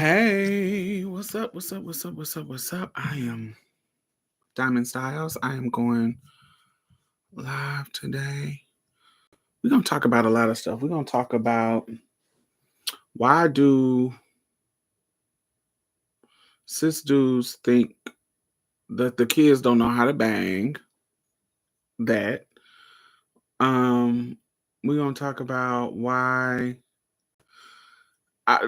Hey, what's up? What's up? What's up? What's up? What's up? I am Diamond Stylz. I am going live today. We're going to talk about a lot of stuff. We're going to talk about why do cis dudes think that the kids don't know how to bang. That. We're going to talk about why I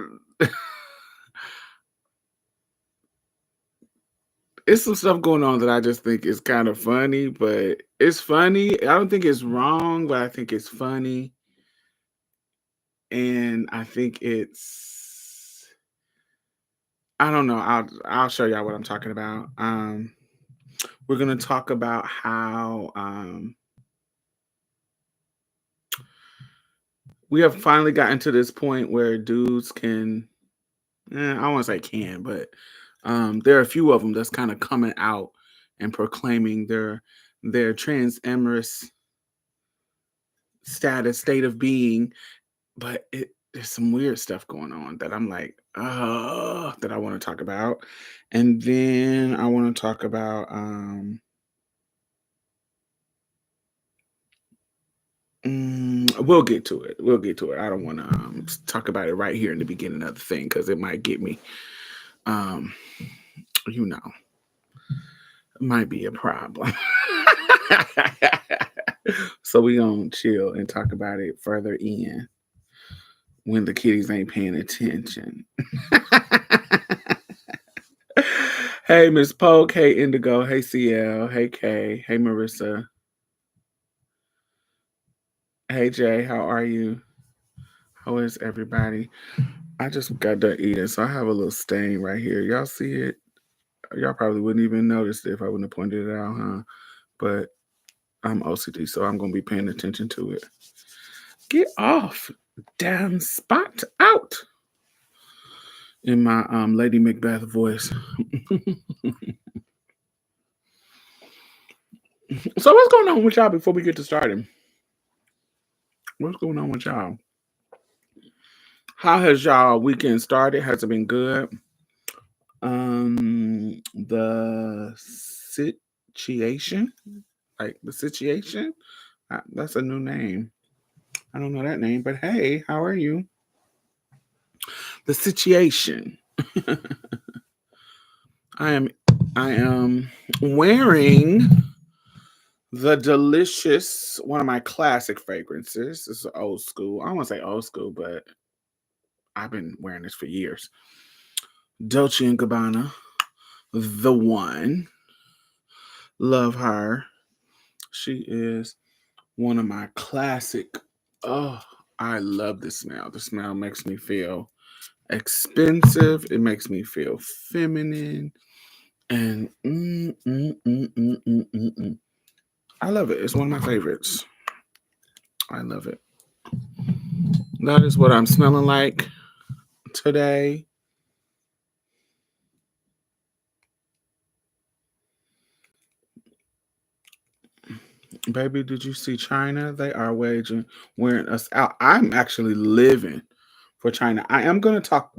it's some stuff going on that I just think is kind of funny, but it's funny. I don't think it's wrong, but I think it's funny. And I think I don't know. I'll show y'all what I'm talking about. We're gonna talk about how we have finally gotten to this point where dudes can, I don't want to say can, but there are a few of them that's kind of coming out and proclaiming their transamorous state of being, but there's some weird stuff going on that I'm like, that I want to talk about. And then I want to talk about we'll get to it. We'll get to it. I don't want to talk about it right here in the beginning of the thing because it might get me you know, it might be a problem. So we gonna chill and talk about it further in when the kiddies ain't paying attention. Hey, Miss Polk. Hey, Indigo. Hey, CL. Hey, Kay. Hey, Marissa. Hey, Jay. How are you? How is everybody? I just got done eating, so I have a little stain right here. Y'all see it? Y'all probably wouldn't even notice it if I wouldn't have pointed it out, huh? But I'm OCD, so I'm going to be paying attention to it. Get off. Damn spot out. In my Lady Macbeth voice. So what's going on with y'all before we get to starting? What's going on with y'all? How has y'all weekend started? Has it been good? The situation, like the situation, that's a new name. I don't know that name, but hey, how are you? The situation. I am wearing the delicious one of my classic fragrances. This is old school. I don't want to say old school, but I've been wearing this for years. Dolce and Gabbana, the one. Love her. She is one of my classic. Oh, I love this smell. The smell makes me feel expensive. It makes me feel feminine. And I love it. It's one of my favorites. I love it. That is what I'm smelling like today. Baby, did you see China? They are wearing us out. I'm actually living for China. I am going to talk,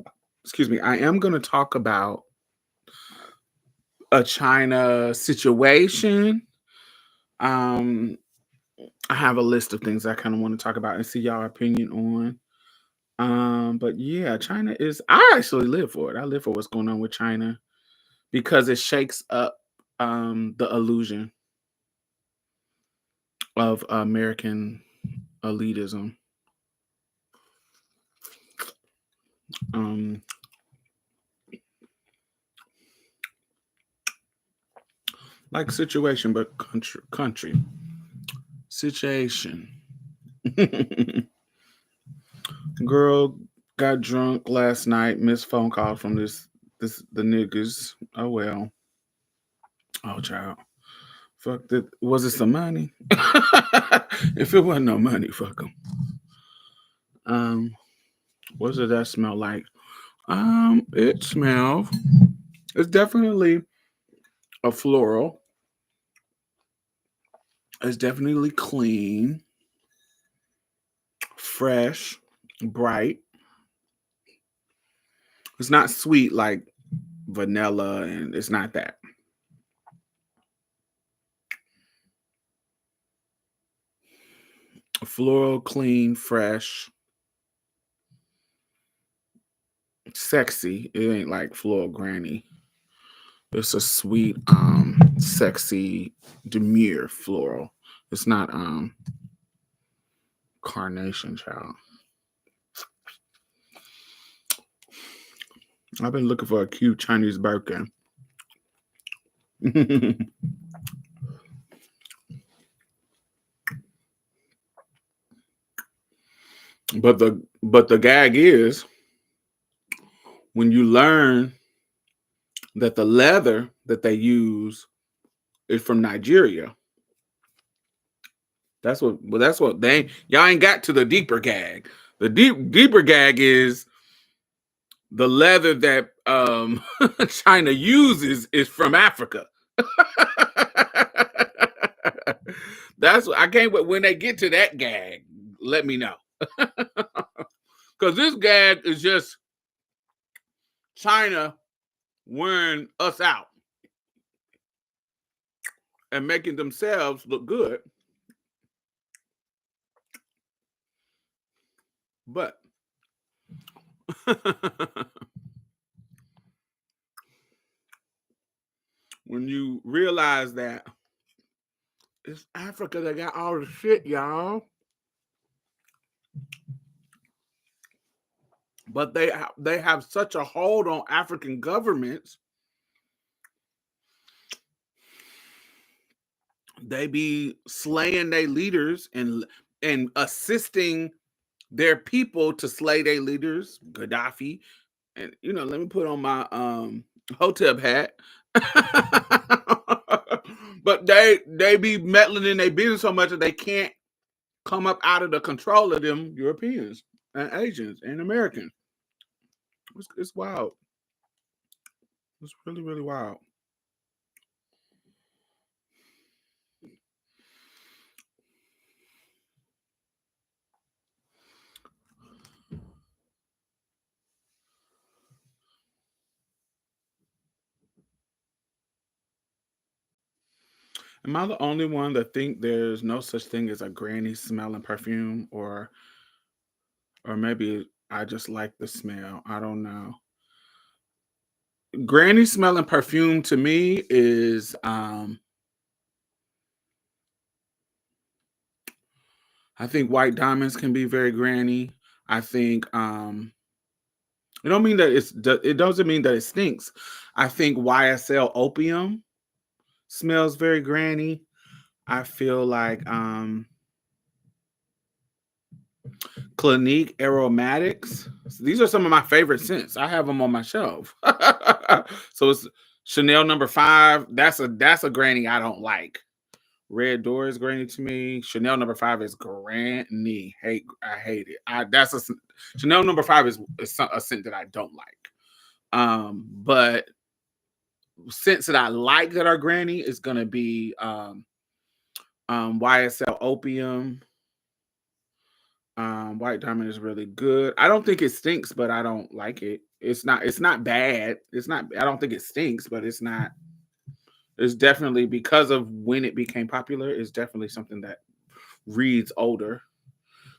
excuse me, I am going to talk about a China situation. Um, I have a list of things I kind of want to talk about and see y'all opinion on. But yeah, China is, I actually live for it. I live for what's going on with China because it shakes up the illusion of American elitism. Um, like situation, but country situation. Girl got drunk last night. Missed phone call from the niggas. Oh well. Oh child. Fuck that. Was it some money? If it wasn't no money, fuck them. What does that smell like? It smells. It's definitely a floral. It's definitely clean, fresh, bright. It's not sweet like vanilla, and it's not that. Floral, clean, fresh, sexy. It ain't like floral granny. It's a sweet, sexy, demure floral. It's not carnation, child. I've been looking for a cute Chinese birkin. but the gag is when you learn that the leather that they use is from Nigeria. That's what they y'all ain't got to the deeper gag. The deeper gag is the leather that China uses is from Africa. That's I can't wait when they get to that gag. Let me know. Because this gag is just China wearing us out and making themselves look good. But when you realize that it's Africa that got all the shit, y'all. But they have such a hold on African governments. They be slaying their leaders and assisting their people to slay their leaders, Gaddafi. And let me put on my Hotep hat. But they be meddling in their business so much that they can't come up out of the control of them Europeans and Asians and Americans. It's wild. It's really, really wild. Am I the only one that think there's no such thing as a granny smelling perfume, or maybe I just like the smell? I don't know. Granny smelling perfume to me is I think white diamonds can be very granny. I think it don't mean that it doesn't mean that it stinks. I think YSL opium smells very granny. I feel like Clinique aromatics. These are some of my favorite scents. I have them on my shelf. So it's Chanel number 5. That's a granny I don't like. Red Door is granny to me. Chanel number 5 is granny. I hate it. Chanel number 5 is a scent that I don't like. But scents that I like that are granny is gonna be YSL opium. White diamond is really good. I don't think it stinks, but I don't like it. It's not bad. I don't think it stinks, but it's definitely because of when it became popular, it's definitely something that reads older.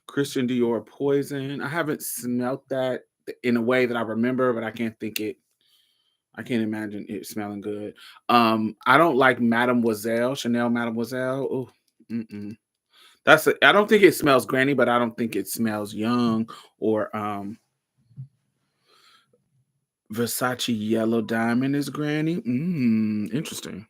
Christian Dior Poison. I haven't smelt that in a way that I remember, but I can't imagine it smelling good. I don't like Mademoiselle, Chanel Mademoiselle. Oh, mm-mm. I don't think it smells granny, but I don't think it smells young or Versace Yellow Diamond is granny. Interesting.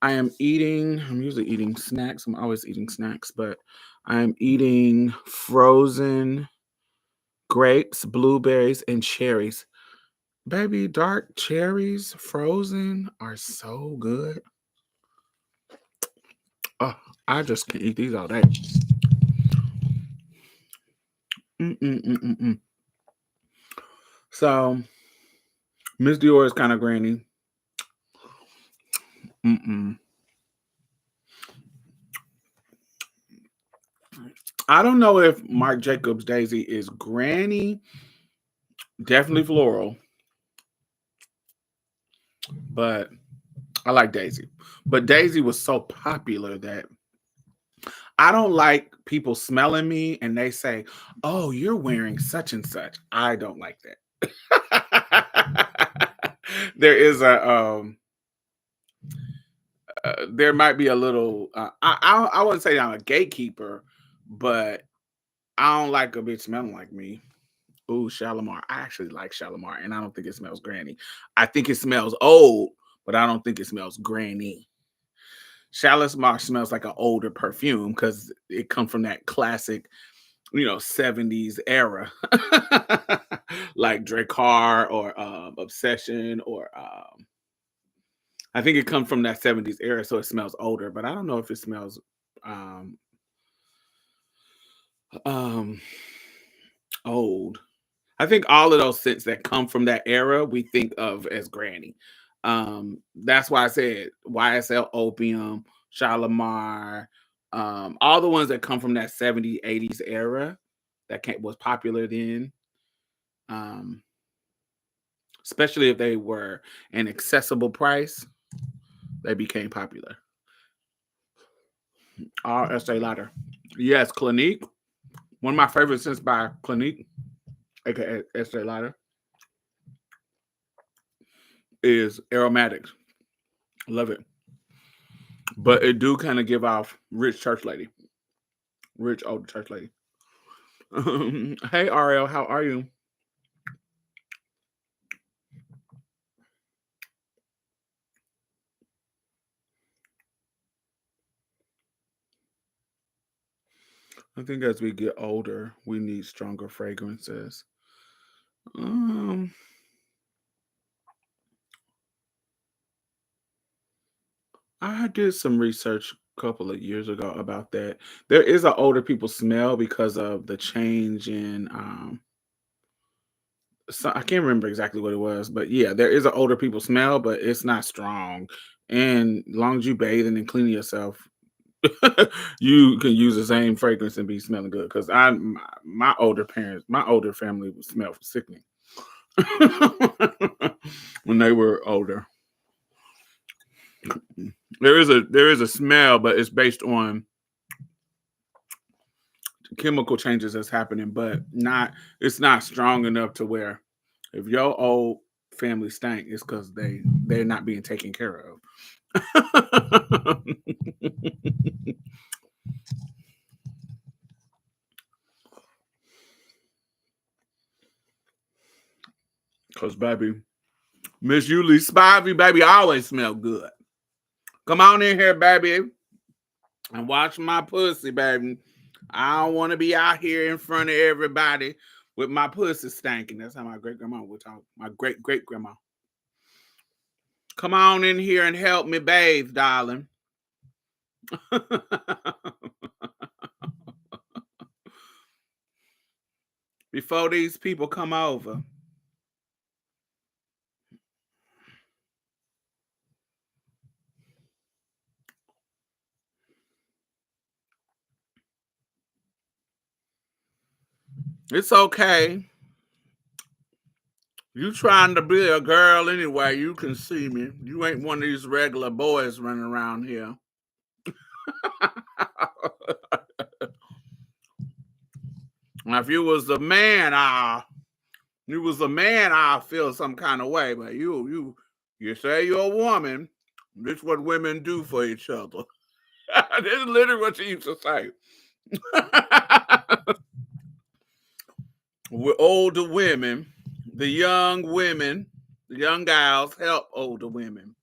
I'm usually eating snacks. I'm always eating snacks, but I'm eating frozen grapes, blueberries, and cherries. Baby, dark cherries frozen are so good. Oh, I just can eat these all day. Mm-mm-mm-mm-mm. So, Miss Dior is kind of granny. Mm-mm. I don't know if Marc Jacobs Daisy is granny. Definitely floral. But I like Daisy. But Daisy was so popular that I don't like people smelling me and they say, "Oh, you're wearing such and such." I don't like that. There is there might be a little I wouldn't say I'm a gatekeeper, but I don't like a bitch smelling like me. Ooh, Shalimar. I actually like Shalimar, and I don't think it smells granny. I think it smells old, but I don't think it smells granny. Shalimar smells like an older perfume because it comes from that classic, 70s era. Like Dracar or Obsession or I think it comes from that 70s era, so it smells older, but I don't know if it smells um um old. I think all of those scents that come from that era we think of as granny. That's why I said YSL Opium, Shalimar, all the ones that come from that 70s, 80s era was popular then. Um, especially if they were an accessible price, they became popular. Estee Lauder. Yes, Clinique. One of my favorite scents by Clinique, aka Estee Lauder, is Aromatics. Love it. But it do kind of give off rich church lady. Rich old church lady. Hey RL, how are you? I think as we get older, we need stronger fragrances. Um, I did some research a couple of years ago about that. There is an older people smell because of the change in so I can't remember exactly what it was, but yeah, there is an older people smell, but it's not strong. And as long as you bathing and cleaning yourself, you can use the same fragrance and be smelling good. Because my older parents, my older family would smell sickening when they were older. There is a smell, but it's based on chemical changes that's happening, but not it's not strong enough to where if your old family stank, it's because they're not being taken care of. Cause baby, Miss Yulie Spivey, baby, always smell good. Come on in here, baby, and watch my pussy, baby. I don't want to be out here in front of everybody with my pussy stanking. That's how my great grandma would talk. My great great grandma. Come on in here and help me bathe, darling. Before these people come over. It's okay. You trying to be a girl anyway, you can see me. You ain't one of these regular boys running around here. Now, if you was a man, I'll feel some kind of way. But you say you're a woman. This is what women do for each other. This is literally what she used to say. With older women, the young women, the young gals help older women.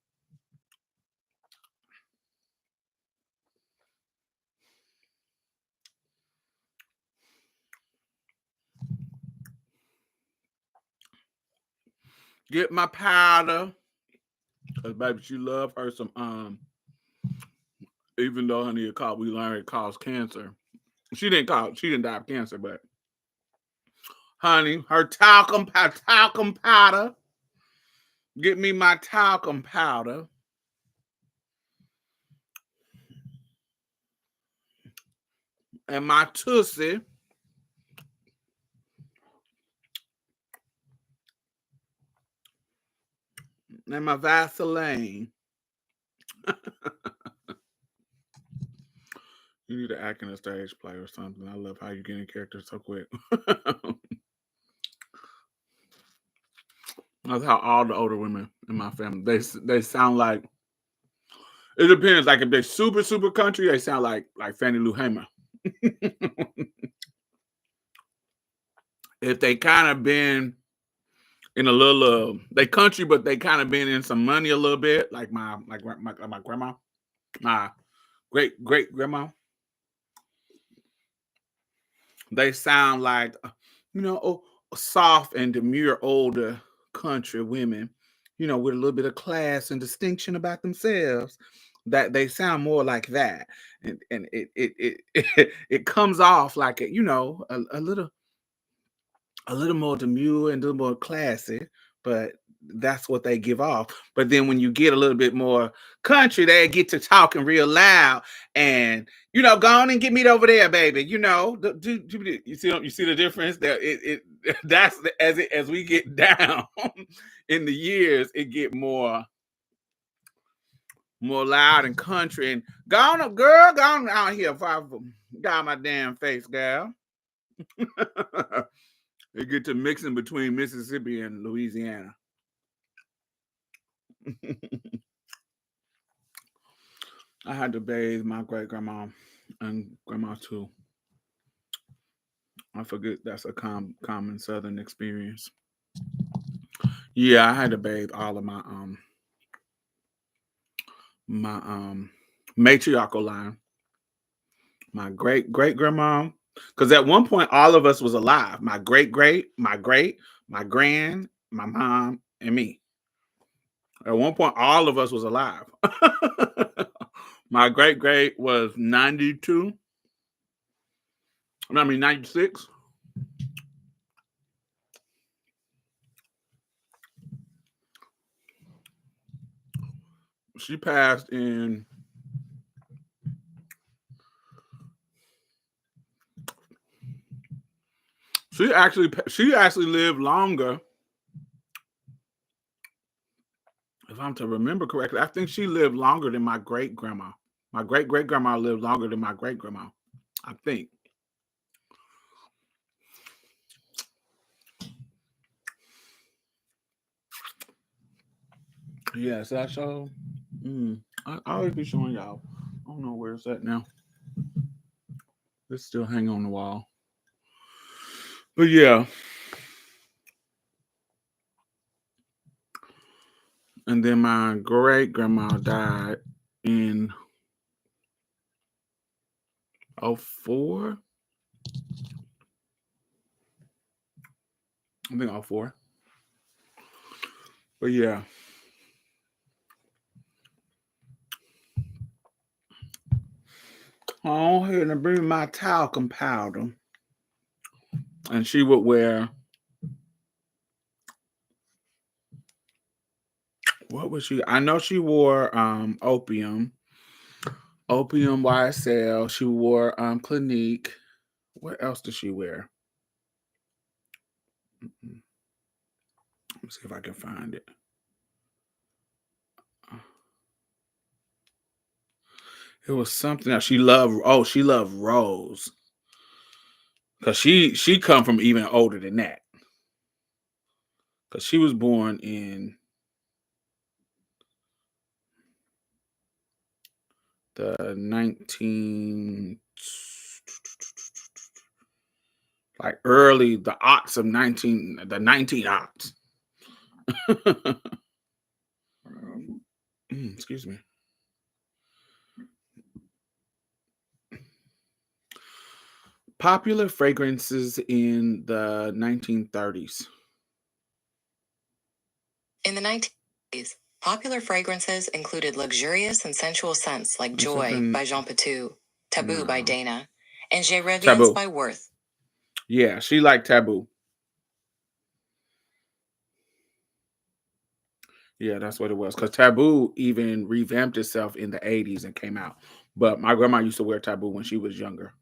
Get my powder. Cause baby, she love her some even though honey we learned it caused cancer. She didn't die of cancer, but honey, her talcum powder. Get me my talcum powder. And my tussie. and my Vaseline. You need to act in a stage play or something. I love how you get in character so quick. That's how all the older women in my family they sound like. It depends. Like if they're super country, they sound like Fannie Lou Hamer. If they kind of been in a little, they country, but they kind of been in some money a little bit, like my grandma, my great grandma. They sound like, soft and demure older country women, with a little bit of class and distinction about themselves. That they sound more like that, and it comes off like a little more demure and a little more classy, but that's what they give off. But then when you get a little bit more country, they get to talking real loud and go on and get me over there, baby. You see the difference there. That's as we get down in the years, it get more loud and country and go on, girl, go on out here if I got my damn face, girl. They get to mixing between Mississippi and Louisiana. I had to bathe my great grandma and grandma too. I forget that's a common Southern experience. Yeah, I had to bathe all of my matriarchal line. My great grandma, because at one point all of us was alive. My great, my grand, my mom, and me. At one point, all of us was alive. My great was 92. I mean 96. She passed in she actually lived longer. If I'm to remember correctly, I think she lived longer than my great grandma. My great grandma lived longer than my great grandma, I think. Yes, that's so. I always be showing y'all. I don't know where it's at now. It's still hanging on the wall. But yeah. And then my great grandma died in 04. I think 04. But yeah. Oh, here to bring my talcum powder. And she would wear, what was she? I know she wore opium YSL. She wore Clinique. What else did she wear? Let me see if I can find it. It was something else. She loved Rose. Because she come from even older than that. Because she was born in the the 19 aughts. Excuse me. Popular fragrances in the 1930s. In the 1930s, popular fragrances included luxurious and sensual scents like Joy by Jean Patou, Taboo by Dana, and Je Reviens by Worth. Yeah, she liked Taboo. Yeah, that's what it was. Because Taboo even revamped itself in the 80s and came out. But my grandma used to wear Taboo when she was younger.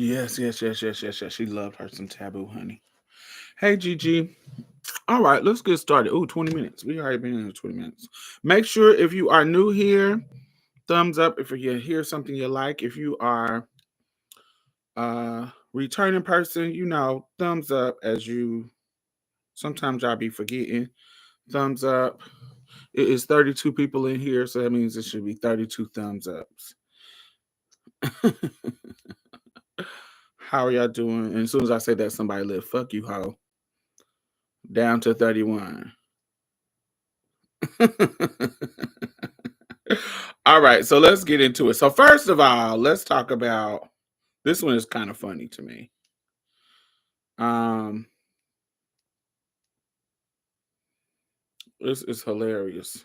Yes. She loved her some Taboo, honey. Hey, Gigi. All right, let's get started. Ooh, 20 minutes. We already been in 20 minutes. Make sure if you are new here, thumbs up if you hear something you like. If you are returning person, thumbs up as you sometimes y'all be forgetting. Thumbs up. It is 32 people in here, so that means it should be 32 thumbs ups. How are y'all doing? And as soon as I say that, somebody live, fuck you, ho. Down to 31. All right, so let's get into it. So first of all, let's talk about this one is kind of funny to me. This is hilarious.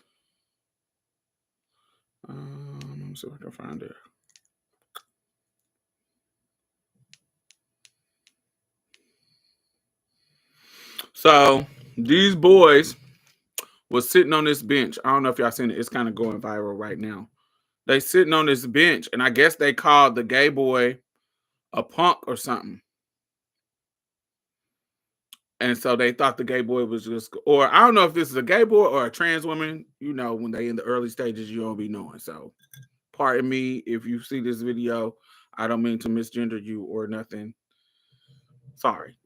Let me see if I can find it. So these boys was sitting on this bench. I don't know if y'all seen it. It's kind of going viral right now. They sitting on this bench, and I guess they called the gay boy a punk or something. And so they thought the gay boy was just, or I don't know if this is a gay boy or a trans woman. When they in the early stages, you don't be knowing. So pardon me if you see this video. I don't mean to misgender you or nothing. Sorry.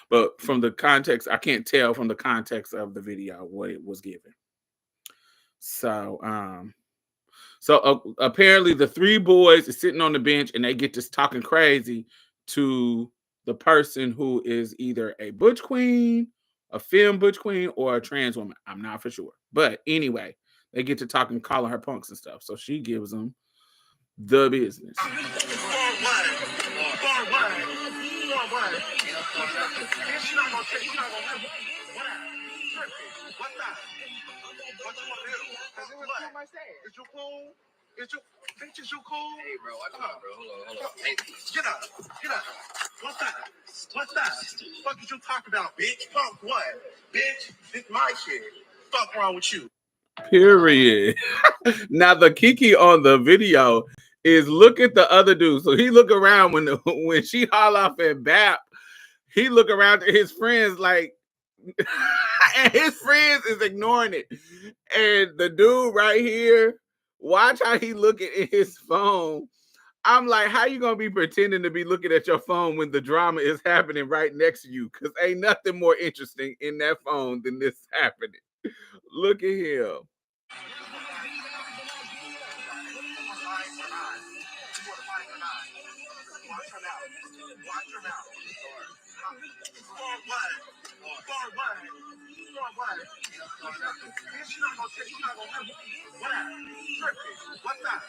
But from the context, I can't tell from the context of the video what it was given. So, apparently the three boys is sitting on the bench and they get just talking crazy to the person who is either a butch queen, a femme butch queen, or a trans woman. I'm not for sure. But anyway, they get to talking, calling her punks and stuff. So she gives them the business. Is you cool? Bitch, is you cool? Hey, bro, watch out, bro. Hold on. Hey, get up. What's that? Fuck is you talking about, bitch? Fuck what? Bitch, it's my shit. Fuck wrong with you? Period. Now the Kiki on the video is look at the other dude. So he look around when she haul off at BAP. He look around at his friends like, and his friends is ignoring it. And the dude right here, watch how he looking at his phone. I'm like, how you gonna be pretending to be looking at your phone when the drama is happening right next to you? Because ain't nothing more interesting in that phone than this happening. Look at him. What's that?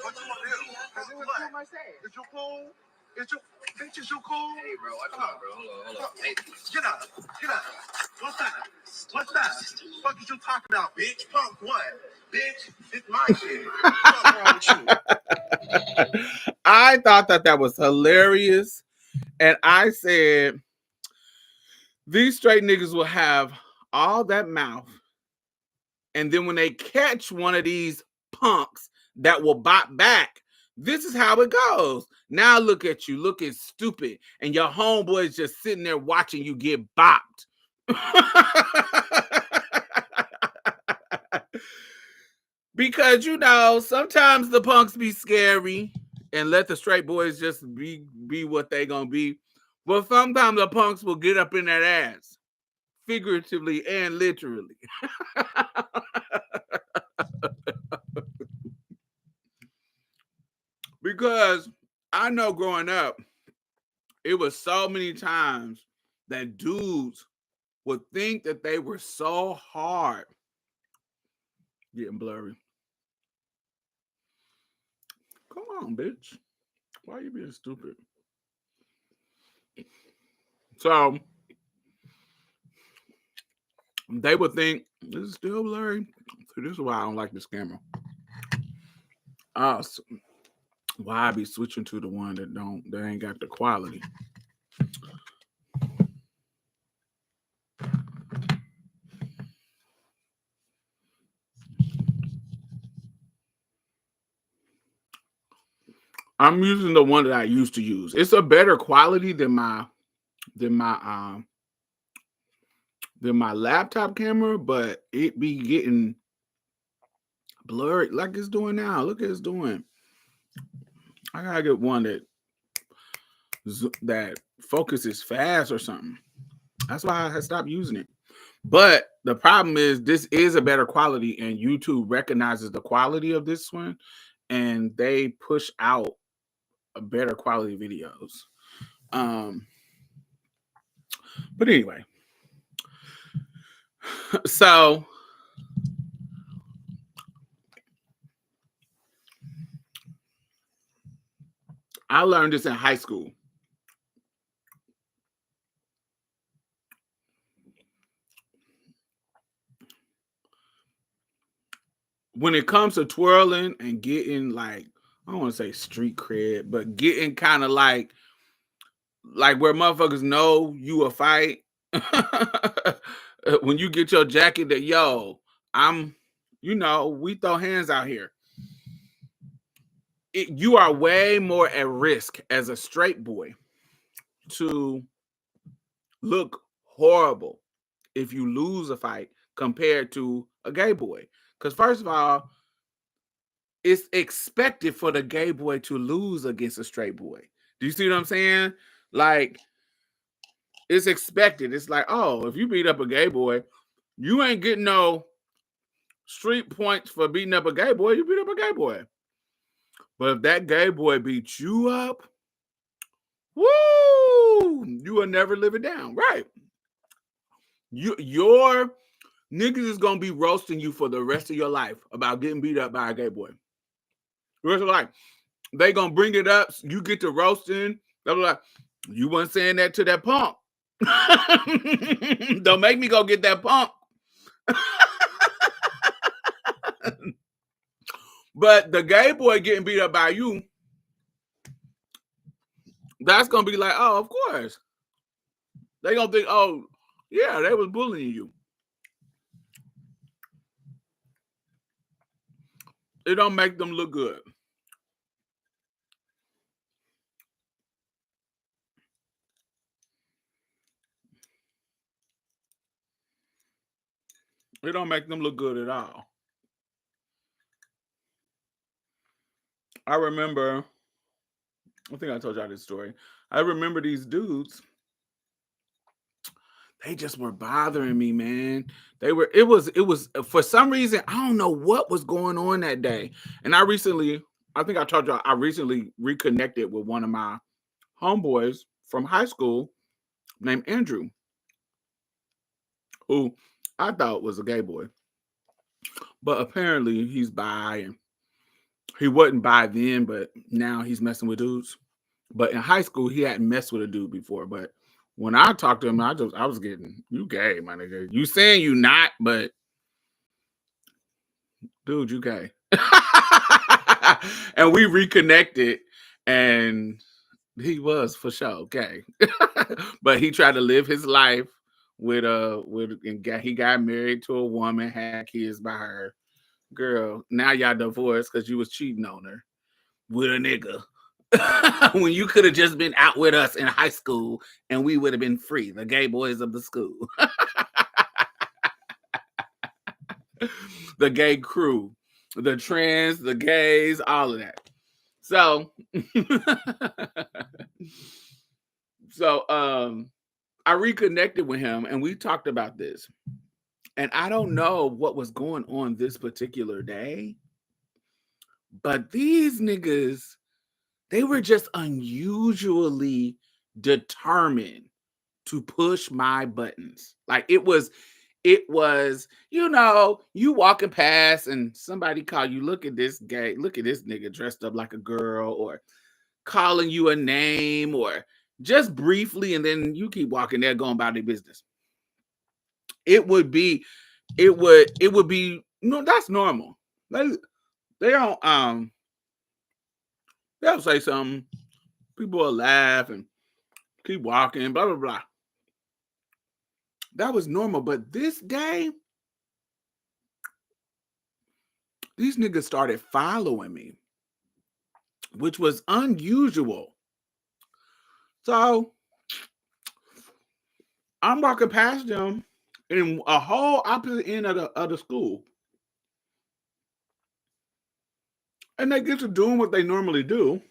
What you want to do? Is you cool? Bitch, is you cool? Hey, bro, watch out, bro. Hold on. Hey, get up. What's that? Fuck is you talking about, bitch? Fuck what? Bitch, it's my shit. Fuck wrong with you? I thought that was hilarious. And I said, these straight niggas will have all that mouth. And then when they catch one of these punks that will bop back, this is how it goes. Now look at you, looking stupid. And your homeboy's just sitting there watching you get bopped. Because, sometimes the punks be scary and let the straight boys just be what they gonna be. But sometimes the punks will get up in that ass, figuratively and literally. Because I know growing up, it was so many times that dudes would think that they were so hard. Getting blurry. Come on, bitch. Why are you being stupid? So they would think this is still blurry. So this is why I don't like this camera. So why I be switching to the one that ain't got the quality. I'm using the one that I used to use. It's a better quality than my than my laptop camera, but it be getting blurry like it's doing now. Look at it's doing. I gotta get one that focuses fast or something. That's why I stopped using it. But the problem is this is a better quality, and YouTube recognizes the quality of this one, and they push out a better quality videos. But anyway, so I learned this in high school. When it comes to twirling and getting like, I don't want to say street cred, but getting kind of like where motherfuckers know you a fight. When you get your jacket that, yo, we throw hands out here. You are way more at risk as a straight boy to look horrible if you lose a fight compared to a gay boy. Because first of all, it's expected for the gay boy to lose against a straight boy. Do you see what I'm saying? Like, it's expected. It's like, oh, if you beat up a gay boy, you ain't getting no street points for beating up a gay boy. You beat up a gay boy. But if that gay boy beats you up, woo, you will never live it down. Right. Your niggas is gonna be roasting you for the rest of your life about getting beat up by a gay boy. The rest of your life. They gonna bring it up. You get to roasting. They'll be like, you wasn't saying that to that punk. Don't make me go get that punk. But the gay boy getting beat up by you, that's gonna be like, oh, of course. They gonna think, oh, yeah, they was bullying you. It don't make them look good. It don't make them look good at all. I remember, I think I told y'all this story. I remember these dudes, they just were bothering me, man. It was for some reason, I don't know what was going on that day. And I think I told y'all, I recently reconnected with one of my homeboys from high school named Andrew, who I thought was a gay boy. But apparently he's bi, and he wasn't bi then, but now he's messing with dudes. But in high school, he hadn't messed with a dude before. But when I talked to him, I was getting, you gay, my nigga. You saying you not, but dude, you gay. And we reconnected, and he was for sure gay. But he tried to live his life he got married to a woman, had kids by her. Girl, now y'all divorced because you was cheating on her with a nigga. When you could have just been out with us in high school and we would have been free, the gay boys of the school. The gay crew, the trans, the gays, all of that. So I reconnected with him and we talked about this. And I don't know what was going on this particular day, but these niggas, they were just unusually determined to push my buttons. Like it was, you walking past and somebody call you, look at this nigga dressed up like a girl, or calling you a name, or just briefly, and then you keep walking there going about their business. It would be, that's normal. They don't, they'll say something, people will laugh and keep walking, blah, blah, blah. That was normal. But this day, these niggas started following me. which was unusual. So I'm walking past them in a whole opposite end of the school. And they get to doing what they normally do.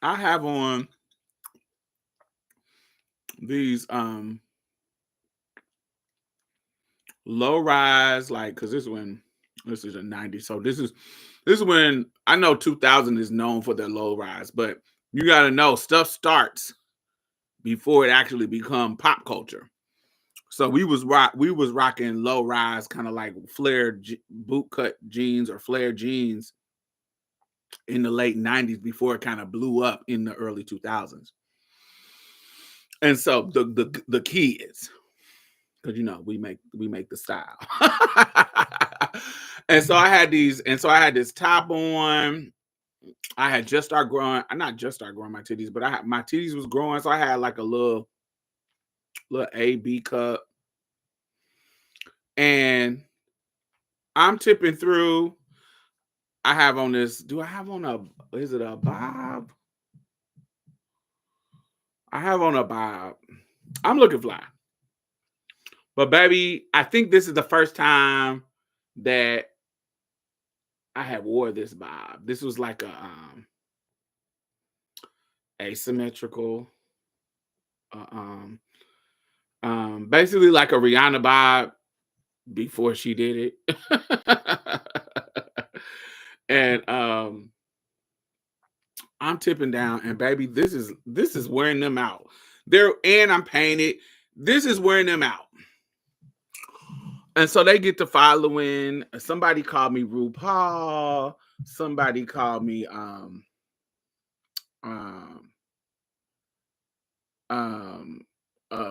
I have on these low rise, like, because this is the 90s. So this is when I know 2000 is known for their low rise, but you got to know stuff starts before it actually become pop culture. So we was rocking low rise, kind of like flared boot cut jeans or flared jeans in the late 90s before it kind of blew up in the early 2000s. And so the kids, because we make the style. And so I had this top on. I had just started growing. I not just started growing my titties, but my titties was growing, so I had like a little A-B cup. And I'm tipping through. I have on this. Do I have on is it a bob? I have on a bob. I'm looking fly. But baby, I think this is the first time that I had wore this bob. This was like a asymmetrical, basically like a Rihanna bob before she did it. And I'm tipping down, and baby, this is wearing them out. And I'm painted. This is wearing them out. And so they get to following. Somebody called me RuPaul. Somebody called me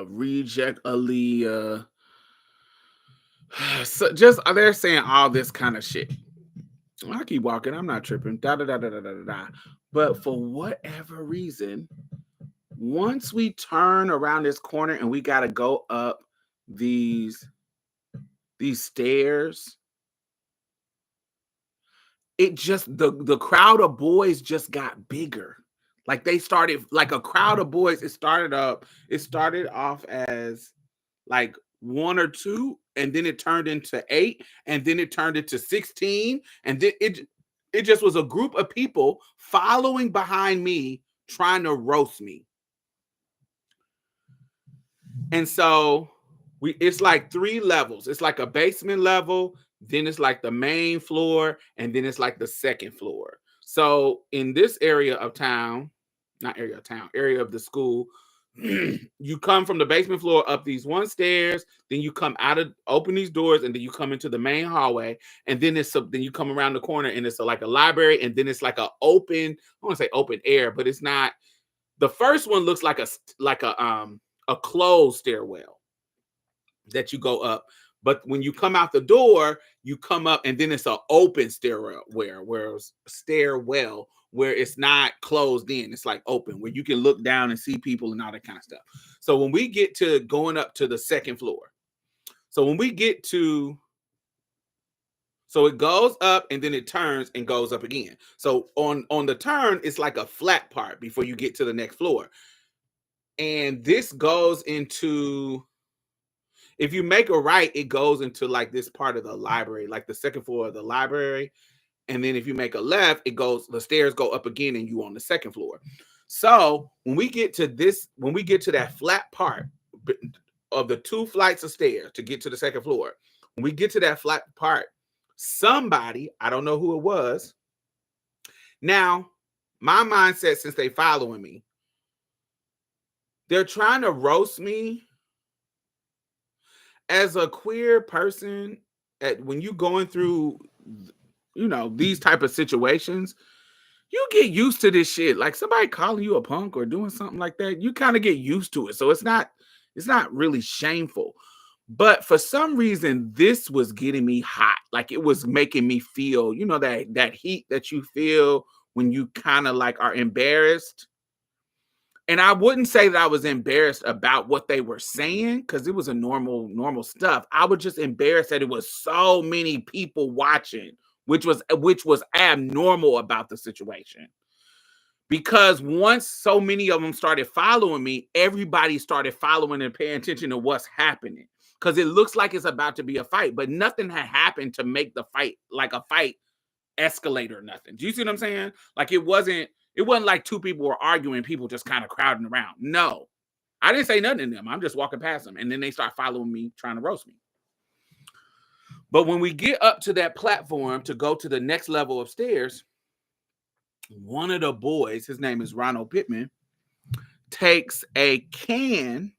reject Aaliyah. So just they're saying all this kind of shit. I keep walking. I'm not tripping. Da da da da da da da. But for whatever reason, once we turn around this corner and we gotta go up these stairs, it just the crowd of boys just got bigger. Like they started like a crowd of boys. It started off as like 1 or 2, and then it turned into 8, and then it turned into 16, and then it just was a group of people following behind me trying to roast me. And so it's like 3 levels. It's like a basement level, then it's like the main floor, and then it's like the second floor. So in this area of town, area of the school, you come from the basement floor up these 1 stairs, then you come open these doors, and then you come into the main hallway, and then then you come around the corner, and it's like a library, and then it's like I want to say open air, but it's not. The first one looks like a closed stairwell that you go up, but when you come out the door, you come up, and then it's an open stairwell where it's not closed in. It's like open, where you can look down and see people and all that kind of stuff. So when we get to going up to the second floor, so it goes up and then it turns and goes up again. So on the turn, it's like a flat part before you get to the next floor. And this goes into, if you make a right, it goes into like this part of the library, like the second floor of the library. And then if you make a left, the stairs go up again, and you on the second floor. So when we get to that flat part of the 2 flights of stairs to get to the second floor, when we get to that flat part, somebody, I don't know who it was. Now, my mindset, since they following me, they're trying to roast me as a queer person. When you going through, these type of situations, you get used to this shit. Like somebody calling you a punk or doing something like that, you kind of get used to it. So it's not really shameful. But for some reason, this was getting me hot. Like it was making me feel, that heat that you feel when you kind of like are embarrassed. And I wouldn't say that I was embarrassed about what they were saying, because it was a normal stuff. I was just embarrassed that it was so many people watching which was abnormal about the situation. Because once so many of them started following me, everybody started following and paying attention to what's happening. Because it looks like it's about to be a fight, but nothing had happened to make the fight like a fight escalate or nothing. Do you see what I'm saying? Like it wasn't like two people were arguing, people just kind of crowding around. No, I didn't say nothing to them. I'm just walking past them. And then they start following me, trying to roast me. But when we get up to that platform to go to the next level of stairs, one of the boys, his name is Ronald Pittman, takes a can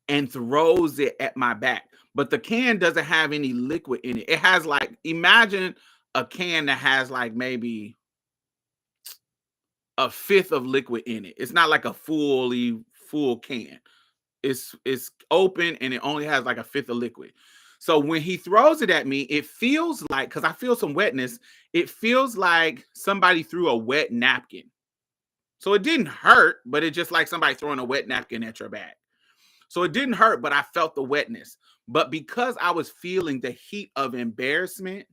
and throws it at my back. But the can doesn't have any liquid in it. It has like, imagine a can that has like maybe a fifth of liquid in it. It's not like a full can. It's open and it only has like a fifth of liquid. So when he throws it at me, it feels like, because I feel some wetness, it feels like somebody threw a wet napkin. So it didn't hurt, but it's just like somebody throwing a wet napkin at your back. So it didn't hurt, but I felt the wetness. But because I was feeling the heat of embarrassment,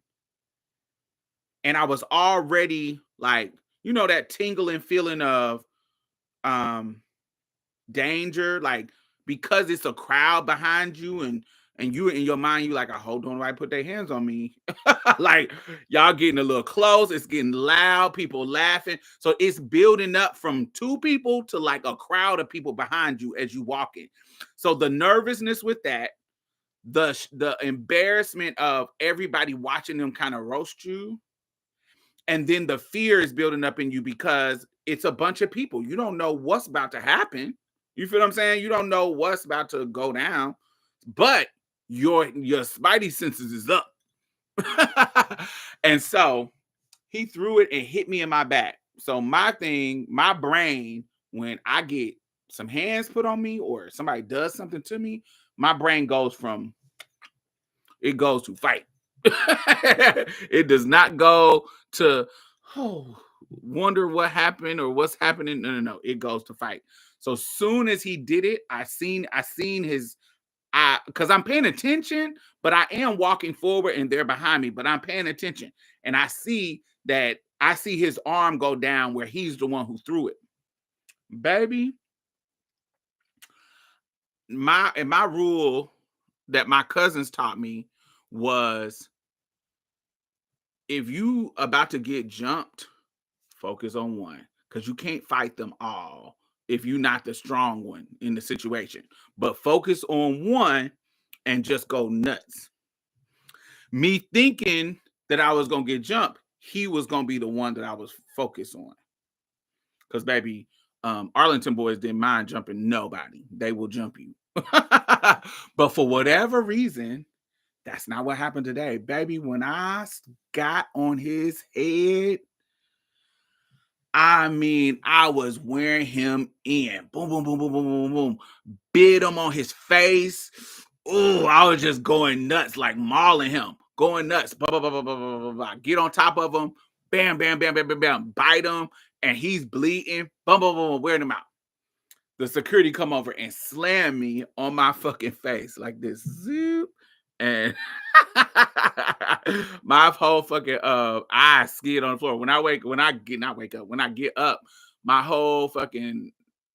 and I was already like, you know, that tingling feeling of danger, like because it's a crowd behind you and you in your mind, you like, I hope don't nobody put their hands on me. Like y'all getting a little close, it's getting loud, people laughing. So it's building up from two people to like a crowd of people behind you as you walk in. So the nervousness with that, the embarrassment of everybody watching them kind of roast you, and then the fear is building up in you because it's a bunch of people. You don't know what's about to happen. You feel what I'm saying? You don't know what's about to go down, but your spidey senses is up. And so he threw it and hit me in my back. So my brain, when I get some hands put on me or somebody does something to me, my brain goes to fight. It does not go to wonder what happened or what's happening. No. It goes to fight. So soon as he did it, I seen his because I'm paying attention, but I am walking forward and they're behind me, but I'm paying attention. And I see his arm go down where he's the one who threw it. Baby, my rule that my cousins taught me was, if you about to get jumped, focus on one, because you can't fight them all if you're not the strong one in the situation. But focus on one and just go nuts. Me thinking that I was going to get jumped, he was going to be the one that I was focused on. Because, baby, Arlington boys didn't mind jumping nobody. They will jump you. But for whatever reason, that's not what happened today. Baby, when I got on his head, I mean, I was wearing him in. Boom, boom, boom, boom, boom, boom, boom. Bit him on his face. Oh, I was just going nuts, like mauling him. Going nuts. Blah, blah, blah, blah, blah, blah, blah. Get on top of him. Bam, bam, bam, bam, bam, bam. Bite him. And he's bleeding. Boom, boom, boom, wearing him out. The security come over and slam me on my fucking face like this. Zoop. And my whole fucking eye skid on the floor. When I get up, my whole fucking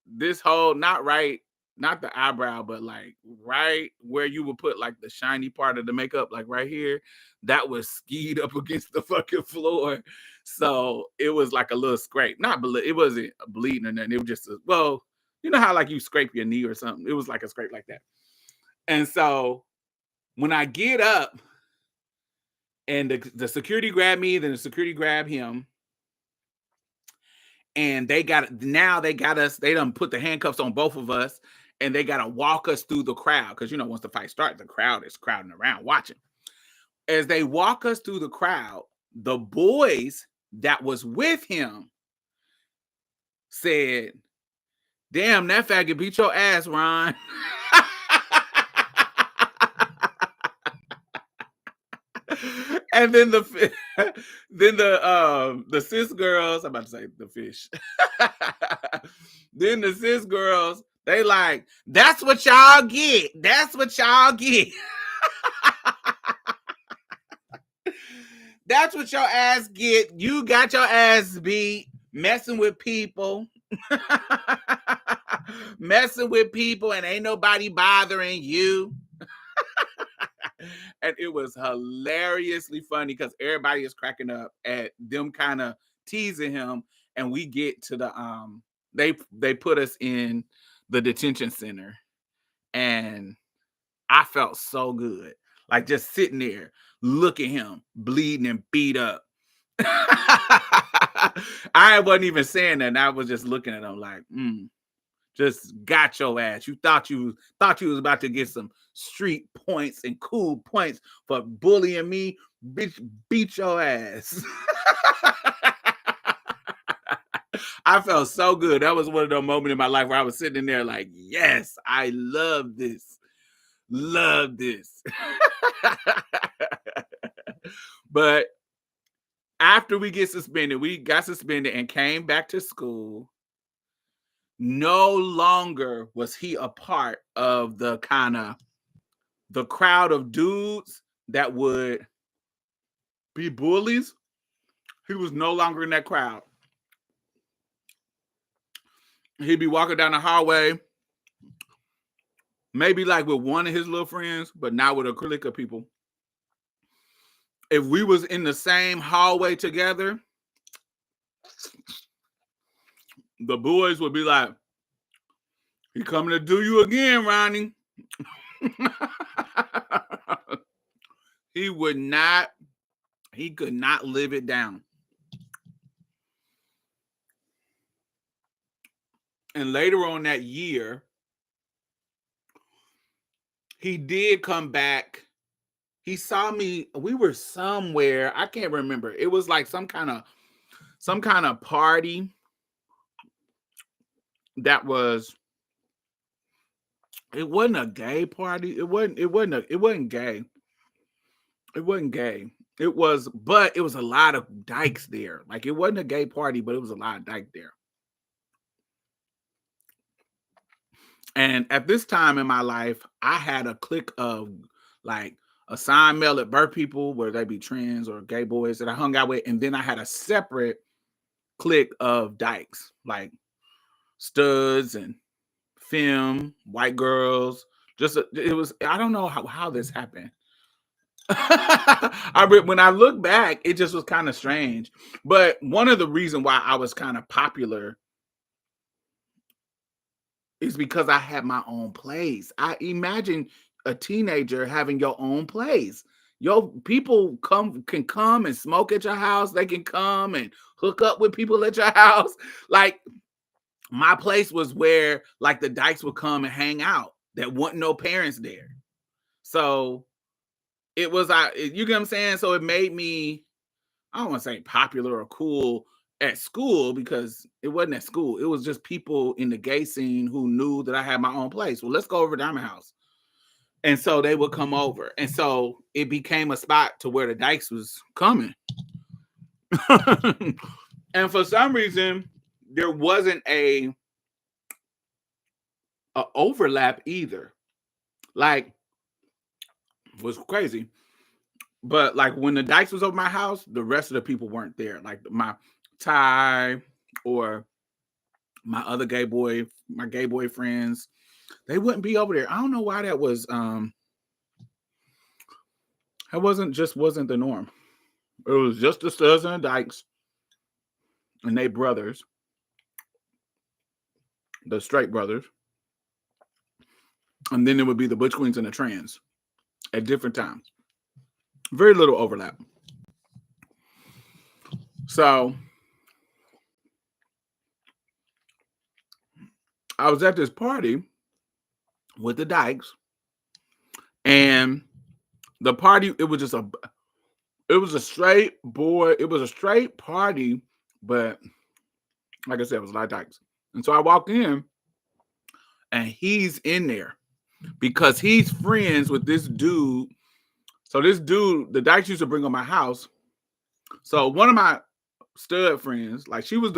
not the eyebrow, but like right where you would put like the shiny part of the makeup, like right here, that was skied up against the fucking floor. So it was like a little scrape. It wasn't bleeding or nothing. It was just you know how like you scrape your knee or something. It was like a scrape like that. And so when I get up and the security grabbed me, then the security grabbed him, and they got us, they done put the handcuffs on both of us, and they got to walk us through the crowd. Because, you know, once the fight starts, the crowd is crowding around watching. As they walk us through the crowd, the boys that was with him said, "Damn, that faggot beat your ass, Ron." And then the cis girls, I'm about to say the fish. Then the cis girls, they like, that's what y'all get. That's what y'all get. That's what your ass get. You got your ass beat messing with people. Messing with people and ain't nobody bothering you. And it was hilariously funny because everybody is cracking up at them kind of teasing him. And we get to the they put us in the detention center, and I felt so good. Like just sitting there, look at him bleeding and beat up. I wasn't even saying that. I was just looking at him like, just got your ass. You thought you was about to get some street points and cool points for bullying me. Bitch, beat your ass. I felt so good. That was one of those moments in my life where I was sitting in there like, yes, I love this. Love this. But after we got suspended and came back to school. No longer was he a part of the crowd of dudes that would be bullies. He was no longer in that crowd. He'd be walking down the hallway, maybe like with one of his little friends, but not with a clique of people. If we was in the same hallway together, the boys would be like, "He coming to do you again, Ronnie." He could not live it down. And later on that year, he did come back. He saw me. We were somewhere. I can't remember. It was like some kind of party that was. It wasn't a gay party. It wasn't gay. It wasn't gay. But it was a lot of dykes there. Like it wasn't a gay party, but it was a lot of dyke there. And at this time in my life, I had a clique of like assigned male at birth people, where they be trans or gay boys that I hung out with. And then I had a separate clique of dykes, like studs and femme, white girls. I don't know how this happened. When I look back, it just was kind of strange. But one of the reasons why I was kind of popular is because I had my own place. I imagine a teenager having your own place. Your people can come and smoke at your house. They can come and hook up with people at your house. Like my place was where like the dykes would come and hang out. There wasn't no parents there. So it was, you get what I'm saying? So it made me, I don't want to say popular or cool at school, because it wasn't at school. It was just people in the gay scene who knew that I had my own place. Well, let's go over to Diamond House. And so they would come over. And so it became a spot to where the dykes was coming. And for some reason, there wasn't a overlap either. Like, it was crazy. But like when the dykes was over my house, the rest of the people weren't there. Like my Ty or my other gay boy friends, they wouldn't be over there. I don't know why that was. That wasn't the norm. It was just the studs and the dykes and they brothers, the straight brothers, and then there would be the butch queens and the trans at different times. Very little overlap. So I was at this party with the dykes, and the party, it was a straight party, but like I said, it was a lot of dykes. And so I walked in, and he's in there because he's friends with this dude. So this dude, the dykes used to bring on my house. So one of my stud friends, like she was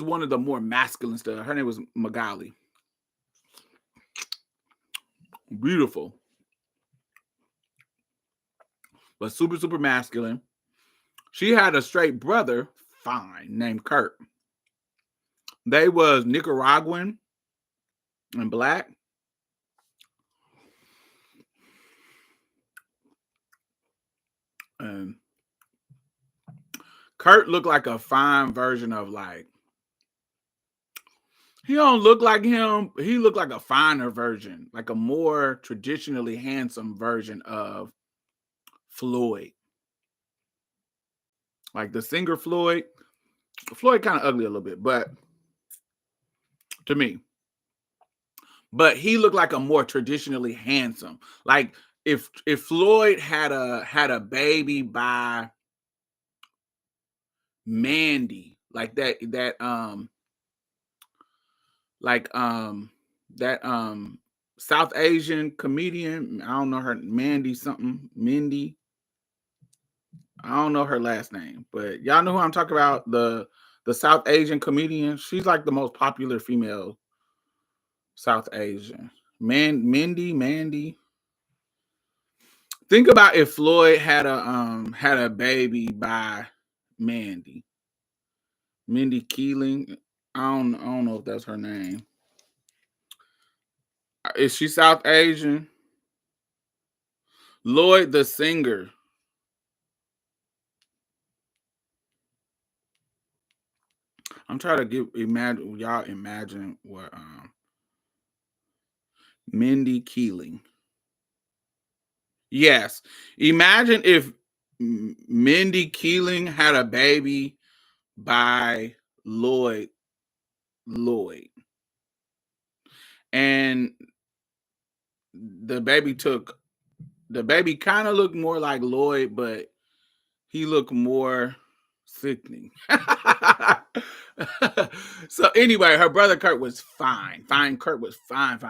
one of the more masculine studs. Her name was Magali. Beautiful. but super, super masculine. She had a straight brother, fine, named Kurt. They was Nicaraguan and black. And Kurt looked like a fine version of like, he don't look like him. He looked like a finer version, like a more traditionally handsome version of Floyd. Like the singer Floyd. Floyd kind of ugly a little bit, but to me. But he looked like a more traditionally handsome. Like if Floyd had a baby by Mandy, like that South Asian comedian, I don't know her, Mandy something, Mindy. I don't know her last name, but y'all know who I'm talking about, the South Asian comedian. She's like the most popular female South Asian. Mandy. Think about if Floyd had a baby by Mindy Keeling. I don't know if that's her name. Is she South Asian? Lloyd the singer. I'm trying to imagine what Mindy Keeling. Yes. Imagine if Mindy Keeling had a baby by Lloyd. And the baby kind of looked more like Lloyd, but he looked more sickening. So anyway, her brother Kurt was fine. Kurt was fine.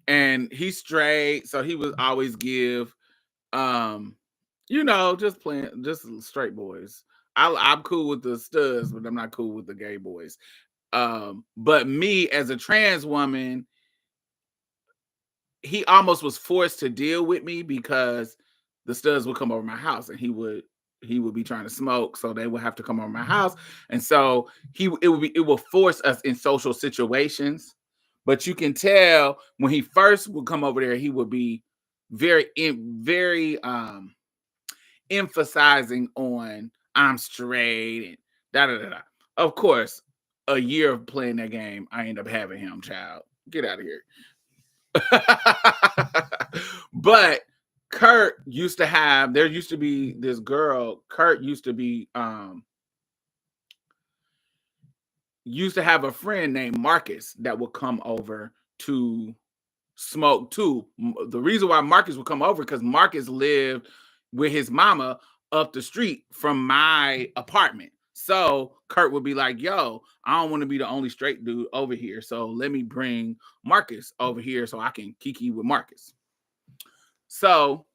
And he's straight, so he would always give just playing, just straight boys. I'm cool with the studs, but I'm not cool with the gay boys. But me as a trans woman, he almost was forced to deal with me because the studs would come over my house and he would be trying to smoke, so they would have to come over my house, and so it will force us in social situations. But you can tell when he first would come over there, he would be very emphasizing on I'm straight and da da da. Of course, a year of playing that game, I end up having him. Child, get out of here. But Kurt used to have, there used to be this girl, Kurt used to have a friend named Marcus that would come over to smoke too. The reason why Marcus would come over, because Marcus lived with his mama up the street from my apartment. So Kurt would be like, yo, I don't want to be the only straight dude over here, so let me bring Marcus over here so I can kiki with Marcus. So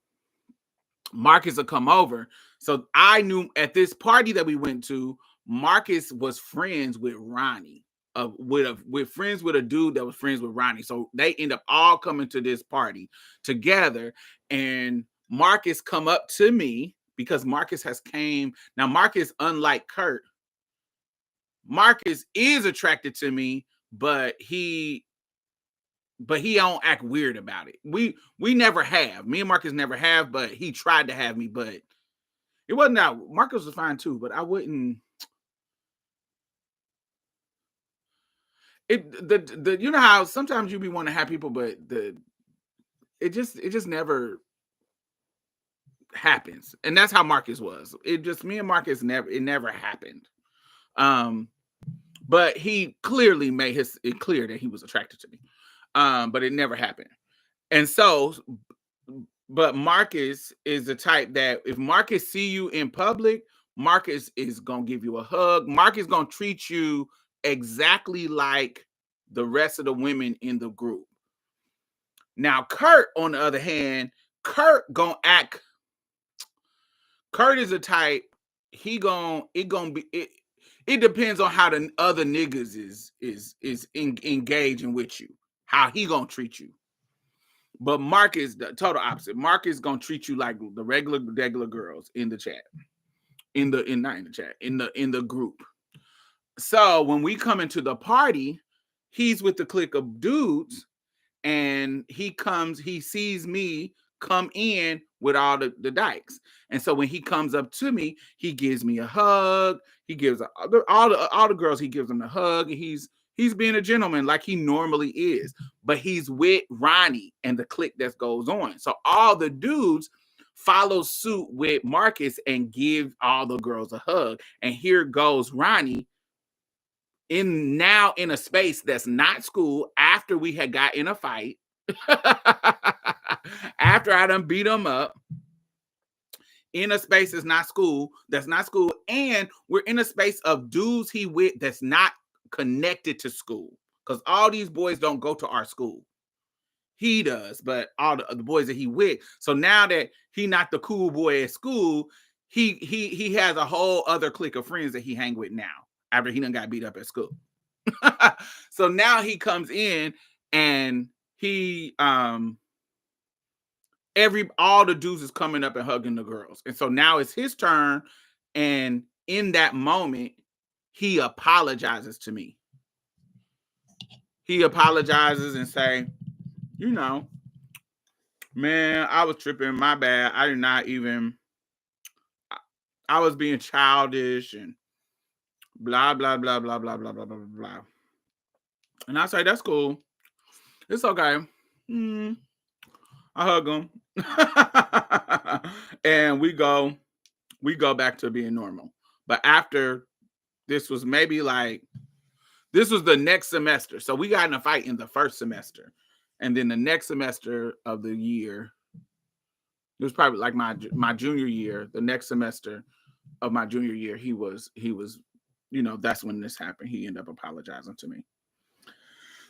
Marcus would come over. So I knew at this party that we went to, Marcus was friends with Ronnie, with friends with a dude that was friends with Ronnie. So they end up all coming to this party together, and Marcus come up to me because Marcus has came. Now Marcus, unlike Kurt, Marcus is attracted to me, but he don't act weird about it. We never have. Me and Marcus never have, but he tried to have me, but it wasn't that. Marcus was fine too, but I wouldn't. You know how sometimes you be wanting to have people, but it just never happens. And that's how Marcus was. Me and Marcus never happened. But he clearly made it clear that he was attracted to me. But it never happened. And so, but Marcus is the type that if Marcus see you in public, Marcus is gonna give you a hug. Marcus gonna treat you exactly like the rest of the women in the group. Now, Kurt, on the other hand, Kurt is a type. It depends on how the other niggas is engaging with you, how he gonna treat you. But Mark is the total opposite. Mark is gonna treat you like the regular girls in the chat, not in the chat, in the group. So when we come into the party, he's with the clique of dudes, and he sees me come in with all the dykes. And so when he comes up to me, he gives me a hug. He gives all the girls, he gives them a hug. And he's being a gentleman like he normally is. But he's with Ronnie and the clique that goes on. So all the dudes follow suit with Marcus and give all the girls a hug. And here goes Ronnie in a space that's not school after we had got in a fight. After I done beat him up in a space that's not school, and we're in a space of dudes he with that's not connected to school, because all these boys don't go to our school. He does, but all the boys that he with. So now that he not the cool boy at school, he has a whole other clique of friends that he hang with now after he done got beat up at school. So now he comes in and he all the dudes is coming up and hugging the girls. And so now it's his turn, and in that moment he apologizes to me. He apologizes and say, you know, man, I was tripping, my bad. I did not even, I was being childish and blah blah blah blah blah blah blah blah blah. And I say, that's cool. It's okay. I hug him. And we go back to being normal. But after this was this was the next semester. So we got in a fight in the first semester. And then the next semester of the year, it was probably like my junior year, the next semester of my junior year, he was, that's when this happened. He ended up apologizing to me.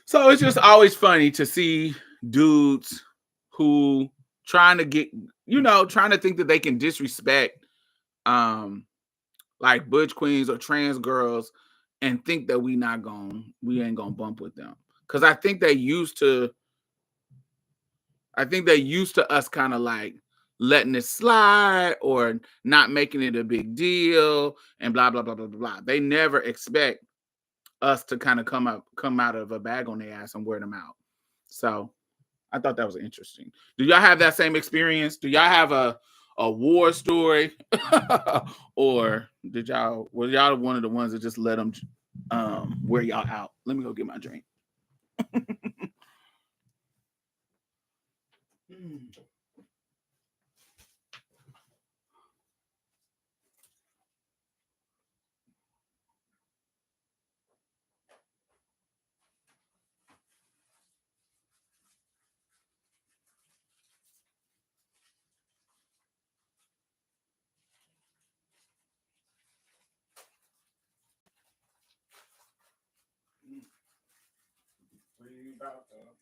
So it's just always funny to see dudes who trying to think that they can disrespect like butch queens or trans girls and think that we ain't gonna bump with them. Cause I think they used to us kind of like letting it slide or not making it a big deal and blah blah blah blah blah. They never expect us to kind of come out of a bag on their ass and wear them out. So I thought that was interesting. Do y'all have that same experience? Do y'all have a war story? Or were y'all one of the ones that just let them wear y'all out? Let me go get my drink. What are you about, though?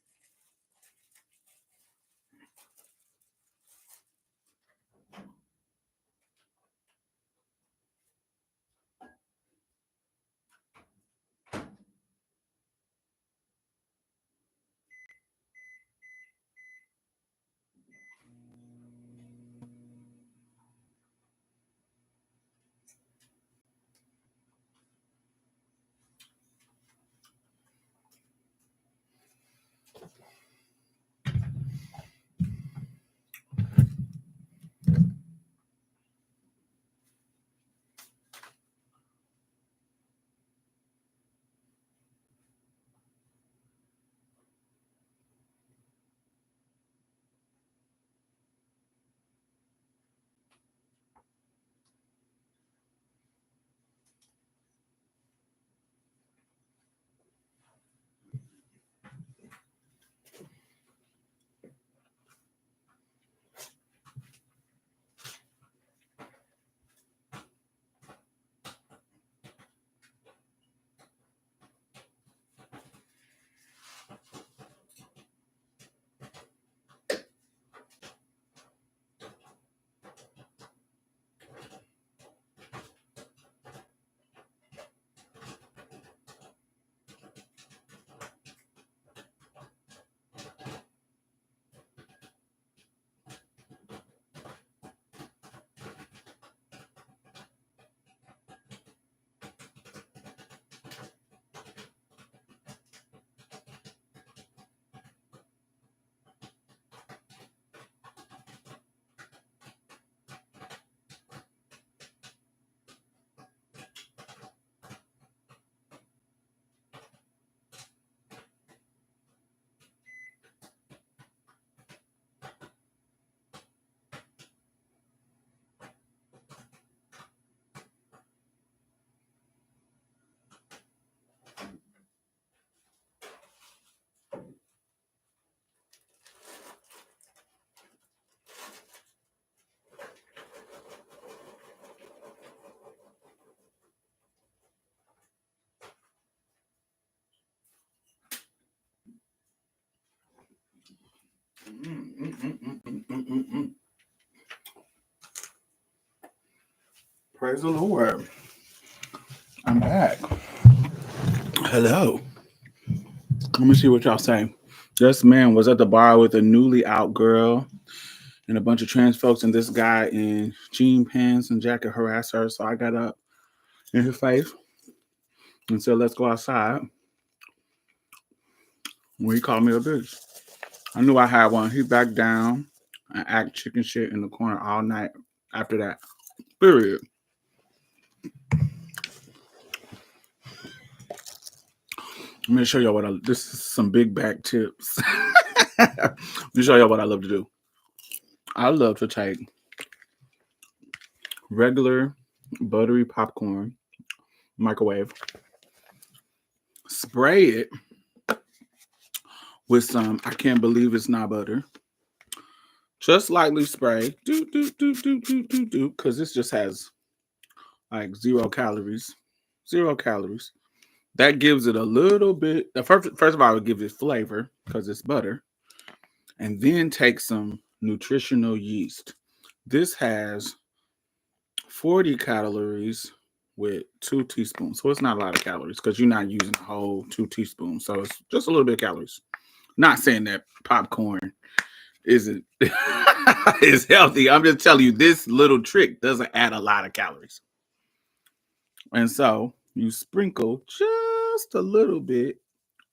Praise the Lord. I'm back. Hello. Let me see what y'all say. This man was at the bar with a newly out girl and a bunch of trans folks, and this guy in jean pants and jacket harassed her. So I got up in his face and said, "Let's go outside." When he called me a bitch, I knew I had one. He backed down and act chicken shit in the corner all night after that. Period. Let me show y'all what this is some big back tips. Let me show y'all what I love to do. I love to take regular buttery popcorn, microwave, spray it with some, I can't believe it's not butter. Just lightly spray, because this just has like 0 calories. 0 calories. That gives it a little bit. First of all, it gives it flavor because it's butter. And then take some nutritional yeast. This has 40 calories with 2 teaspoons. So it's not a lot of calories because you're not using a whole 2 teaspoons. So it's just a little bit of calories. Not saying that popcorn isn't is healthy. I'm just telling you this little trick doesn't add a lot of calories. And so you sprinkle just a little bit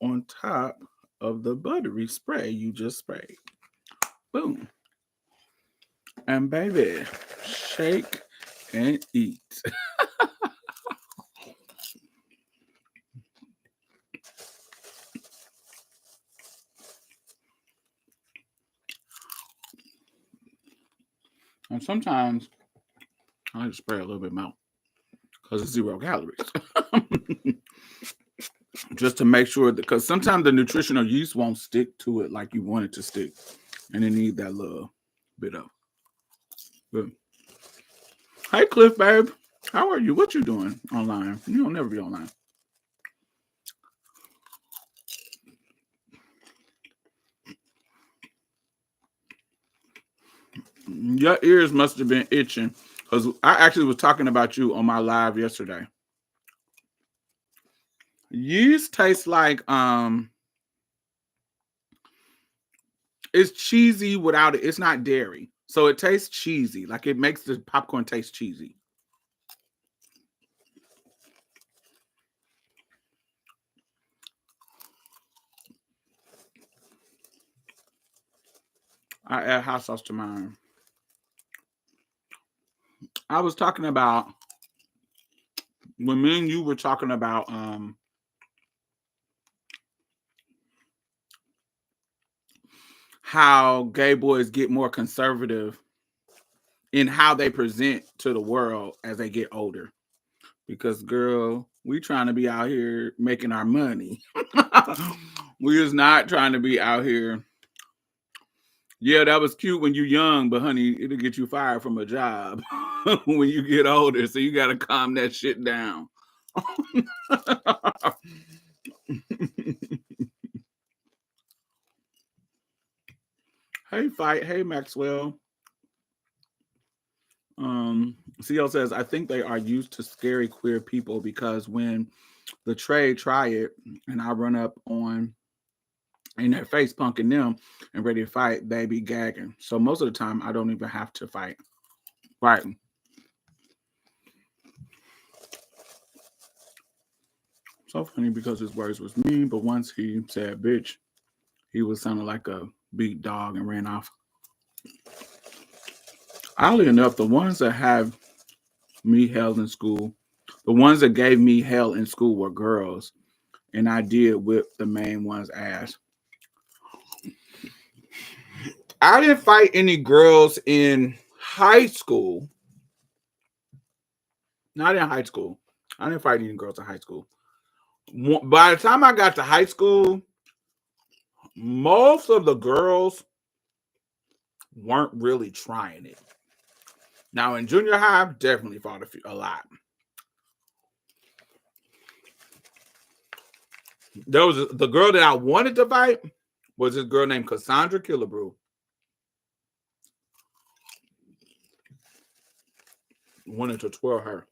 on top of the buttery spray you just sprayed. Boom. And baby, shake and eat. And sometimes I just spray a little bit more because it's 0 calories. Just to make sure that, because sometimes the nutritional yeast won't stick to it like you want it to stick. And it need that little bit of. Good. Hey, Cliff, babe. How are you? What you doing online? You don't never be online. Your ears must have been itching because I actually was talking about you on my live yesterday. Yeast tastes like it's cheesy without it. It's not dairy, so it tastes cheesy. Like it makes the popcorn taste cheesy. I add hot sauce to mine. I was talking about when me and you were talking about how gay boys get more conservative in how they present to the world as they get older. Because girl, we trying to be out here making our money. We is not trying to be out here. Yeah, that was cute when you're young, but honey, it'll get you fired from a job when you get older. So you got to calm that shit down. Hey, Fight. Hey, Maxwell. CL says, I think they are used to scary queer people because when the trade try it and I run up on in their face punking them and ready to fight, they be gagging. So most of the time, I don't even have to fight. Right. So funny because his words was mean, but once he said bitch, he was sounding like a beat dog and ran off. Oddly enough, the ones that have me held in school, the ones that gave me hell in school were girls, and I did whip the main one's ass. I didn't fight any girls in high school. Not in high school. I didn't fight any girls in high school. By the time I got to high school, most of the girls weren't really trying it. Now in junior high, I've definitely fought a lot. There was the girl that I wanted to fight was this girl named Cassandra Killebrew. wanted to twirl her.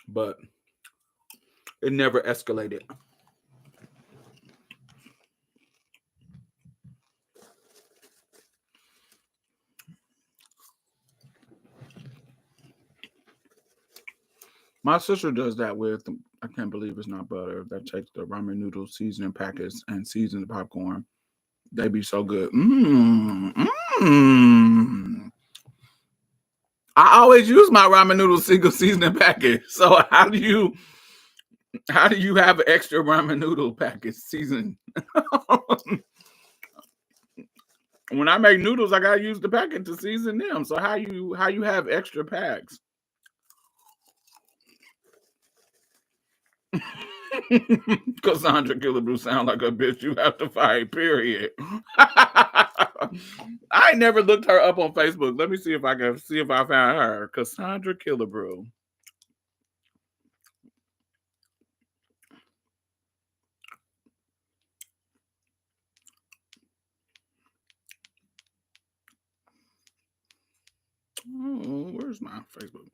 But it never escalated. My sister does that with, I can't believe it's not butter. That takes the ramen noodle seasoning packets and seasons the popcorn. They be so good. I always use my ramen noodle single seasoning packet. So how do you have an extra ramen noodle packet season? When I make noodles, I gotta use the packet to season them. So how you have extra packs? Cassandra Killebrew sound like a bitch you have to fight, period. I never looked her up on Facebook. Let me see if I found her. Cassandra Killebrew. Oh, where's my Facebook?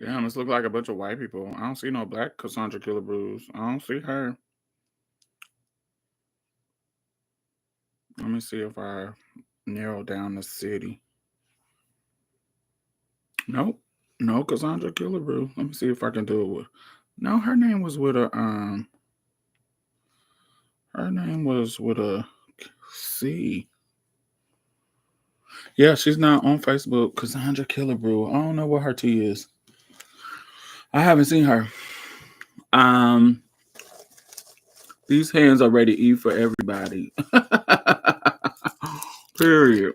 Damn, this look like a bunch of white people. I don't see no black Cassandra Killebrews. I don't see her. Let me see if I narrow down the city. Nope. No Cassandra Killebrew. Let me see if I can do it with. No, her name was with a Her name was with a C. Yeah, she's not on Facebook. Cassandra Killebrew. I don't know what her T is. I haven't seen her. These hands are ready to eat for everybody. Period.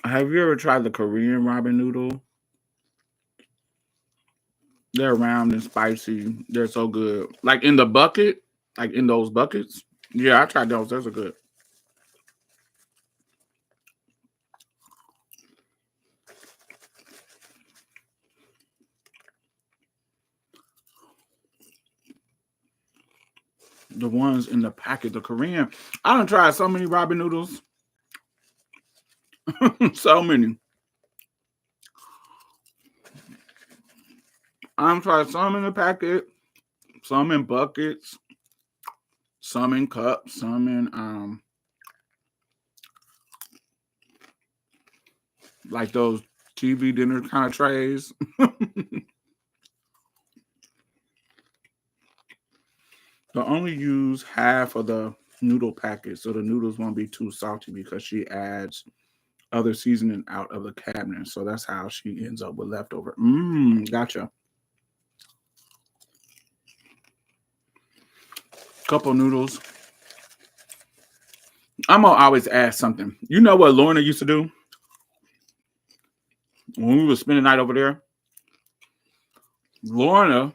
Have you ever tried the Korean ramen noodle? They're round and spicy. They're so good. Like in the bucket, like in those buckets. Yeah, I tried those. Those are good. The ones in the packet, the Korean. I done tried so many ramen noodles. So many. I've tried some in the packet, some in buckets, some in cups, some in like those TV dinner kind of trays. They'll only use half of the noodle packet, so the noodles won't be too salty because she adds other seasoning out of the cabinet. So that's how she ends up with leftover. Gotcha. Couple noodles. I'm gonna always ask something. You know what Lorna used to do when we were spending the night over there? Lorna,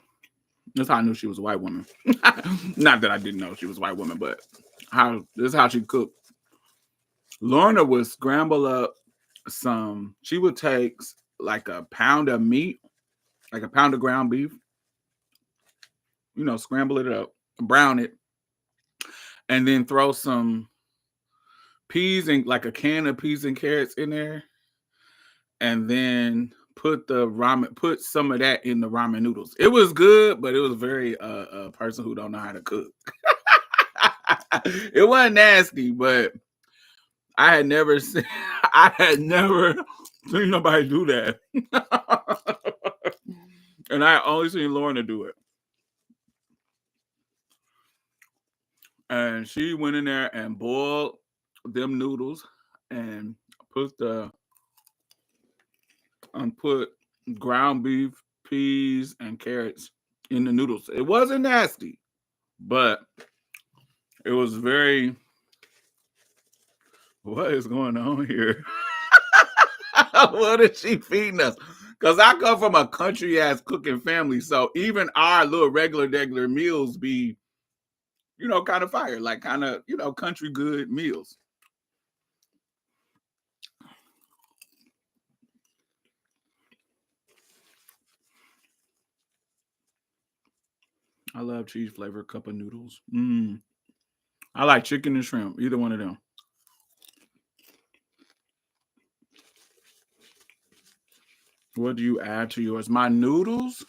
that's how I knew she was a white woman. Not that I didn't know she was a white woman, but this is how she cooked. Lorna would scramble up she would take like a pound of meat, like a pound of ground beef, scramble it up, brown it, and then throw some peas and like a can of peas and carrots in there, and then put some of that in the ramen noodles. It was good, but it was very a person who don't know how to cook. It wasn't nasty, but I had never seen nobody do that. And I only seen Lorna do it. And she went in there and boiled them noodles and put ground beef, peas, and carrots in the noodles. It wasn't nasty, but it was very. What is going on here? What is she feeding us? Because I come from a country ass cooking family, so even our little regular meals be, kind of fire, like kind of, country good meals. I love cheese flavored cup of noodles. I like chicken and shrimp, either one of them. What do you add to yours? My noodles?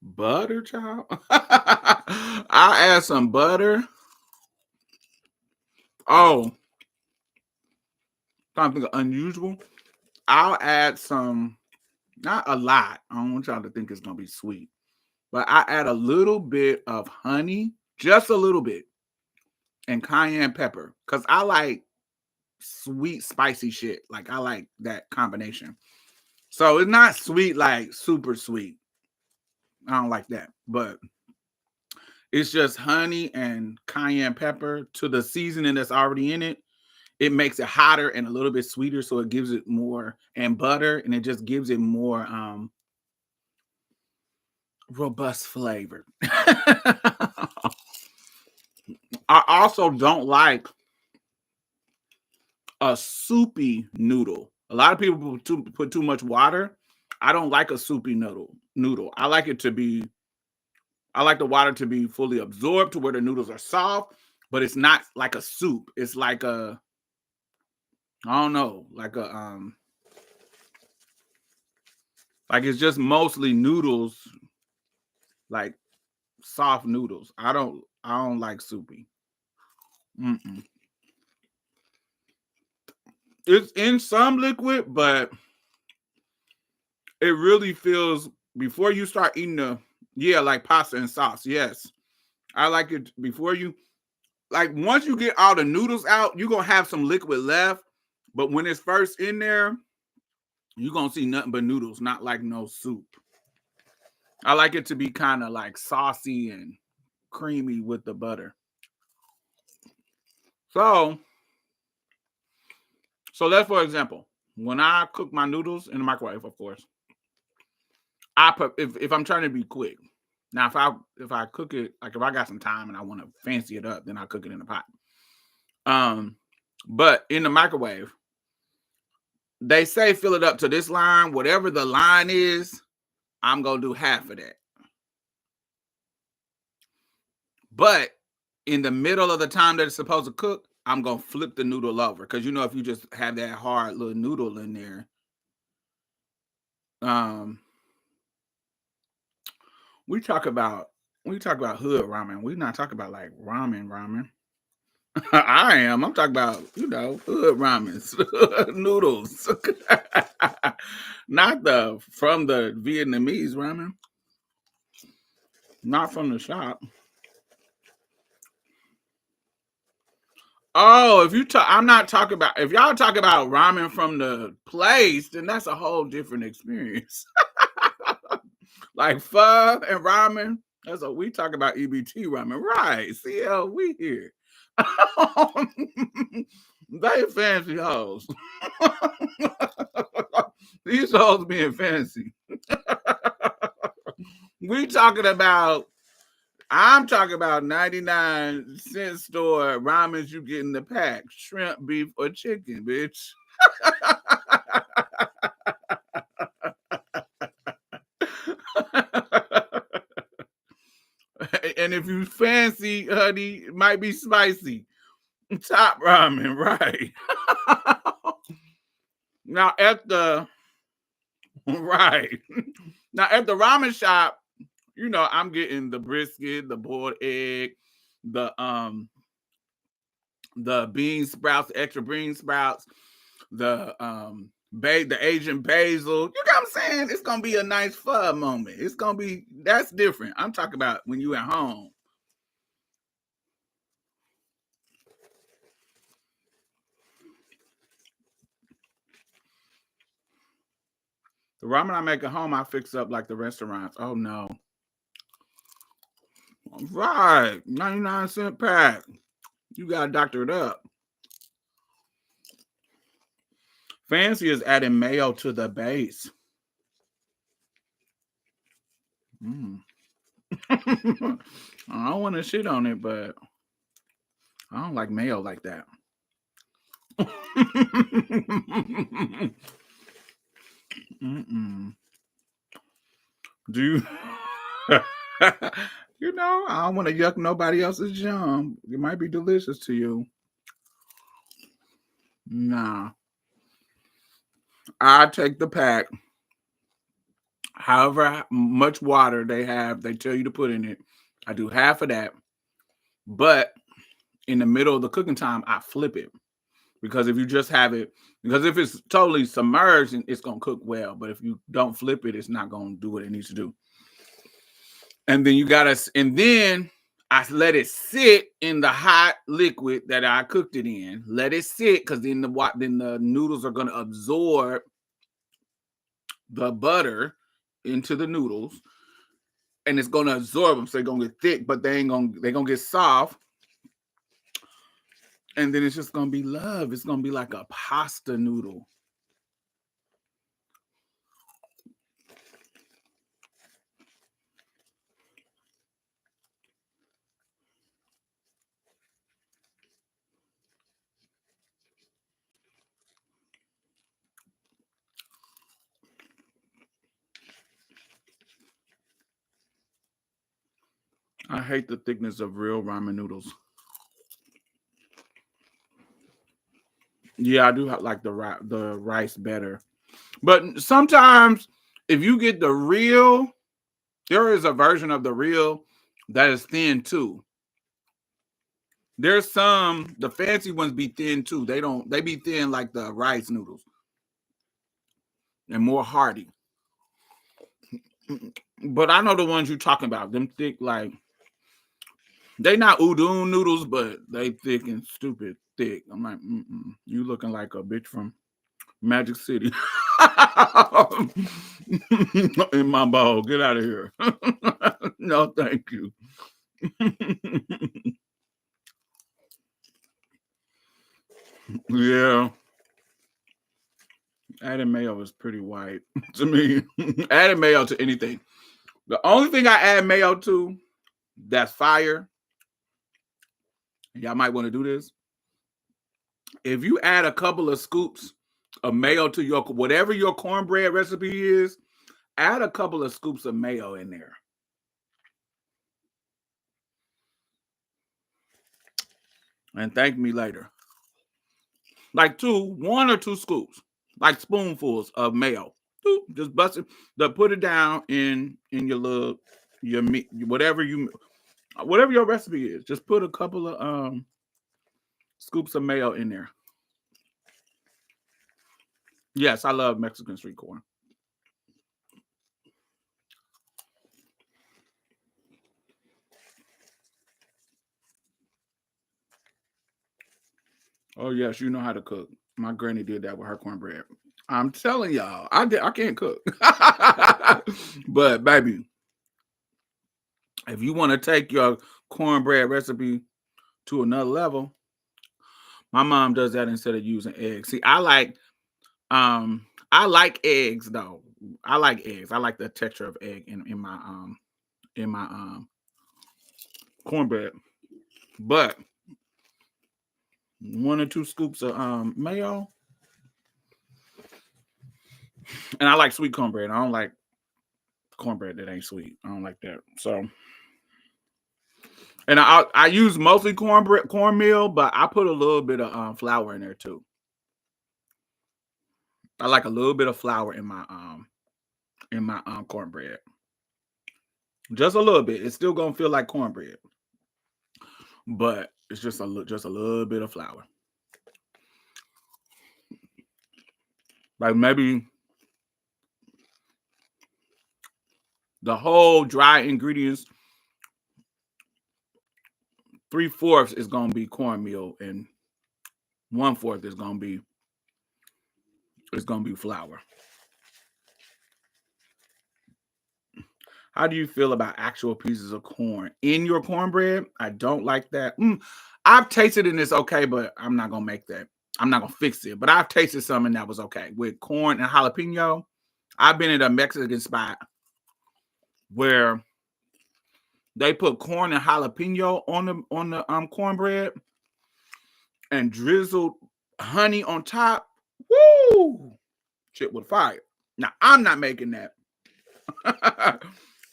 Butter, child. I add some butter. Oh, something unusual. I'll add some, not a lot. I don't want y'all to think it's gonna be sweet, but I add a little bit of honey, just a little bit, and cayenne pepper, because I like sweet, spicy shit. Like I like that combination. So it's not sweet, like super sweet. I don't like that, but it's just honey and cayenne pepper to the seasoning that's already in it. It makes it hotter and a little bit sweeter, so it gives it more, and butter, and it just gives it more robust flavor. I also don't like a soupy noodle. A lot of people put too much water. I don't like a soupy noodle. I like the water to be fully absorbed to where the noodles are soft, but it's not like a soup. It's like I don't know, like it's just mostly noodles, like soft noodles. I don't like soupy. Mm-mm. It's in some liquid, but it really feels before you start eating like pasta and sauce. Yes. I like it before you, like once you get all the noodles out, you're gonna have some liquid left. But when it's first in there, you're gonna see nothing but noodles, not like no soup. I like it to be kind of like saucy and creamy with the butter. So, that's for example, when I cook my noodles in the microwave, of course, if I'm trying to be quick. Now, if I cook it, like if I got some time and I want to fancy it up, then I cook it in a pot. But in the microwave, they say fill it up to this line, whatever the line is, I'm gonna do half of that. But in the middle of the time that it's supposed to cook, I'm gonna flip the noodle over, because if you just have that hard little noodle in there, we talk about hood ramen. We're not talking about like ramen. I am. I'm talking about hood ramens, noodles, not from the Vietnamese ramen, not from the shop. Oh, I'm not talking about. If y'all talk about ramen from the place, then that's a whole different experience. Like pho and ramen. That's what we talk about. EBT ramen, right? CL, we here. They fancy hoes. These hoes being fancy. I'm talking about 99-cent store ramens you get in the pack. Shrimp, beef, or chicken, bitch. And if you fancy, honey, it might be spicy. Top ramen, right? Now at the right. Now at the ramen shop, I'm getting the brisket, the boiled egg, the bean sprouts, the extra bean sprouts, the Asian basil. You know what I'm saying? It's gonna be a nice pho moment. It's gonna be that's different. I'm talking about when you at home. The ramen I make at home, I fix up like the restaurants. Oh no. Right. 99-cent pack. You gotta doctor it up. Fancy is adding mayo to the base. Mm. I don't want to shit on it, but I don't like mayo like that. Mm-mm. Do you? You know, I don't want to yuck nobody else's yum. It might be delicious to you. Nah. I take the pack. However much water they tell you to put in it. I do half of that. But in the middle of the cooking time, I flip it. Because if you just have it, because if it's totally submerged, it's going to cook well. But if you don't flip it, it's not going to do what it needs to do. And then I let it sit in the hot liquid that I cooked it in. Let it sit, because then the noodles are going to absorb the butter into the noodles, and it's going to absorb them, so they're going to get thick, but they're going to get soft. And then it's just going to be love. It's going to be like a pasta noodle. I hate the thickness of real ramen noodles. Yeah, I do like the rice better. But sometimes if you get the real, there is a version of the real that is thin too. There's the fancy ones be thin too. They be thin like the rice noodles and more hearty. But I know the ones you're talking about, them thick, like, they not udon noodles, but they thick and stupid thick. I'm like, you looking like a bitch from Magic City. In my bowl. Get out of here. No, thank you. Yeah. Adding mayo is pretty white to me. Adding mayo to anything. The only thing I add mayo to that's fire, y'all might want to do this. If you add a couple of scoops of mayo to whatever your cornbread recipe is, add a couple of scoops of mayo in there. And thank me later. Like 1 or 2 scoops, like spoonfuls of mayo. Just bust it. Put it down in your meat, whatever your recipe is. Just put a couple of scoops of mayo in there. Yes, I love Mexican street corn. Oh yes, you know how to cook. My granny did that with her cornbread. I'm telling y'all, I can't cook. But baby, if you want to take your cornbread recipe to another level, my mom does that instead of using eggs. See, I like eggs though. I like eggs. I like the texture of egg in my cornbread. But 1 or 2 scoops of mayo. And I like sweet cornbread. I don't like cornbread that ain't sweet. I don't like that. So, and I use mostly cornmeal, but I put a little bit of flour in there too. I like a little bit of flour in my cornbread. Just a little bit. It's still gonna feel like cornbread, but it's just a little bit of flour. Like maybe the whole dry ingredients, 3/4 is gonna be cornmeal, and 1/4 is gonna be flour. How do you feel about actual pieces of corn in your cornbread? I don't like that. I've tasted it and it's okay, but I'm not gonna make that. I'm not gonna fix it. But I've tasted something that was okay with corn and jalapeno. I've been at a Mexican spot where they put corn and jalapeno on the cornbread and drizzled honey on top. Woo! Shit with fire. Now I'm not making that.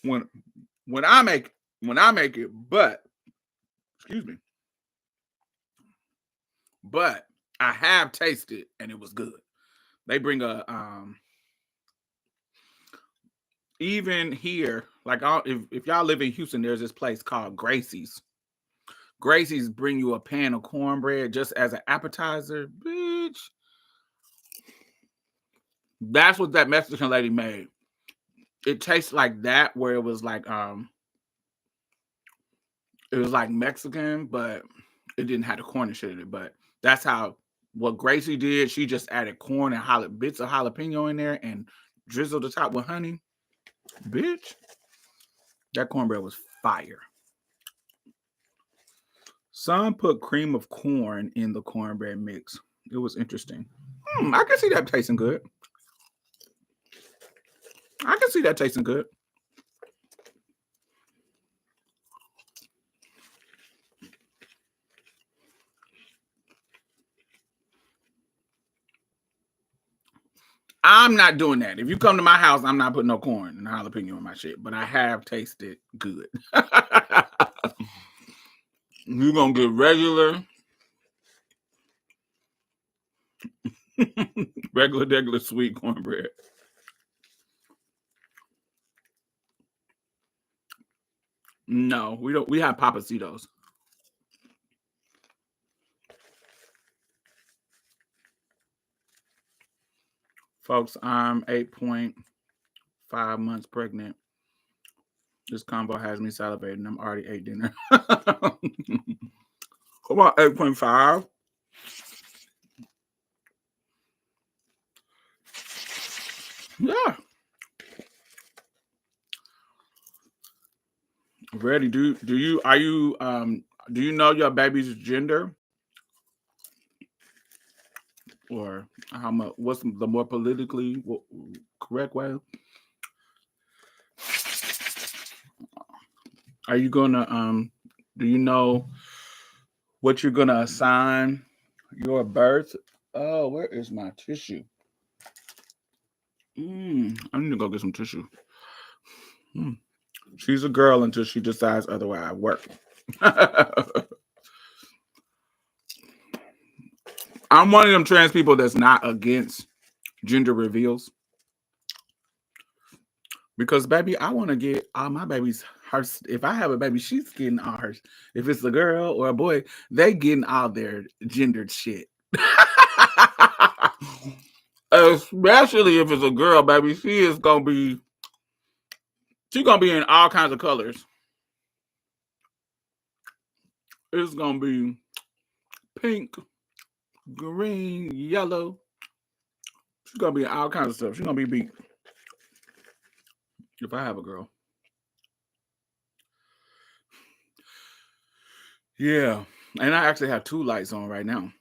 when I make it, but excuse me. But I have tasted and it was good. They bring a even here, like if y'all live in Houston, there's this place called Gracie's. Gracie's bring you a pan of cornbread just as an appetizer, bitch. That's what that Mexican lady made. It tastes like that, where it was like Mexican, but it didn't have the corn and shit in it. But that's how what Gracie did. She just added corn and bits of jalapeno in there and drizzled the top with honey. Bitch, that cornbread was fire. Some put cream of corn in the cornbread mix. It was interesting. I can see that tasting good. I can see that tasting good. I'm not doing that. If you come to my house, I'm not putting no corn and jalapeno in my shit. But I have tasted good. You're gonna get regular regular sweet cornbread. No, we don't. We have Papacitos. Folks, I'm 8.5 months pregnant. This combo has me salivating. I'm already ate dinner. Come on, 8.5. Yeah. Ready? Do you know your baby's gender? Or how much? What's the more politically correct way? Are you gonna do you know what you're gonna assign your birth? Oh, where is my tissue? I need to go get some tissue. She's a girl until she decides otherwise. Work. I'm one of them trans people that's not against gender reveals. Because, baby, I want to get all my babies. If I have a baby, she's getting all hers. If it's a girl or a boy, they getting all their gendered shit. Especially if it's a girl, baby, she's gonna be in all kinds of colors. It's gonna be pink, green, yellow. She's gonna be in all kinds of stuff. She's gonna be beat. If I have a girl. Yeah. And I actually have two lights on right now.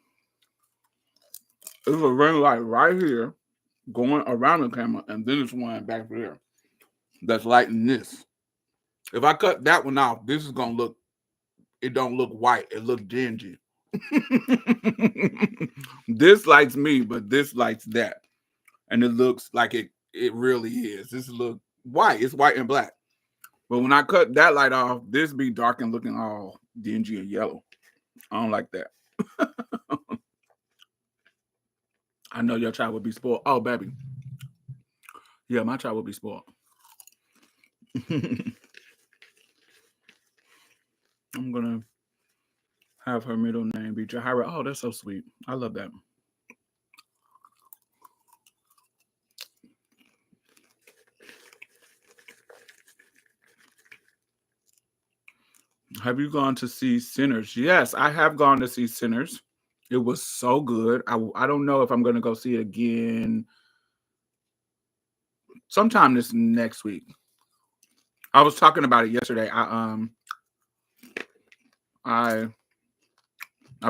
There's a ring light right here going around the camera, and then there's one back there that's lighting this. If I cut that one off, this is gonna look, it don't look white, it looks dingy. This lights me, but this lights that. And it looks like it really is. This look white, it's white and black. But when I cut that light off, this be dark and looking all dingy and yellow. I don't like that. I know your child would be spoiled. Oh, baby. Yeah, my child would be spoiled. I'm going to have her middle name be Jahira. Oh, that's so sweet. I love that. Have you gone to see Sinners? Yes, I have gone to see Sinners. It was so good. I don't know if I'm going to go see it again sometime this next week. I was talking about it yesterday. I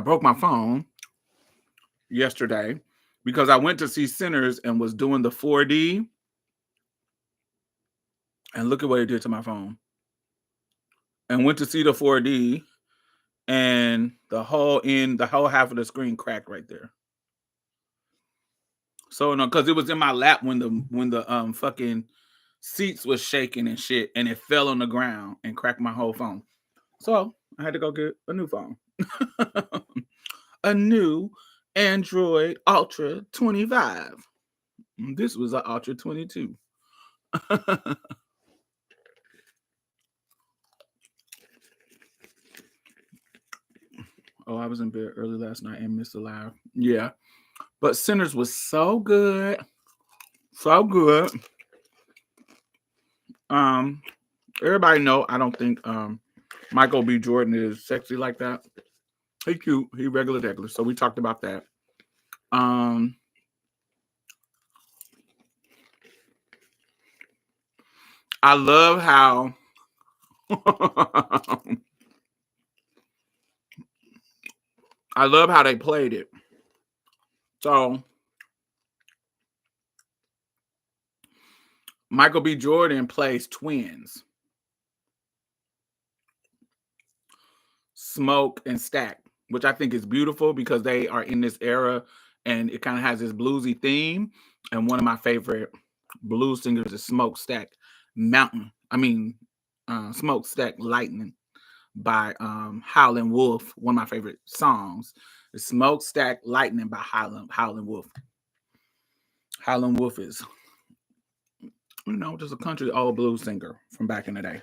broke my phone yesterday because I went to see Sinners and was doing the 4D, and look at what it did to my phone. And went to see the 4D, and the whole half of the screen cracked right there. So no, because it was in my lap when the fucking seats was shaking and shit, and it fell on the ground and cracked my whole phone. So I had to go get a new phone. A new Android Ultra 25. This was an Ultra 22. Oh, I was in bed early last night and missed the live. Yeah. But Sinners was so good. So good. Everybody know I don't think Michael B. Jordan is sexy like that. He cute. He regular. So we talked about that. I love how they played it. So Michael B. Jordan plays twins, Smoke and Stack, which I think is beautiful because they are in this era and it kind of has this bluesy theme. And one of my favorite blues singers is Smokestack Lightning by Howlin' Wolf. One of my favorite songs is Smokestack Lightning by Howlin' Wolf. Howlin' Wolf is, just a country old blues singer from back in the day.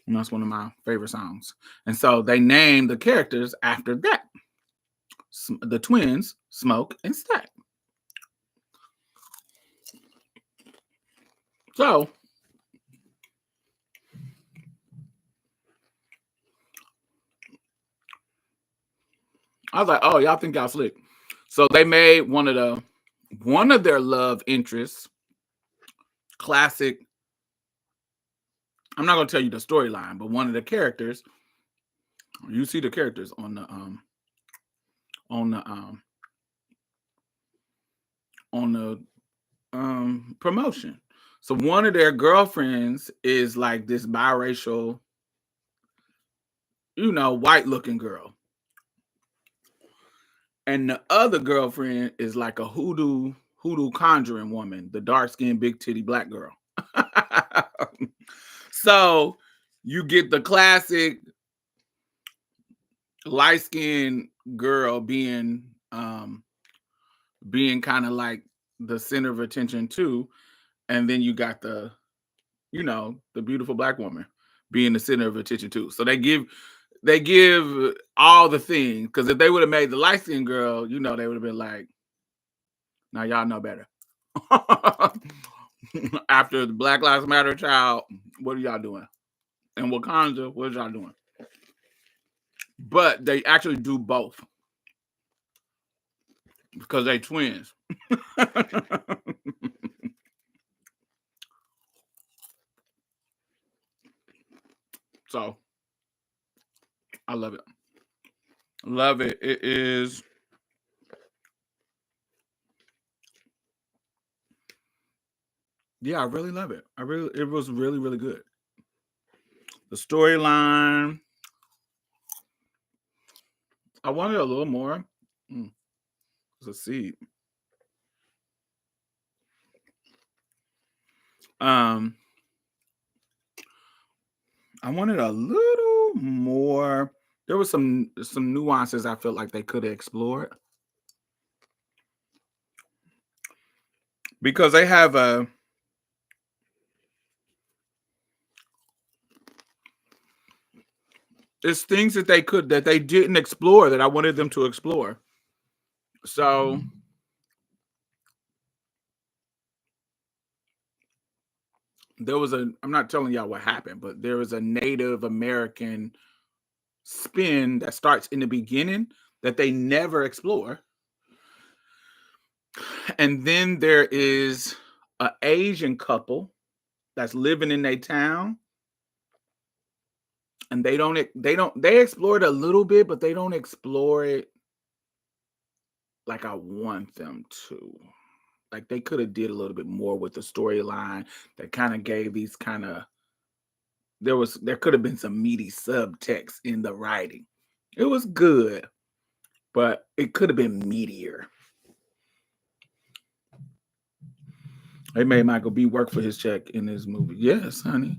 And that's one of my favorite songs. And so they named the characters after that. The twins, Smoke and Stack. So I was like, oh, y'all think y'all slick. So they made one of their love interests, classic. I'm not gonna tell you the storyline, but one of the characters, you see the characters on the promotion. So one of their girlfriends is like this biracial, white looking girl. And the other girlfriend is like a hoodoo conjuring woman, the dark-skinned, big titty black girl. So you get the classic light-skinned girl being kind of like the center of attention too. And then you got the beautiful black woman being the center of attention too. So they give all the things, because if they would have made the light-skinned girl, they would have been like, now y'all know better. After the Black Lives Matter child, what are y'all doing? And Wakanda, what are y'all doing? But they actually do both because they twins. So I love it. Love it. It is. Yeah, I really love it. It was really, really good. The storyline, I wanted a little more. Let's see. I wanted a little more. There was some nuances I felt like they could have explored, because they have there's things that they didn't explore that I wanted them to explore. So there was I'm not telling y'all what happened, but there was a Native American spin that starts in the beginning that they never explore. And then there is an Asian couple that's living in their town And they explore it a little bit, but they don't explore it like I want them to. Like they could have did a little bit more with the storyline that kind of gave these kind of there could have been some meaty subtext in the writing. It was good, but it could have been meatier. They made Michael B work for his check in this movie. Yes, honey.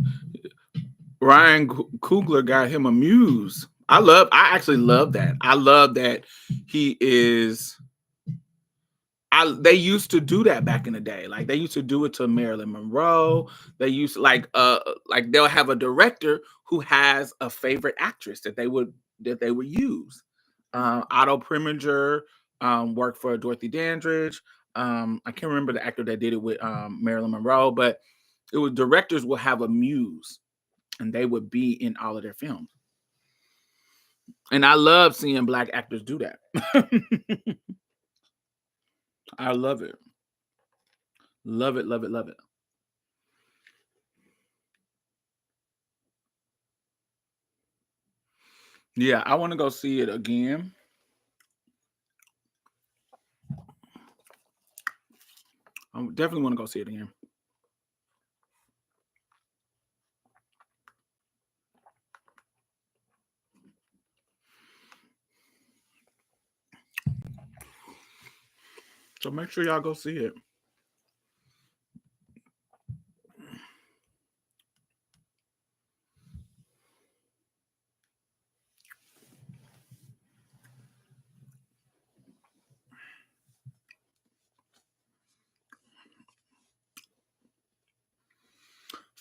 Ryan Coogler got him a muse. I actually love that. I love that he is. They used to do that back in the day. Like they used to do it to Marilyn Monroe. They used like they'll have a director who has a favorite actress that they would use. Otto Preminger worked for Dorothy Dandridge. I can't remember the actor that did it with Marilyn Monroe, but it was directors will have a muse, and they would be in all of their films. And I love seeing Black actors do that. I love it. Love it, love it, love it. Yeah, I want to go see it again. I definitely want to go see it again. So make sure y'all go see it.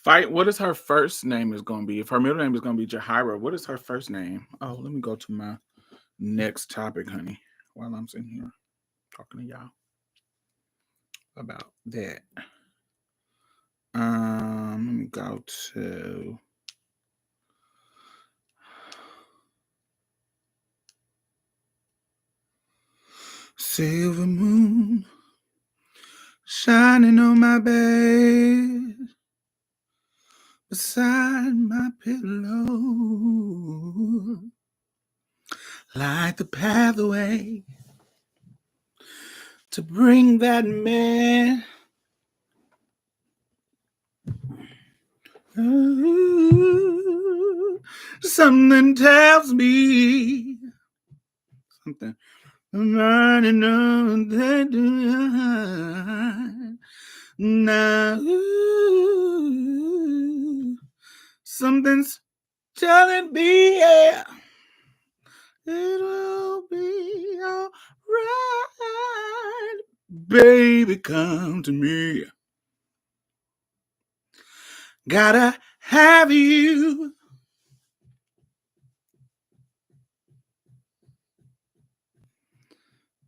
Fight. What is her first name is going to be? If her middle name is going to be Jahira, what is her first name? Oh, let me go to my next topic, honey, while I'm sitting here talking to y'all about that. Let me go to silver moon shining on my bed beside my pillow, light the pathway to bring that man. Ooh, something tells me something. Running on that now, something's telling me, yeah, it'll be all right. Baby, come to me. Gotta have you.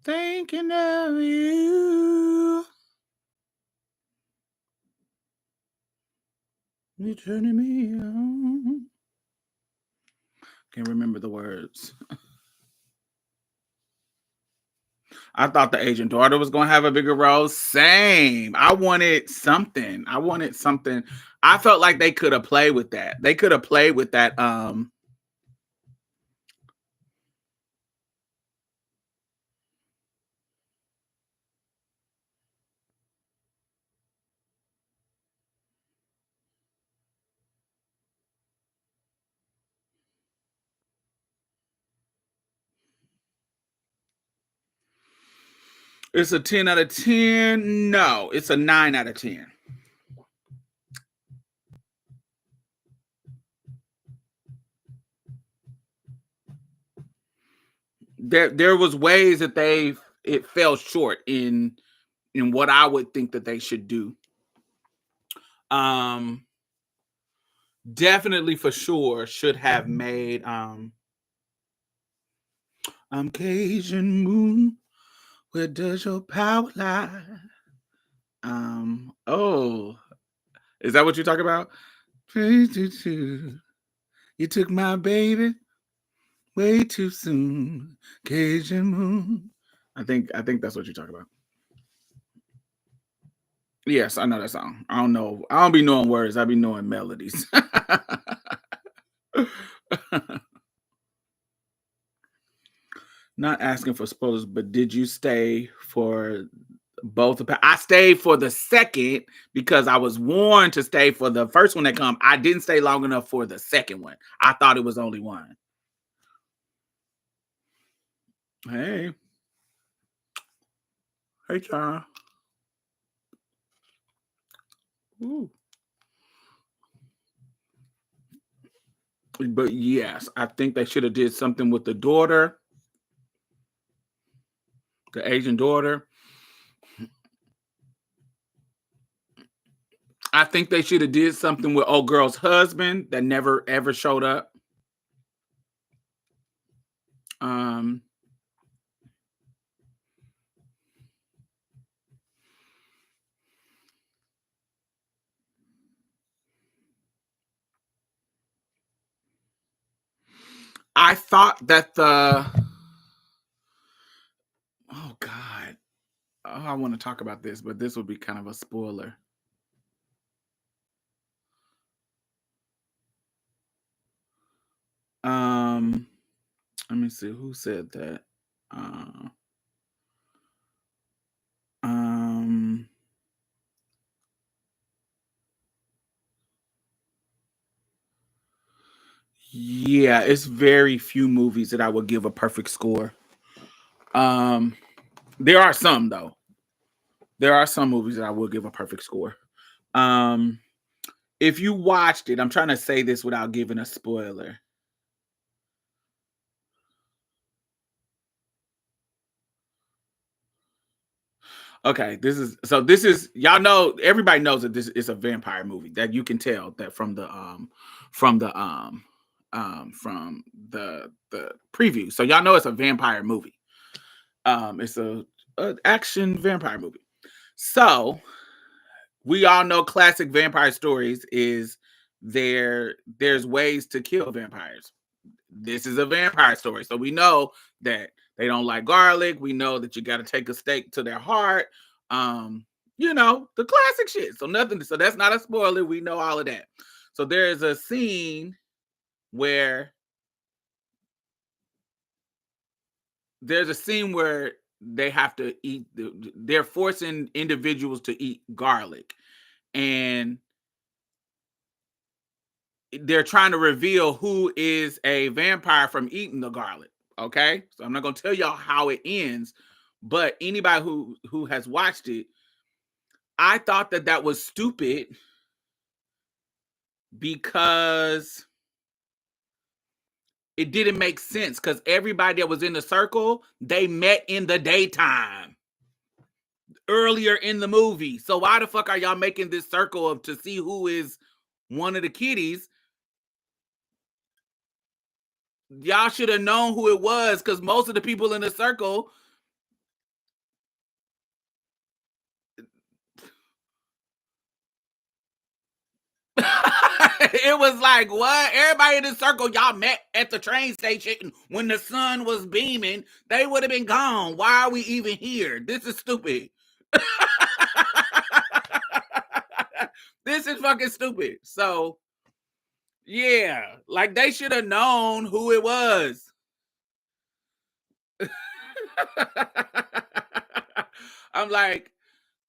Thinking of you. You're turning me on. Can't remember the words. I thought the agent daughter was going to have a bigger role. Same. I wanted something. I felt like they could have played with that. They could have played with that. It's a 10 out of 10. No, it's a 9 out of 10. There was ways that it fell short in what I would think that they should do. Definitely for sure should have made I'm Cajun moon. Where does your power lie? Oh, is that what you talk about? You took my baby way too soon. Cajun moon. I think that's what you're talking about. Yes, I know that song. I don't know. I don't be knowing words. I be knowing melodies. Not asking for spoilers, but did you stay for both? I stayed for the second because I was warned to stay for the first one that come. I didn't stay long enough for the second one. I thought it was only one. Hey. Hey, Chara. Ooh. But yes, I think they should have did something with the daughter, the Asian daughter. I think they should have did something with old girl's husband that never ever showed up. I thought that oh God, oh, I want to talk about this, but this would be kind of a spoiler. Let me see who said that. Yeah, it's very few movies that I would give a perfect score. There are some though. There are some movies that I will give a perfect score. If you watched it, I'm trying to say this without giving a spoiler. Okay, this is y'all know, everybody knows that this is a vampire movie, that you can tell that from the preview. So y'all know it's a vampire movie. It's a action vampire movie. So we all know classic vampire stories is there's ways to kill vampires. This is a vampire story. So we know that they don't like garlic. We know that you got to take a stake to their heart. You know, the classic shit. So that's not a spoiler. We know all of that. So there's a scene where they have to eat, they're forcing individuals to eat garlic. And they're trying to reveal who is a vampire from eating the garlic. Okay, so I'm not gonna tell y'all how it ends, but anybody who has watched it, I thought that was stupid because it didn't make sense, because everybody that was in the circle, they met in the daytime earlier in the movie. So why the fuck are y'all making this circle to see who is one of the kiddies? Y'all should have known who it was, because most of the people in the circle, it was like, what? Everybody in the circle, y'all met at the train station when the sun was beaming. They would have been gone. Why are we even here? This is stupid. This is fucking stupid. So, yeah, like they should have known who it was. I'm like,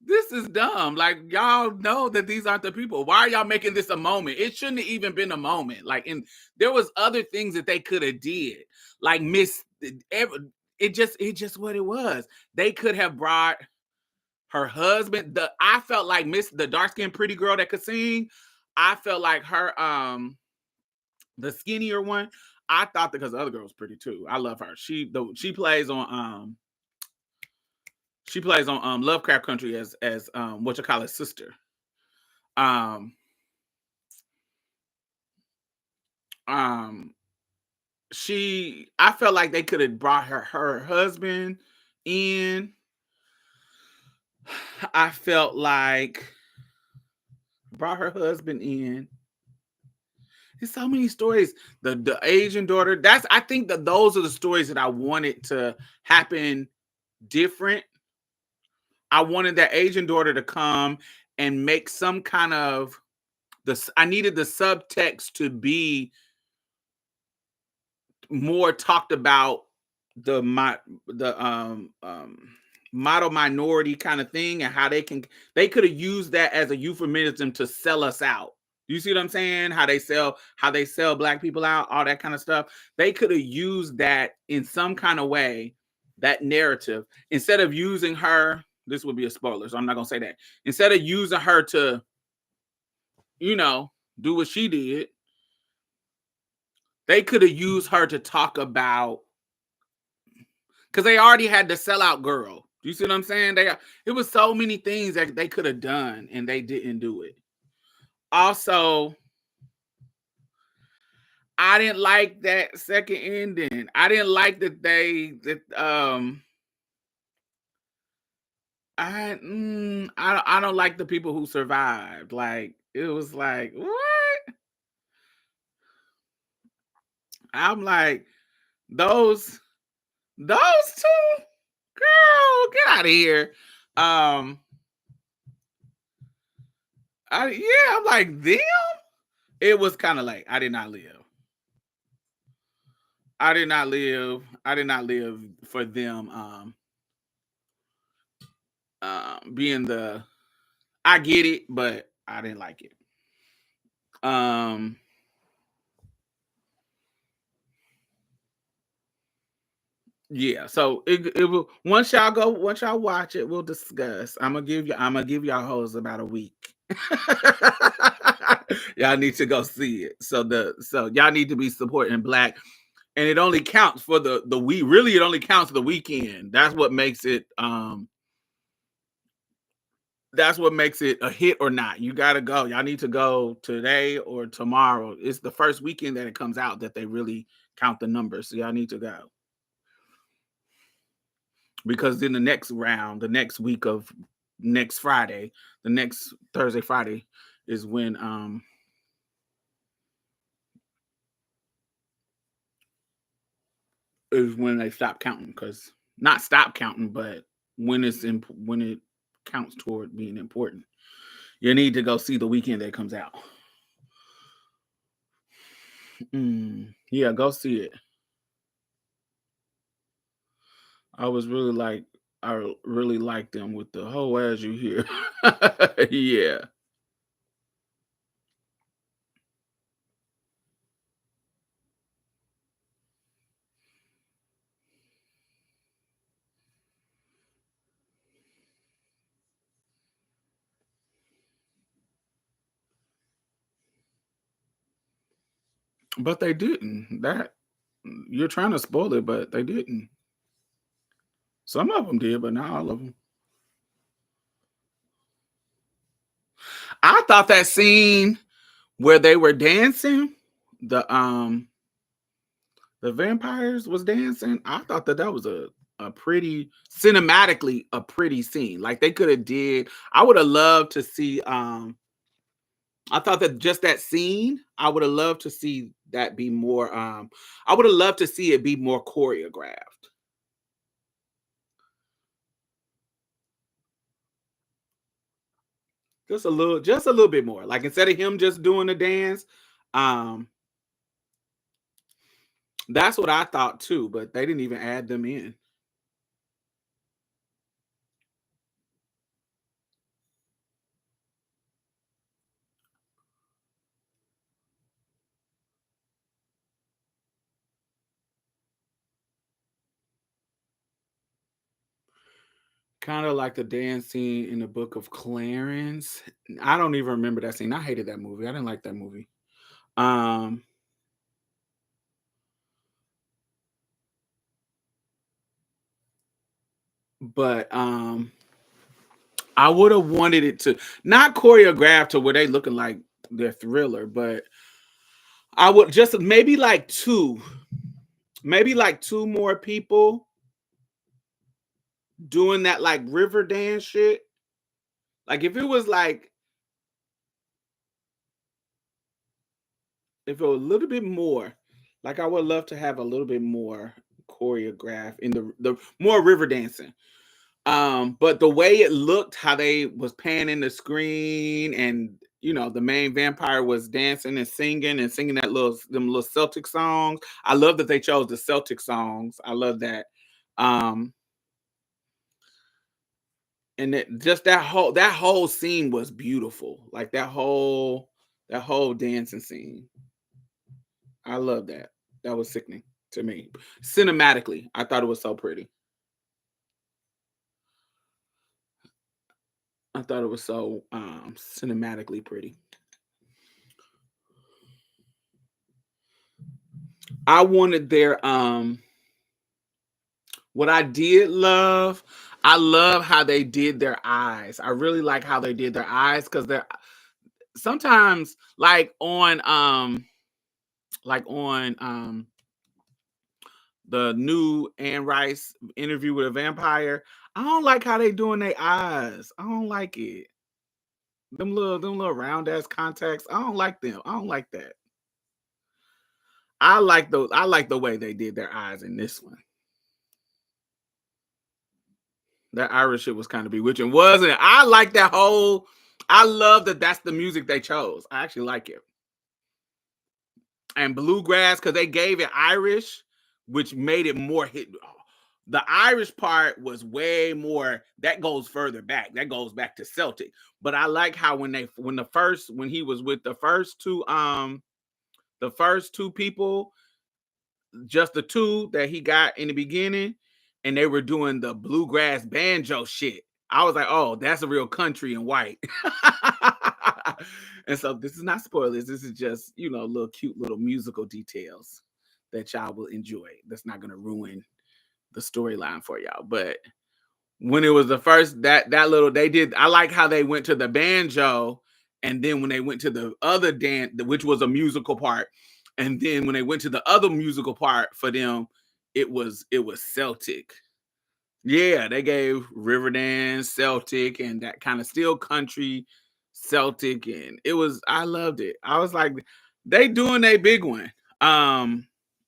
this is dumb. Like, y'all know that these aren't the people. Why are y'all making this a moment? It shouldn't have even been a moment. Like, and there was other things that they could have did. Like it just what it was. They could have brought her husband. I felt like the dark-skinned pretty girl that could sing. I felt like her, the skinnier one. I thought, because the other girl was pretty too. I love her. She plays on Lovecraft Country as what you call it, sister. I felt like they could have brought her husband in. I felt like brought her husband in. There's so many stories. The Asian daughter. I think that those are the stories that I wanted to happen different. I wanted that Asian daughter to come and make some kind of I needed the subtext to be more talked about the model minority kind of thing, and how they could have used that as a euphemism to sell us out. You see what I'm saying? How they sell black people out, all that kind of stuff. They could have used that in some kind of way, that narrative, instead of using her. This would be a spoiler, so I'm not gonna say that. Instead of using her to, do what she did, they could have used her to talk about, because they already had the sellout girl. You see what I'm saying? It was so many things that they could have done, and they didn't do it. Also, I didn't like that second ending. I didn't like that I don't like the people who survived. Like, it was like, what? I'm like, those two, girl, get out of here. I'm like, them. It was kind of like, I did not live for them being the, I get it, but I didn't like it. Yeah, so it will, once y'all watch it, we'll discuss. I'm gonna give y'all hoes about a week. Y'all need to go see it. So y'all need to be supporting Black, and it only counts for the week. Really, it only counts for the weekend. That's what makes it a hit or not. You gotta go. Y'all need to go today or tomorrow. It's the first weekend that it comes out that they really count the numbers. So y'all need to go. Because in the next round, the next week of next Friday, the next Thursday, Friday is when they stop counting. Because not stop counting, but when it counts toward being important. You need to go see the weekend that it comes out. Yeah, go see it. I really like them with the whole as you hear. Yeah. But they didn't. That, you're trying to spoil it, but they didn't. Some of them did, but not all of them. I thought that scene where they were dancing, the vampires was dancing. I thought that was a pretty, cinematically a pretty scene. Like, they could have did. I would have loved to see. I thought that just that scene, I would have loved to see that be more. I would have loved to see it be more choreographed. Just a little bit more. Like, instead of him just doing the dance, that's what I thought too. But they didn't even add them in. Kind of like the dance scene in the Book of Clarence. I don't even remember that scene. I hated that movie. I didn't like that movie. But I would have wanted it to not choreographed to where they looking like they're Thriller, but I would just maybe like two more people doing that like river dance shit. Like, if it was a little bit more, like, I would love to have a little bit more choreographed in the more river dancing. But the way it looked, how they was panning the screen, and you know, the main vampire was dancing and singing that them little Celtic songs. I love that they chose the Celtic songs. I love that. And just that whole scene was beautiful. Like that whole dancing scene. I love that. That was sickening to me. Cinematically, I thought it was so pretty. I thought it was so cinematically pretty. I wanted their what I did love, I love how they did their eyes. I really like how they did their eyes because they're sometimes like on the new Anne Rice interview with a vampire. I don't like how they doing their eyes. I don't like it. Them little round ass contacts. I don't like them. I don't like that. I like the way they did their eyes in this one. That Irish shit was kind of bewitching, wasn't it? I like that whole. I love that that's the music they chose. I actually like it. And bluegrass, because they gave it Irish, which made it more hit. The Irish part was way more. That goes further back. That goes back to Celtic. But I like how when he was with the first two people, just the two that he got in the beginning, and they were doing the bluegrass banjo shit. I was like, oh, that's a real country and white. And so this is not spoilers. This is just, little cute little musical details that y'all will enjoy. That's not going to ruin the storyline for y'all. But when it was the first, that little, they did, I like how they went to the banjo. And then when they went to the other dance, which was a musical part, and then when they went to the other musical part for them, it was Celtic. Yeah, they gave Riverdance Celtic and that kind of still country Celtic, and I loved it. I was like, they doing a big one.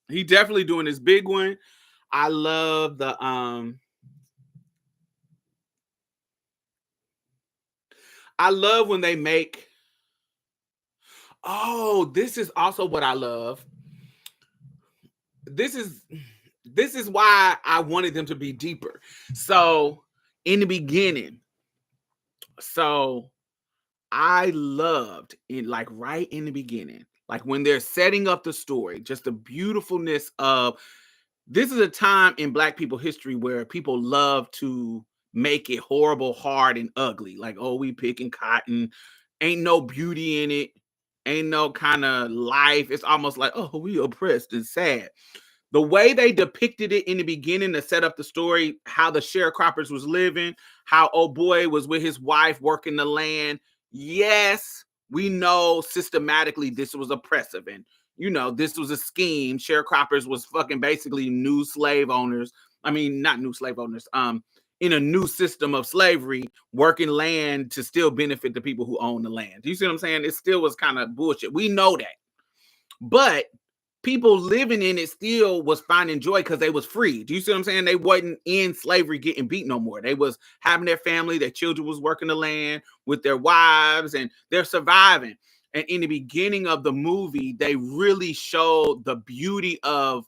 He definitely doing his big one. I love the I love when they make. Oh, this is also what I love. This is why I wanted them to be deeper. So in the beginning, I loved it, like right in the beginning, like when they're setting up the story, just the beautifulness of this is a time in Black people history where people love to make it horrible, hard, and ugly. Like, oh, we picking cotton, ain't no beauty in it, ain't no kind of life. It's almost like, oh, we oppressed and sad. The way they depicted it in the beginning to set up the story, how the sharecroppers was living, how old boy was with his wife working the land. Yes, we know systematically this was oppressive and this was a scheme. Sharecroppers was fucking basically new slave owners. I mean, not new slave owners. In a new system of slavery, working land to still benefit the people who own the land. Do you see what I'm saying? It still was kind of bullshit. We know that. But people living in it still was finding joy because they was free. Do you see what I'm saying? They wasn't in slavery getting beat no more. They was having their family, their children was working the land with their wives, and they're surviving. And in the beginning of the movie, they really showed the beauty of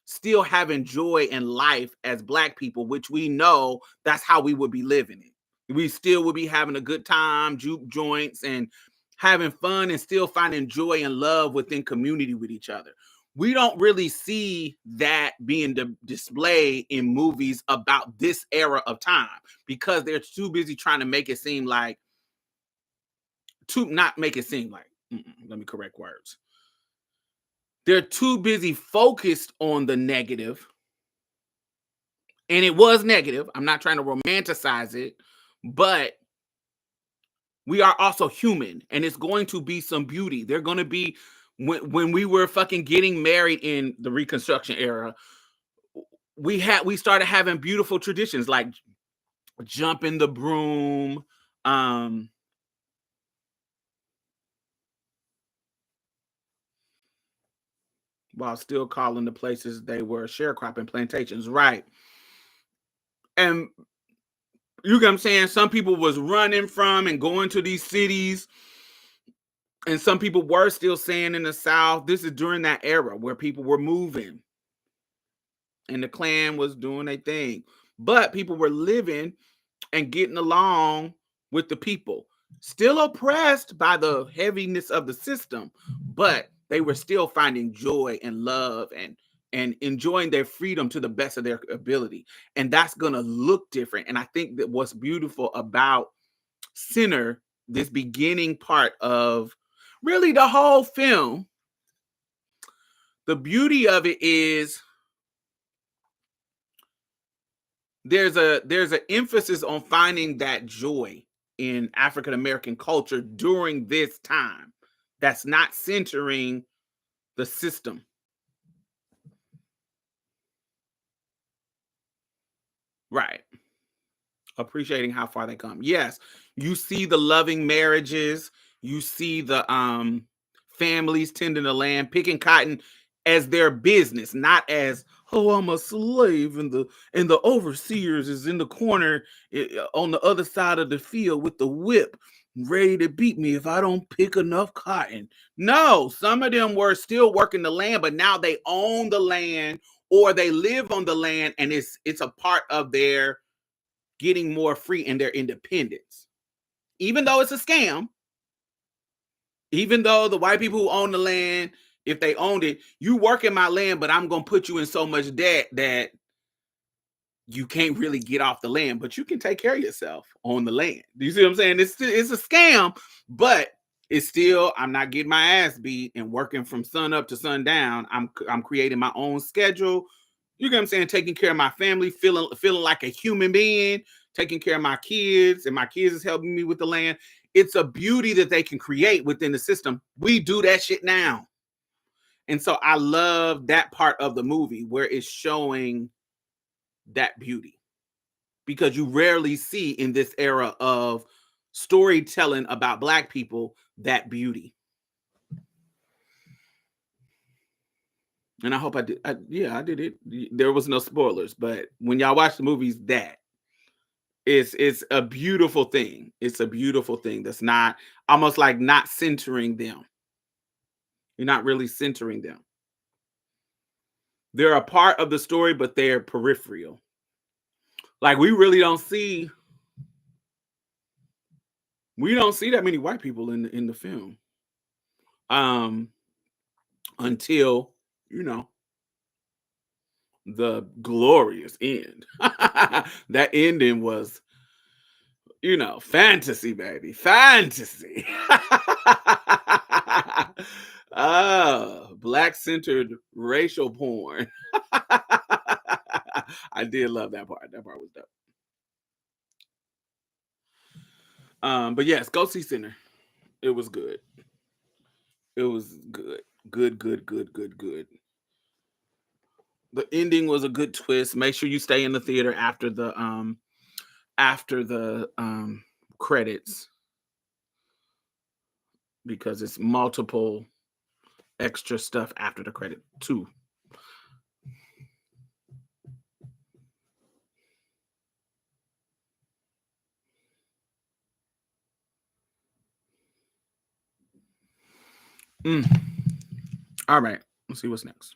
still having joy in life as Black people, which we know that's how we would be living it. We still would be having a good time, juke joints, and having fun and still finding joy and love within community with each other. We don't really see that being displayed in movies about this era of time because they're too busy trying to make it seem like, let me correct words. They're too busy focused on the negative. And it was negative. I'm not trying to romanticize it, but we are also human, and it's going to be some beauty. They're going to be, when we were fucking getting married in the Reconstruction era, we started having beautiful traditions like jumping the broom, while still calling the places they were sharecropping plantations, right? And you get what I'm saying? Some people was running from and going to these cities And some people were still saying in the South, this is during that era where people were moving and the Klan was doing their thing. But people were living and getting along with the people. Still oppressed by the heaviness of the system, but they were still finding joy and love and enjoying their freedom to the best of their ability. And that's going to look different. And I think that what's beautiful about Sinner, this beginning part of really the whole film, the beauty of it is there's an emphasis on finding that joy in African American culture during this time that's not centering the system. Right. Appreciating how far they come. Yes, you see the loving marriages, you see the families tending the land, picking cotton as their business, not as, oh, I'm a slave and the overseers is in the corner on the other side of the field with the whip ready to beat me if I don't pick enough cotton. No, some of them were still working the land, but now they own the land or they live on the land and it's a part of their getting more free in their independence. Even though it's a scam, even though the white people who own the land, if they owned it, you work in my land, but I'm going to put you in so much debt that you can't really get off the land, but you can take care of yourself on the land. Do you see what I'm saying? It's a scam, but it's still, I'm not getting my ass beat and working from sun up to sundown. I'm creating my own schedule. You get what I'm saying? Taking care of my family, feeling like a human being, taking care of my kids, and my kids is helping me with the land. It's a beauty that they can create within the system. We do that shit now. And so I love that part of the movie where it's showing that beauty, because you rarely see in this era of storytelling about Black people that beauty. And I hope I did. I did it. There was no spoilers, but when y'all watch the movies, that it's a beautiful thing. It's a beautiful thing that's not almost like not centering them. You're not really centering them. They're a part of the story, but they're peripheral. Like we really don't see that many white people in the film. Until, the glorious end. That ending was, fantasy, baby. Fantasy. Black-centered racial porn. I did love that part. That part was dope. But yes, go see Sinner. It was good. It was good. Good. The ending was a good twist. Make sure you stay in the theater after the credits, because it's multiple extra stuff after the credit too. All right, let's see what's next.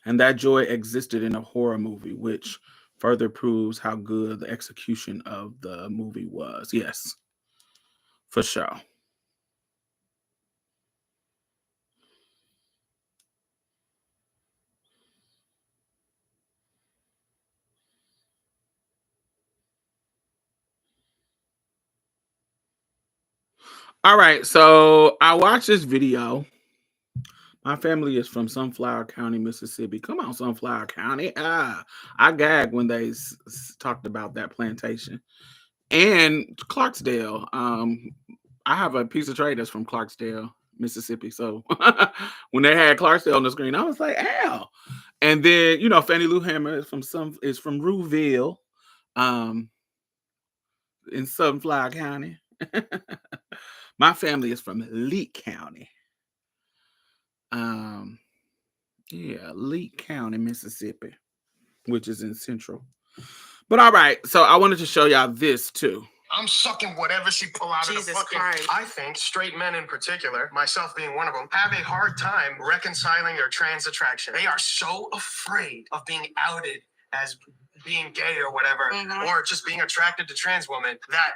And that joy existed in a horror movie, which further proves how good the execution of the movie was. Yes, for sure. All right, so I watched this video. My family is from Sunflower County, Mississippi. Come on, Sunflower County. I gagged when they talked about that plantation. And Clarksdale. I have a piece of trade that's from Clarksdale, Mississippi. So when they had Clarksdale on the screen, I was like, ow. And then, Fannie Lou Hammer is from Rouville, in Sunflower County. My family is from Leake County. Leake County, Mississippi, which is in Central. But all right, so I wanted to show y'all this too. I'm sucking whatever she pull out of the fucking... Christ. I think straight men in particular, myself being one of them, have a hard time reconciling their trans attraction. They are so afraid of being outed as being gay or whatever, or just being attracted to trans women, that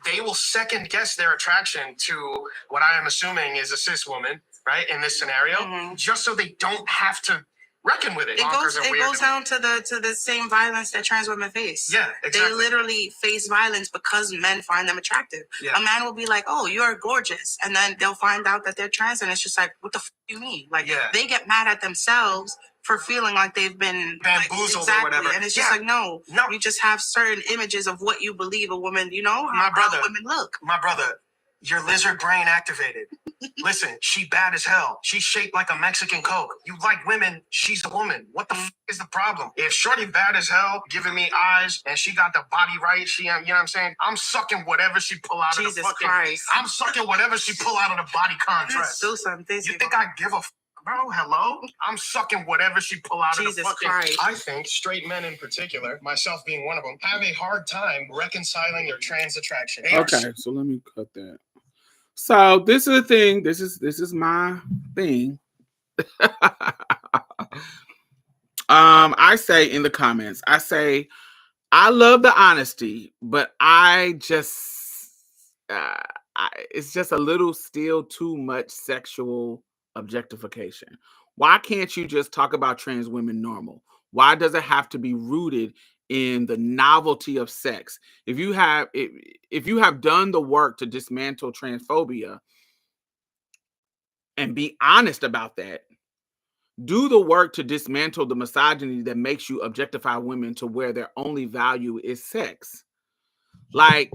they will second guess their attraction to what I am assuming is a cis woman, right, in this scenario, just so they don't have to reckon with it. It goes down to the same violence that trans women face. Yeah, exactly. They literally face violence because men find them attractive. Yeah. A man will be like, "Oh, you're gorgeous," and then they'll find out that they're trans, and it's just like, "What the fuck do you mean?" Like, they get mad at themselves for feeling like they've been bamboozled or whatever, and it's just like, no, you just have certain images of what you believe a woman, you know, how women look. My brother, your lizard brain activated. Listen, she bad as hell. She's shaped like a Mexican Coke. You like women, she's a woman. What the f is the problem? If shorty bad as hell, giving me eyes, and she got the body right, you know what I'm saying? I'm sucking whatever she pull out of the fucking... Christ. I'm sucking whatever she pull out of the body contrast. Do something. You think I give a f? Bro, hello? I'm sucking whatever she pull out of the fucking... Christ. I think straight men in particular, myself being one of them, have a hard time reconciling their trans attraction. Okay, so let me cut that. So this is the thing. This is my thing. I say in the comments, I say, I love the honesty, but I just, it's just a little still too much sexual objectification. Why can't you just talk about trans women normal? Why does it have to be rooted in the novelty of sex? If you have done the work to dismantle transphobia and be honest about that, do the work to dismantle the misogyny that makes you objectify women to where their only value is sex. Like,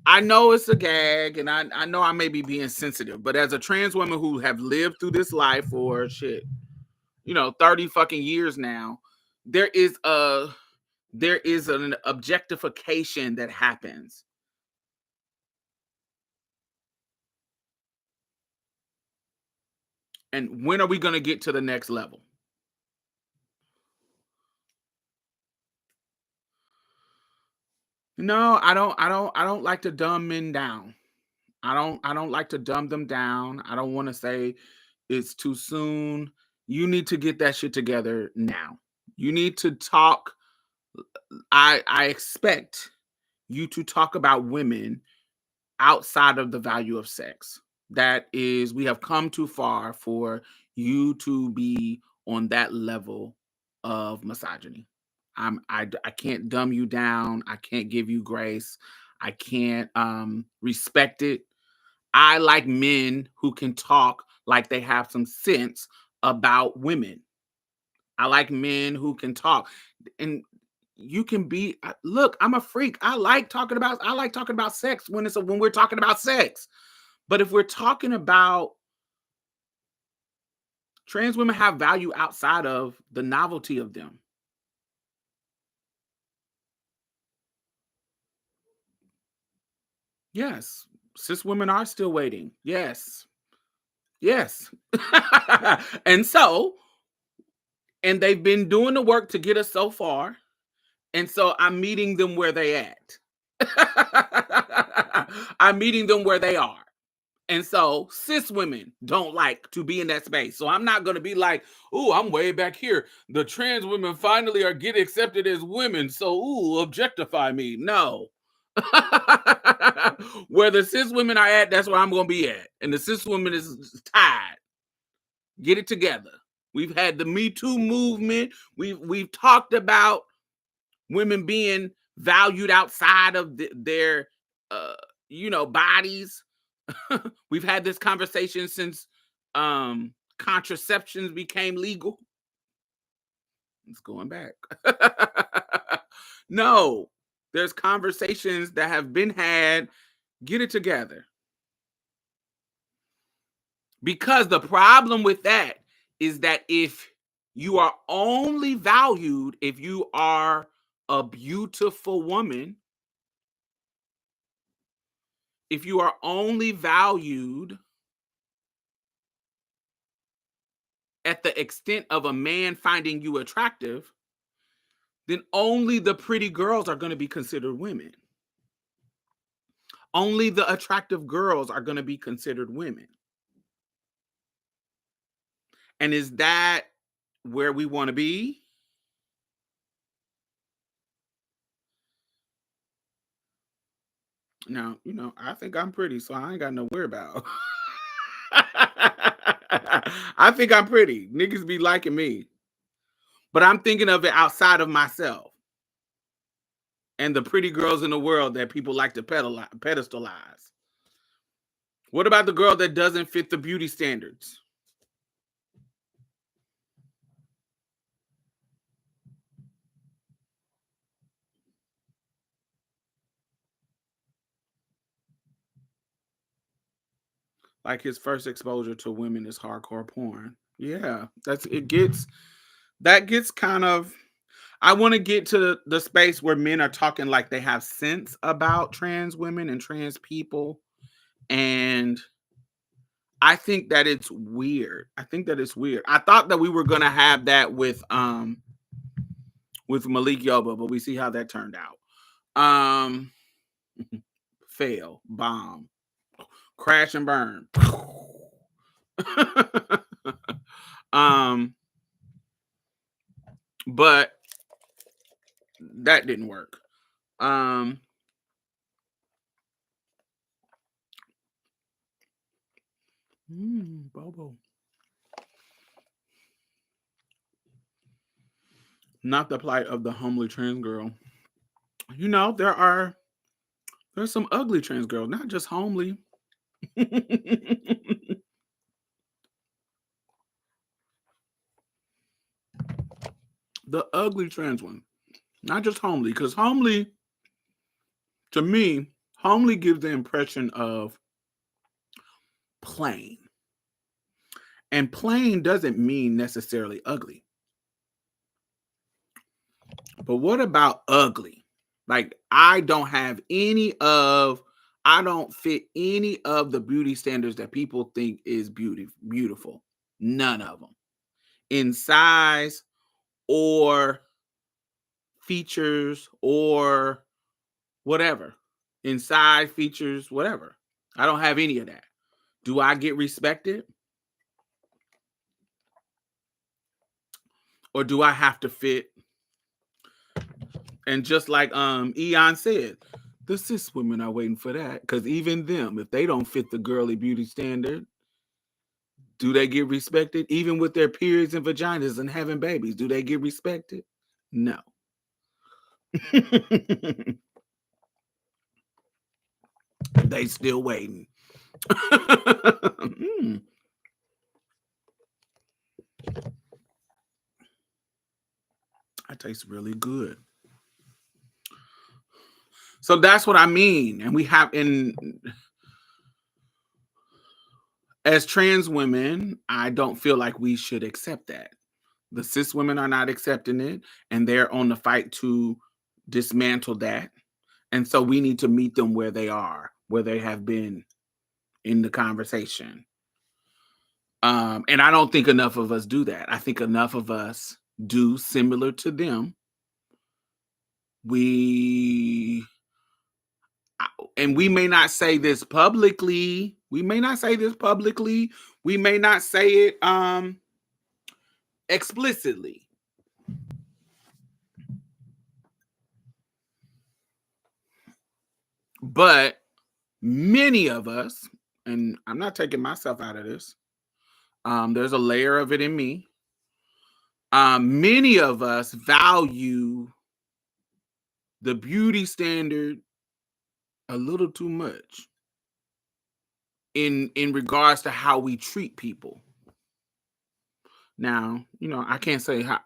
I know it's a gag, and I know I may be being sensitive, but as a trans woman who have lived through this life for 30 fucking years now, there is an objectification that happens. And when are we going to get to the next level? No, I don't like to dumb men down. I don't like to dumb them down. I don't want to say it's too soon. You need to get that shit together now. You need to talk. I expect you to talk about women outside of the value of sex. That is, we have come too far for you to be on that level of misogyny. I can't dumb you down. I can't give you grace. I can't respect it. I like men who can talk like they have some sense about women. I like men who can talk. And you can be, look, I'm a freak. I like talking about sex when we're talking about sex. But if we're talking about trans women have value outside of the novelty of them. Yes, cis women are still waiting. Yes. And they've been doing the work to get us so far. And so I'm meeting them where they at. I'm meeting them where they are. And so cis women don't like to be in that space. So I'm not going to be like, "Ooh, I'm way back here. The trans women finally are getting accepted as women. So, ooh, objectify me." No. Where the cis women are at, that's where I'm going to be at. And the cis women is tied. Get it together. We've had the Me Too movement. We've talked about women being valued outside of their bodies. We've had this conversation since contraceptions became legal. It's going back. No, there's conversations that have been had. Get it together. Because the problem with that is that if you are only valued if you are a beautiful woman, if you are only valued at the extent of a man finding you attractive, then only the pretty girls are going to be considered women. Only the attractive girls are going to be considered women. And is that where we want to be? Now, I think I'm pretty, so I ain't got no worry about. I think I'm pretty. Niggas be liking me. But I'm thinking of it outside of myself and the pretty girls in the world that people like to pedestalize. What about the girl that doesn't fit the beauty standards? Like his first exposure to women is hardcore porn. Yeah, that gets kind of. I want to get to the space where men are talking like they have sense about trans women and trans people, and I think that it's weird. I thought that we were gonna have that with Malik Yoba, but we see how that turned out. Fail, bomb, crash and burn. But that didn't work. Bobo. Not the plight of the homely trans girl. There's some ugly trans girls, not just homely. The ugly trans one, not just homely, because homely, to me, homely gives the impression of plain. And plain doesn't mean necessarily ugly. But what about ugly? Like, I don't fit any of the beauty standards that people think is beautiful. None of them. In size or features or whatever. Inside features, whatever. I don't have any of that. Do I get respected? Or do I have to fit? And just like Eon said, the cis women are waiting for that. Because even them, if they don't fit the girly beauty standard, do they get respected? Even with their periods and vaginas and having babies, do they get respected? No. They still waiting. That tastes really good. So that's what I mean. And we have as trans women, I don't feel like we should accept that. The cis women are not accepting it, and they're on the fight to dismantle that. And so we need to meet them where they are, where they have been in the conversation. And I don't think enough of us do that. I think enough of us do similar to them. We may not say this publicly. We may not say it explicitly. But many of us, and I'm not taking myself out of this, there's a layer of it in me. Many of us value the beauty standard a little too much in regards to how we treat people. Now, I can't say how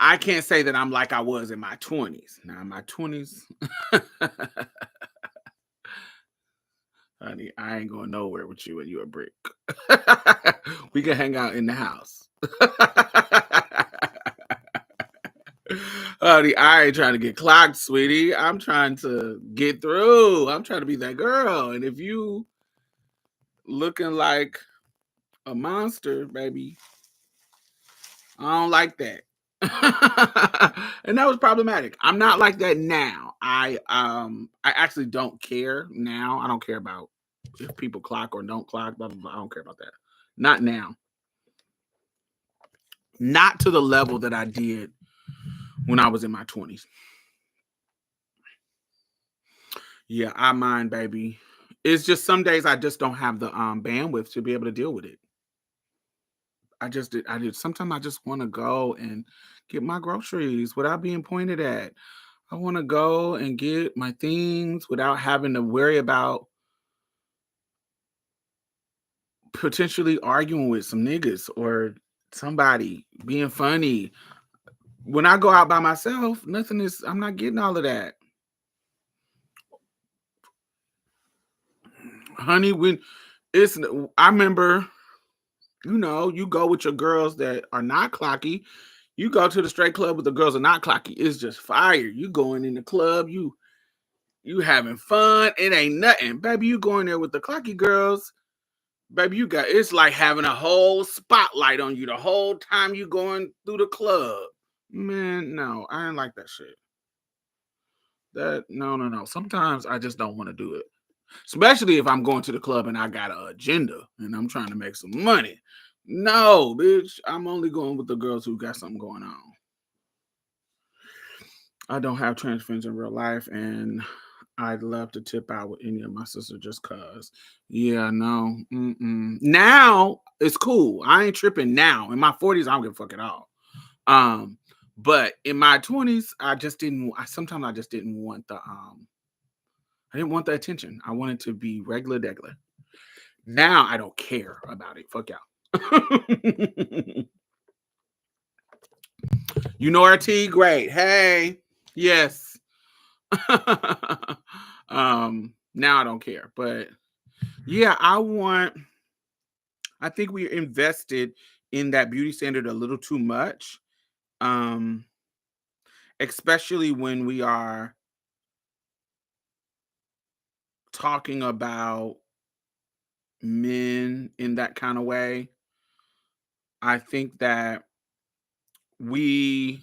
I can't say that I'm like I was in my 20s. Now, in my 20s, honey, I ain't going nowhere with you and you a brick. We can hang out in the house. Honey, I ain't trying to get clocked, sweetie. I'm trying to get through. I'm trying to be that girl. And if you looking like a monster, baby, I don't like that. And that was problematic. I'm not like that now. I actually don't care now. I don't care about if people clock or don't clock, blah, blah, blah. I don't care about that. Not now. Not to the level that I did when I was in my 20s. Yeah, I mind, baby. It's just some days I just don't have the bandwidth to be able to deal with it. I did. Sometimes I just want to go and get my groceries without being pointed at. I want to go and get my things without having to worry about potentially arguing with some niggas or somebody being funny. When I go out by myself, I'm not getting all of that. Honey, I remember, you go with your girls that are not clocky. You go to the straight club with the girls that are not clocky. It's just fire. You going in the club, you having fun. It ain't nothing. Baby, you going there with the clocky girls. Baby, it's like having a whole spotlight on you the whole time you going through the club. Man, no, I ain't like that shit. No. Sometimes I just don't want to do it. Especially if I'm going to the club and I got an agenda and I'm trying to make some money. No, bitch. I'm only going with the girls who got something going on. I don't have trans friends in real life, and I'd love to tip out with any of my sisters just cause. Yeah, no. Now it's cool. I ain't tripping now. In my 40s, I don't give a fuck at all. But in my 20s, sometimes I just didn't want I didn't want the attention. I wanted to be regular degular. Now I don't care about it. Fuck y'all. You know our tea? Great. Hey. Yes. Now I don't care. But yeah, I think we're invested in that beauty standard a little too much. Especially when we are talking about men in that kind of way. I think that we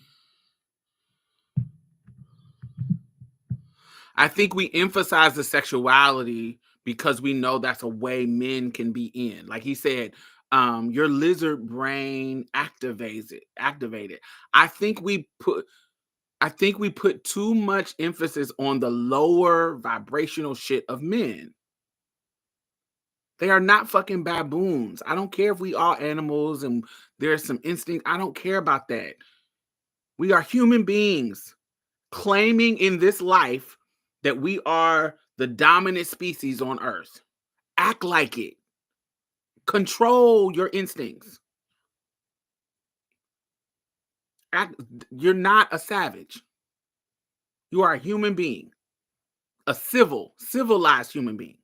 emphasize the sexuality because we know that's a way men can be in. Like he said, your lizard brain activated. I think we put too much emphasis on the lower vibrational shit of men. They are not fucking baboons. I don't care if we are animals and there's some instinct. I don't care about that. We are human beings claiming in this life that we are the dominant species on Earth. Act like it. Control your instincts. You're not a savage. You are a human being. A civilized human being.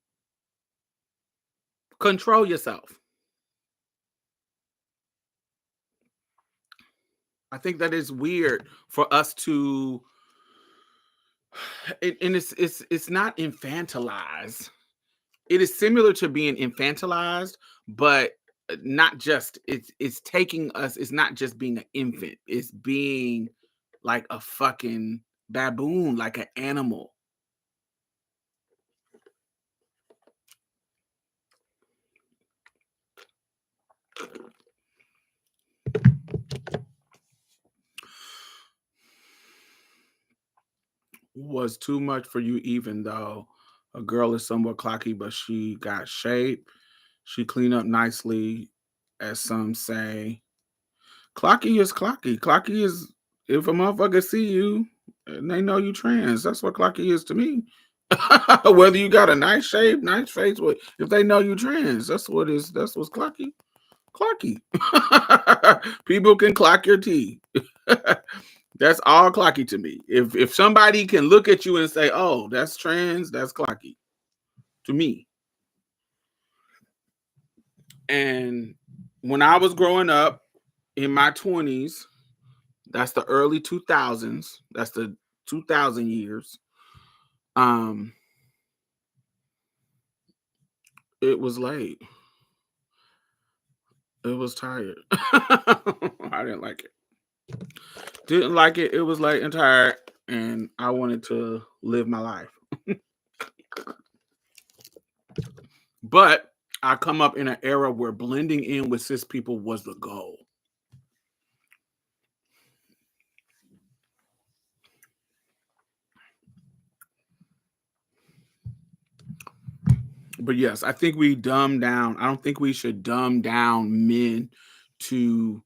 Control yourself. I think that is weird for us to, and it's not infantilized. It is similar to being infantilized, but not just. It's taking us. It's not just being an infant. It's being like a fucking baboon, like an animal. Was too much for you, even though a girl is somewhat clocky, but she got shape. She clean up nicely, as some say. Clocky is clocky. Clocky is if a motherfucker see you and they know you trans. That's what clocky is to me. Whether you got a nice shape, nice face, if they know you trans, that's what's clocky. Clocky. People can clock your tea. That's all clocky to me. If somebody can look at you and say, "Oh, that's trans," that's clocky to me. And when I was growing up in my 20s, that's the early 2000s. That's the 2000 years. It was late. It was tired. I didn't like it. Didn't like it. It was late and tired. and I wanted to live my life. But I come up in an era where blending in with cis people was the goal. But yes, I think we dumb down. I don't think we should dumb down men to,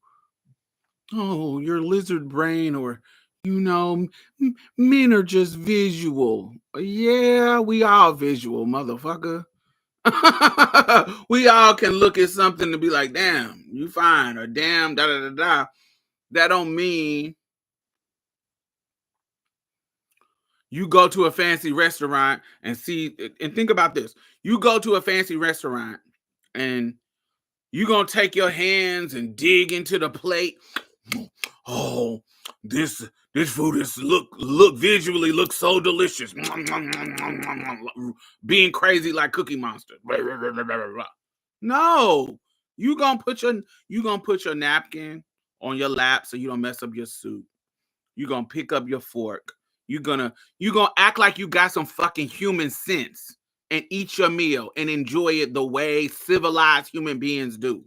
oh, your lizard brain, or, men are just visual. Yeah, we all visual, motherfucker. We all can look at something and be like, damn, you fine, or damn, da da da da. That don't mean you go to a fancy restaurant and see, and think about this. You go to a fancy restaurant and you gonna take your hands and dig into the plate. Oh, this food is look visually looks so delicious. Being crazy like Cookie Monster. No, you gonna put your napkin on your lap so you don't mess up your soup. You gonna pick up your fork. You gonna act like you got some fucking human sense and eat your meal and enjoy it the way civilized human beings do.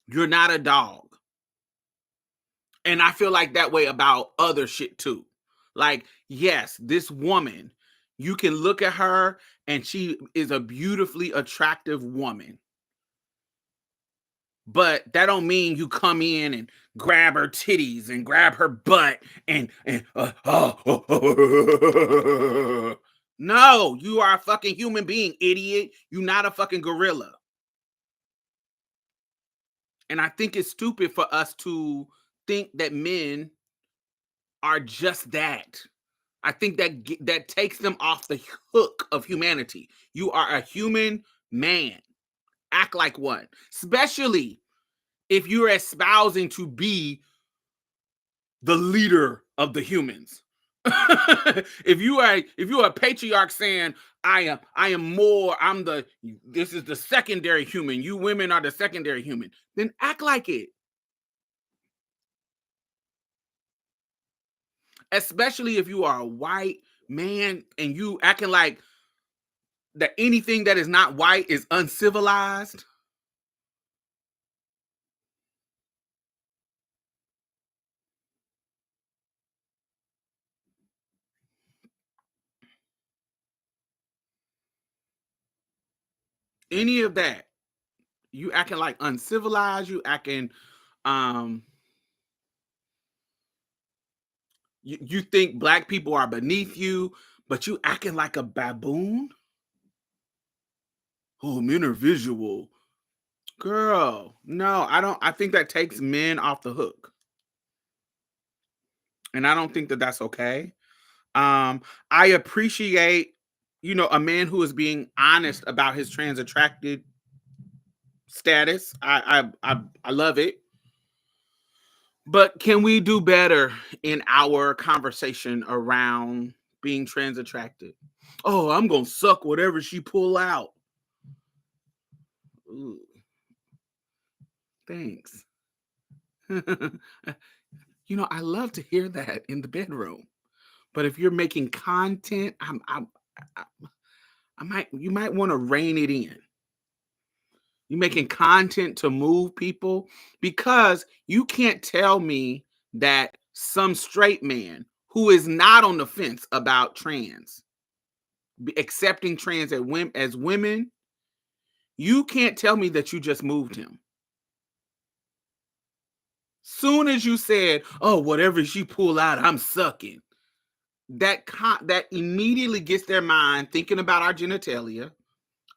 You're not a dog. And I feel like that way about other shit too. Like, yes, this woman, you can look at her and she is a beautifully attractive woman. But that don't mean you come in and grab her titties and grab her butt and no, you are a fucking human being, idiot. You're not a fucking gorilla. And I think it's stupid for us to think that men are just that. I think that takes them off the hook of humanity. You are a human man. Act like one, especially if you're espousing to be the leader of the humans. if you are a patriarch saying this is the secondary human, you women are the secondary human, then act like it. Especially if you are a white man and you acting like that anything that is not white is uncivilized. Any of that, you acting like uncivilized, you acting you think black people are beneath you, but you acting like a baboon. Oh, men are visual. Girl, no, I don't. I think that takes men off the hook. And I don't think that that's okay. I appreciate, a man who is being honest about his trans attracted status. I love it. But can we do better in our conversation around being trans attracted? Oh, I'm gonna suck whatever she pull out. Ooh. Thanks. I love to hear that in the bedroom. But if you're making content, you might want to rein it in. You're making content to move people, because you can't tell me that some straight man who is not on the fence about trans, accepting trans as women, you can't tell me that you just moved him. Soon as you said, oh, whatever she pull out, I'm sucking, that immediately gets their mind thinking about our genitalia.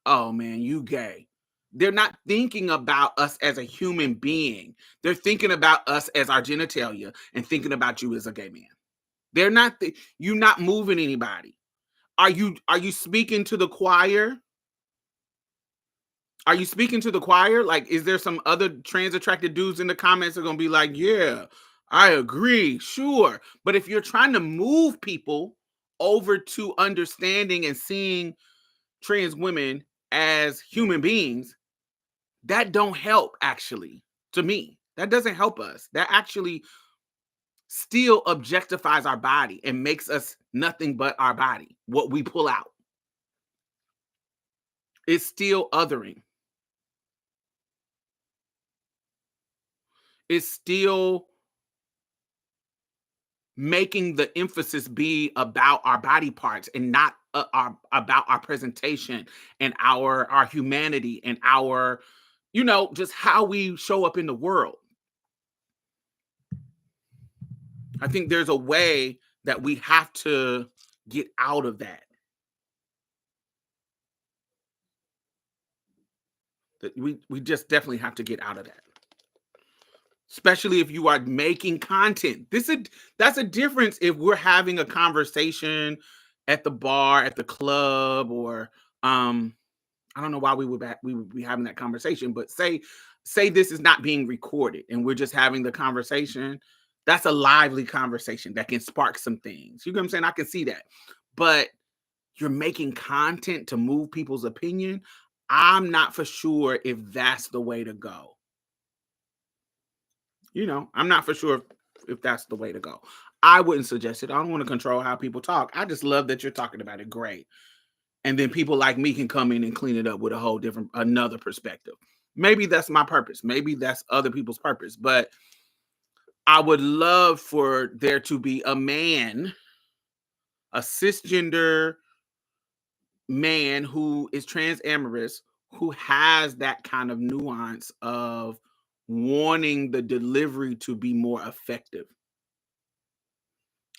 Oh man, you gay. They're not thinking about us as a human being. They're thinking about us as our genitalia and thinking about you as a gay man. They're not you're not moving anybody. Are you speaking to the choir? Are you speaking to the choir? Like, is there some other trans attracted dudes in the comments that are gonna be like, yeah, I agree, sure. But if you're trying to move people over to understanding and seeing trans women as human beings, that don't help, actually. To me, that doesn't help us. That actually still objectifies our body and makes us nothing but our body, what we pull out. It's still othering. It's still making the emphasis be about our body parts and not about our presentation and our humanity and our, just how we show up in the world. I think there's a way that we have to get out of that. That we just definitely have to get out of that. Especially if you are making content. That's a difference if we're having a conversation at the bar, at the club, or I don't know why we would be having that conversation, but say this is not being recorded and we're just having the conversation. That's a lively conversation that can spark some things. You know what I'm saying? I can see that. But you're making content to move people's opinion. I'm not for sure if that's the way to go. I'm not for sure if that's the way to go. I wouldn't suggest it. I don't want to control how people talk. I just love that you're talking about it. Great. And then people like me can come in and clean it up with a whole another perspective. Maybe that's my purpose. Maybe that's other people's purpose. But I would love for there to be a man, a cisgender man who is transamorous, who has that kind of nuance of wanting the delivery to be more effective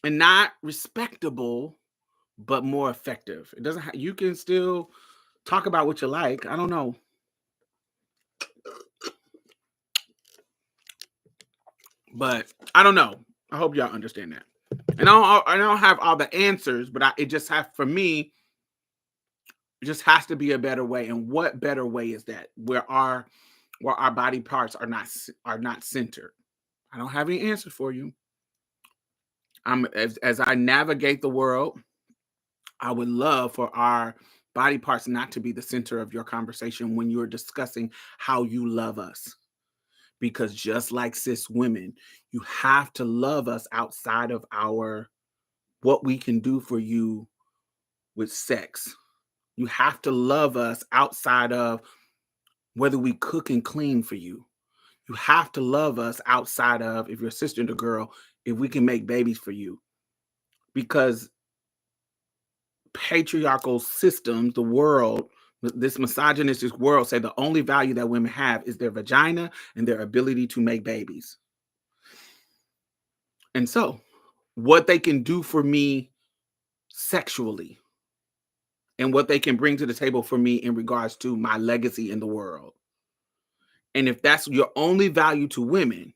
and not respectable, but more effective. It doesn't you can still talk about what you like. I don't know. But I don't know. I hope y'all understand that. And I don't have all the answers, but it just for me, it just has to be a better way. And what better way is that? Where our body parts are not centered. I don't have any answers for you. As I navigate the world, I would love for our body parts not to be the center of your conversation when you're discussing how you love us. Because just like cis women, you have to love us outside of what we can do for you with sex. You have to love us outside of whether we cook and clean for you. You have to love us outside of, if you're a cisgender girl, if we can make babies for you. Because patriarchal systems, the world, this misogynistic world, say the only value that women have is their vagina and their ability to make babies. And so, what they can do for me sexually and what they can bring to the table for me in regards to my legacy in the world. And if that's your only value to women,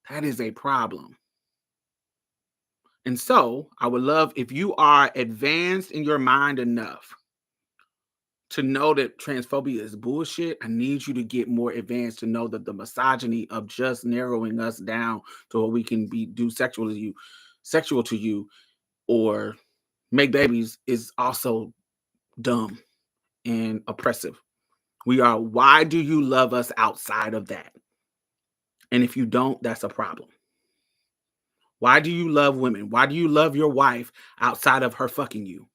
that is a problem. And so, I would love if you are advanced in your mind enough to know that transphobia is bullshit. I need you to get more advanced to know that the misogyny of just narrowing us down to what we can do sexual to you or make babies is also dumb and oppressive. Why do you love us outside of that? And if you don't, that's a problem. Why do you love women? Why do you love your wife outside of her fucking you?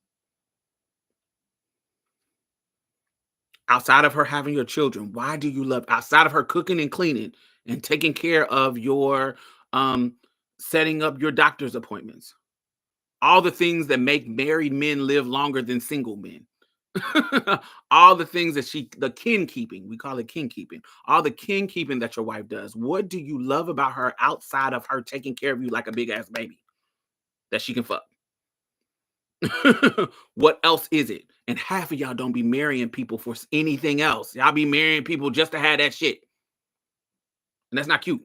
Outside of her having your children, why do you love, outside of her cooking and cleaning and taking care of your setting up your doctor's appointments? All the things that make married men live longer than single men. All the things that the kin keeping, we call it kin keeping, all the kin keeping that your wife does. What do you love about her outside of her taking care of you like a big ass baby that she can fuck? What else is it? And half of y'all don't be marrying people for anything else. Y'all be marrying people just to have that shit. And that's not cute.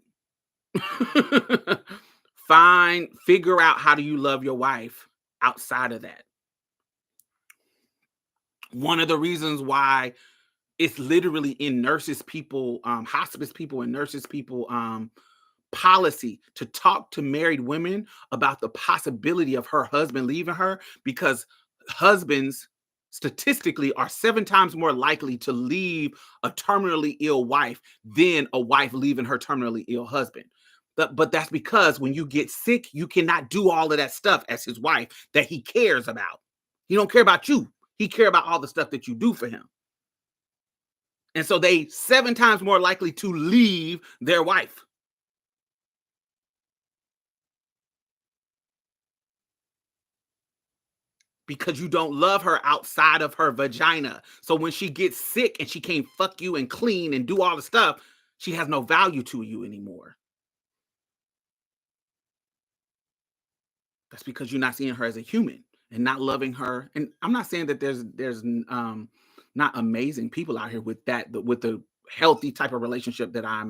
Figure out how do you love your wife outside of that. One of the reasons why it's literally in nurses people, hospice people and nurses people policy to talk to married women about the possibility of her husband leaving her, because husbands statistically are 7 times more likely to leave a terminally ill wife than a wife leaving her terminally ill husband. But that's because when you get sick, you cannot do all of that stuff as his wife that he cares about. He don't care about you. He care about all the stuff that you do for him. And so they 7 times more likely to leave their wife. Because you don't love her outside of her vagina. So when she gets sick and she can't fuck you and clean and do all the stuff, she has no value to you anymore. That's because you're not seeing her as a human and not loving her. And I'm not saying that there's not amazing people out here with the healthy type of relationship that I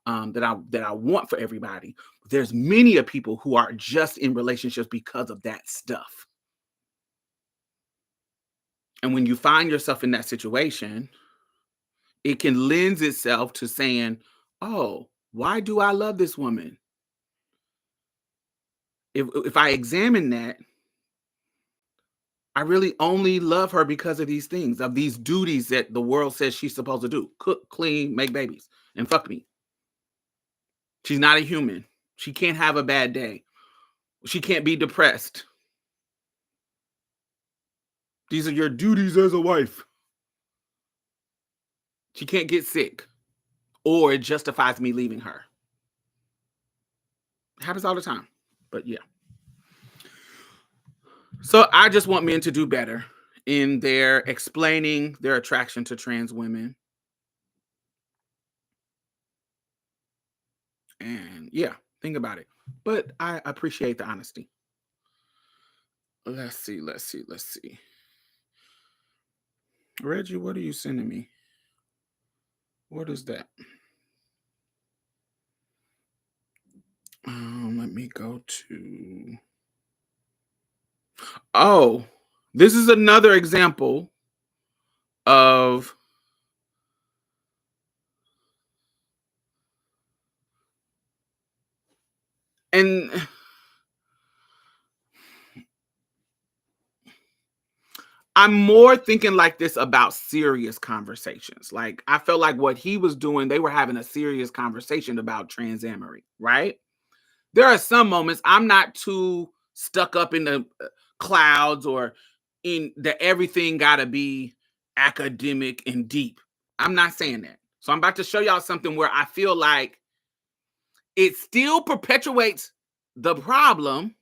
want for everybody. There's many of people who are just in relationships because of that stuff. And when you find yourself in that situation, it can lend itself to saying, oh, why do I love this woman? If I examine that, I really only love her because of these things, of these duties that the world says she's supposed to do. Cook, clean, make babies, and fuck me. She's not a human. She can't have a bad day. She can't be depressed. These are your duties as a wife. She can't get sick, or it justifies me leaving her. It happens all the time, but yeah. So I just want men to do better in their explaining their attraction to trans women. And yeah, think about it. But I appreciate the honesty. Let's see. Reggie, what are you sending me? What is that? Let me go to... Oh, this is another example of... And I'm more thinking like this about serious conversations. Like, I felt like what he was doing, they were having a serious conversation about transamory, right? There are some moments I'm not too stuck up in the clouds or in the everything gotta be academic and deep. I'm not saying that. So I'm about to show y'all something where I feel like it still perpetuates the problem,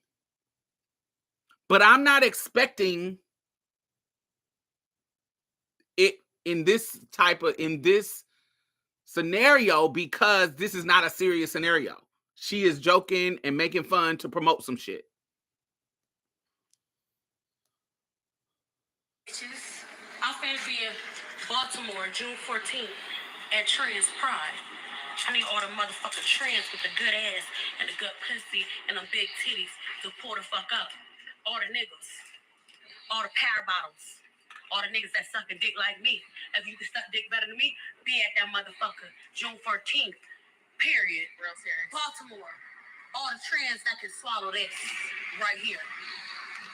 but I'm not expecting it in this scenario because this is not a serious scenario. She is joking and making fun to promote some shit. I'm finna be in Baltimore June 14th at Trans Pride. I need all the motherfucking trans with the good ass and the good pussy and the big titties to pull the fuck up. All the niggas, all the power bottles, all the niggas that suck a dick like me. If you can suck dick better than me, be at that motherfucker June 14th. Period. Real serious. Baltimore. All the trans that can swallow this right here.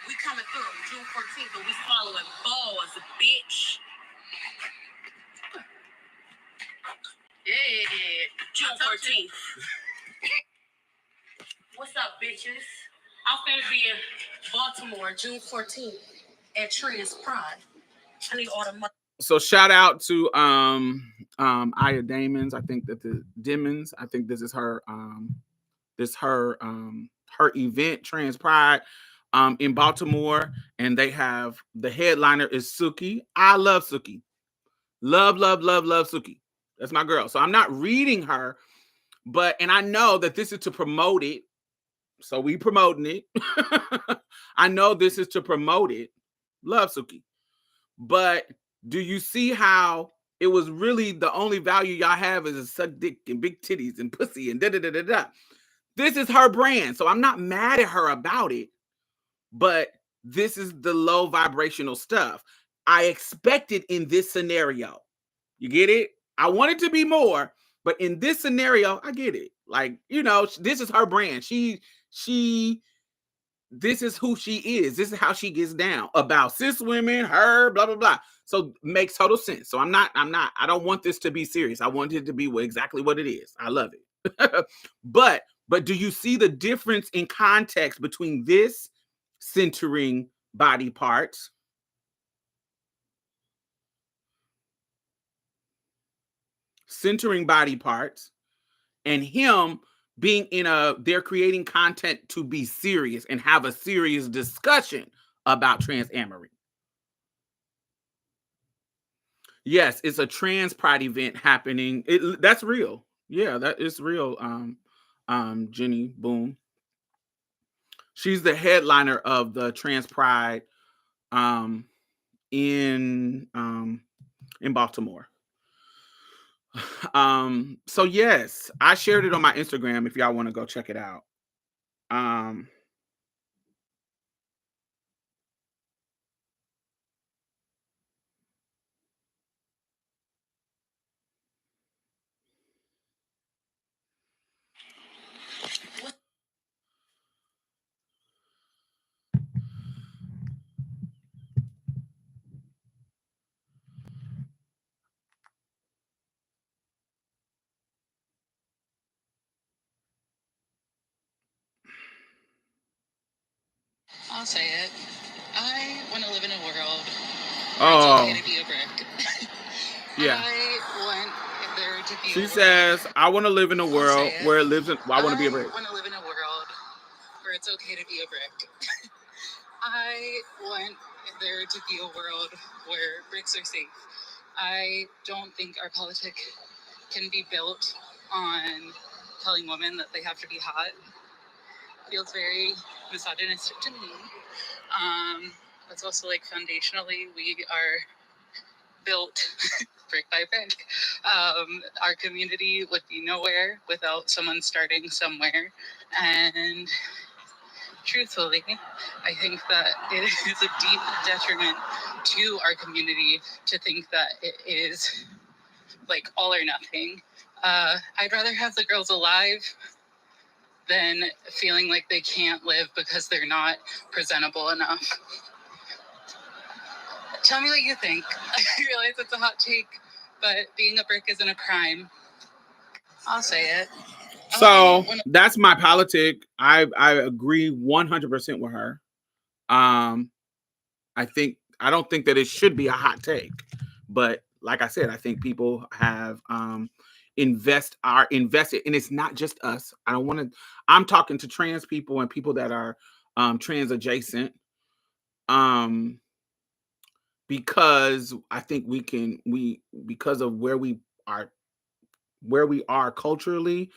We coming through June 14th and we swallowing balls, bitch. Yeah. June 14th. What's up, bitches? I'm finna be in Baltimore June 14th at Trans Pride. I need all the So shout out to Aya Damons. I think that the Demons, I think this is her her event, Trans Pride, in Baltimore, and they have the headliner is Suki. I love Suki. Love Suki. That's my girl. So I'm not reading her, and I know that this is to promote it. So we promoting it. I know this is to promote it. Love Suki. But do you see how it was really the only value y'all have is a suck dick and big titties and pussy and da-da-da-da-da. This is her brand. So I'm not mad at her about it, but this is the low vibrational stuff. I expect it in this scenario. You get it? I want it to be more, but in this scenario, I get it. Like, you know, this is her brand. This is who she is. This is how she gets down about cis women, her, blah, blah, blah. So makes total sense. So I don't want this to be serious. I want it to be exactly what it is. I love it. but do you see the difference in context between this centering body parts and him being they're creating content to be serious and have a serious discussion about transamory. Yes, it's a trans pride event happening. That's real. Yeah, that is real. Jenny Boom. She's the headliner of the trans pride in Baltimore. So yes, I shared it on my Instagram if y'all want to go check it out. I'll say it. I want to live in a world where it's okay to be a brick. Yeah. I want there to be She says, I want to live in a world where it lives in, I want to be a brick. I want to live in a world where it's okay to be a brick. I want there to be a world where bricks are safe. I don't think our politic can be built on telling women that they have to be hot. Feels very misogynistic to me. It's also like foundationally, we are built brick by brick. Our community would be nowhere without someone starting somewhere. And truthfully, I think that it is a deep detriment to our community to think that it is like all or nothing. I'd rather have the girls alive than feeling like they can't live because they're not presentable enough. Tell me what you think. I realize it's a hot take, but being a brick isn't a crime. I'll say it. So that's my politic. I agree 100% with her. I don't think that it should be a hot take, but like I said, I think people have invested, and it's not just us. I'm talking to trans people and people that are trans adjacent. Because I think because of where we are culturally,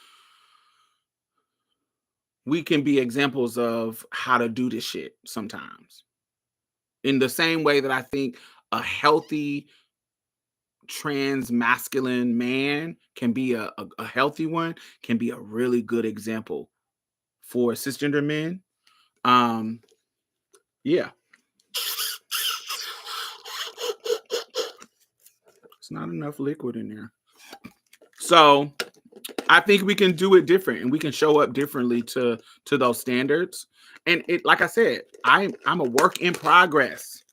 we can be examples of how to do this shit sometimes. In the same way that I think a healthy trans masculine man can be a healthy one, can be a really good example for cisgender men. Yeah. It's not enough liquid in there. So I think we can do it different, and we can show up differently to those standards. And it, like I said, I'm a work in progress.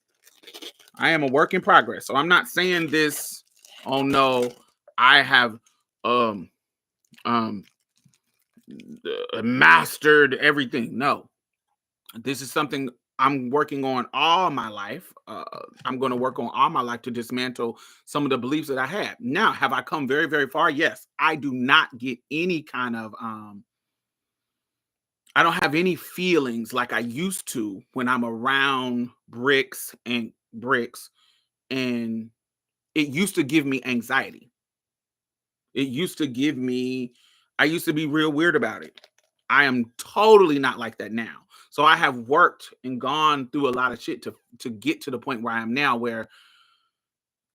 I am a work in progress. So I'm not saying this, oh no, I have mastered everything. No. This is something I'm working on all my life. I'm going to work on all my life to dismantle some of the beliefs that I had. Now, have I come very, very far? Yes. I do not get any kind of I don't have any feelings like I used to when I'm around bricks, and it used to give me anxiety. I used to be real weird about it. I am totally not like that now. So I have worked and gone through a lot of shit to get to the point where I am now, where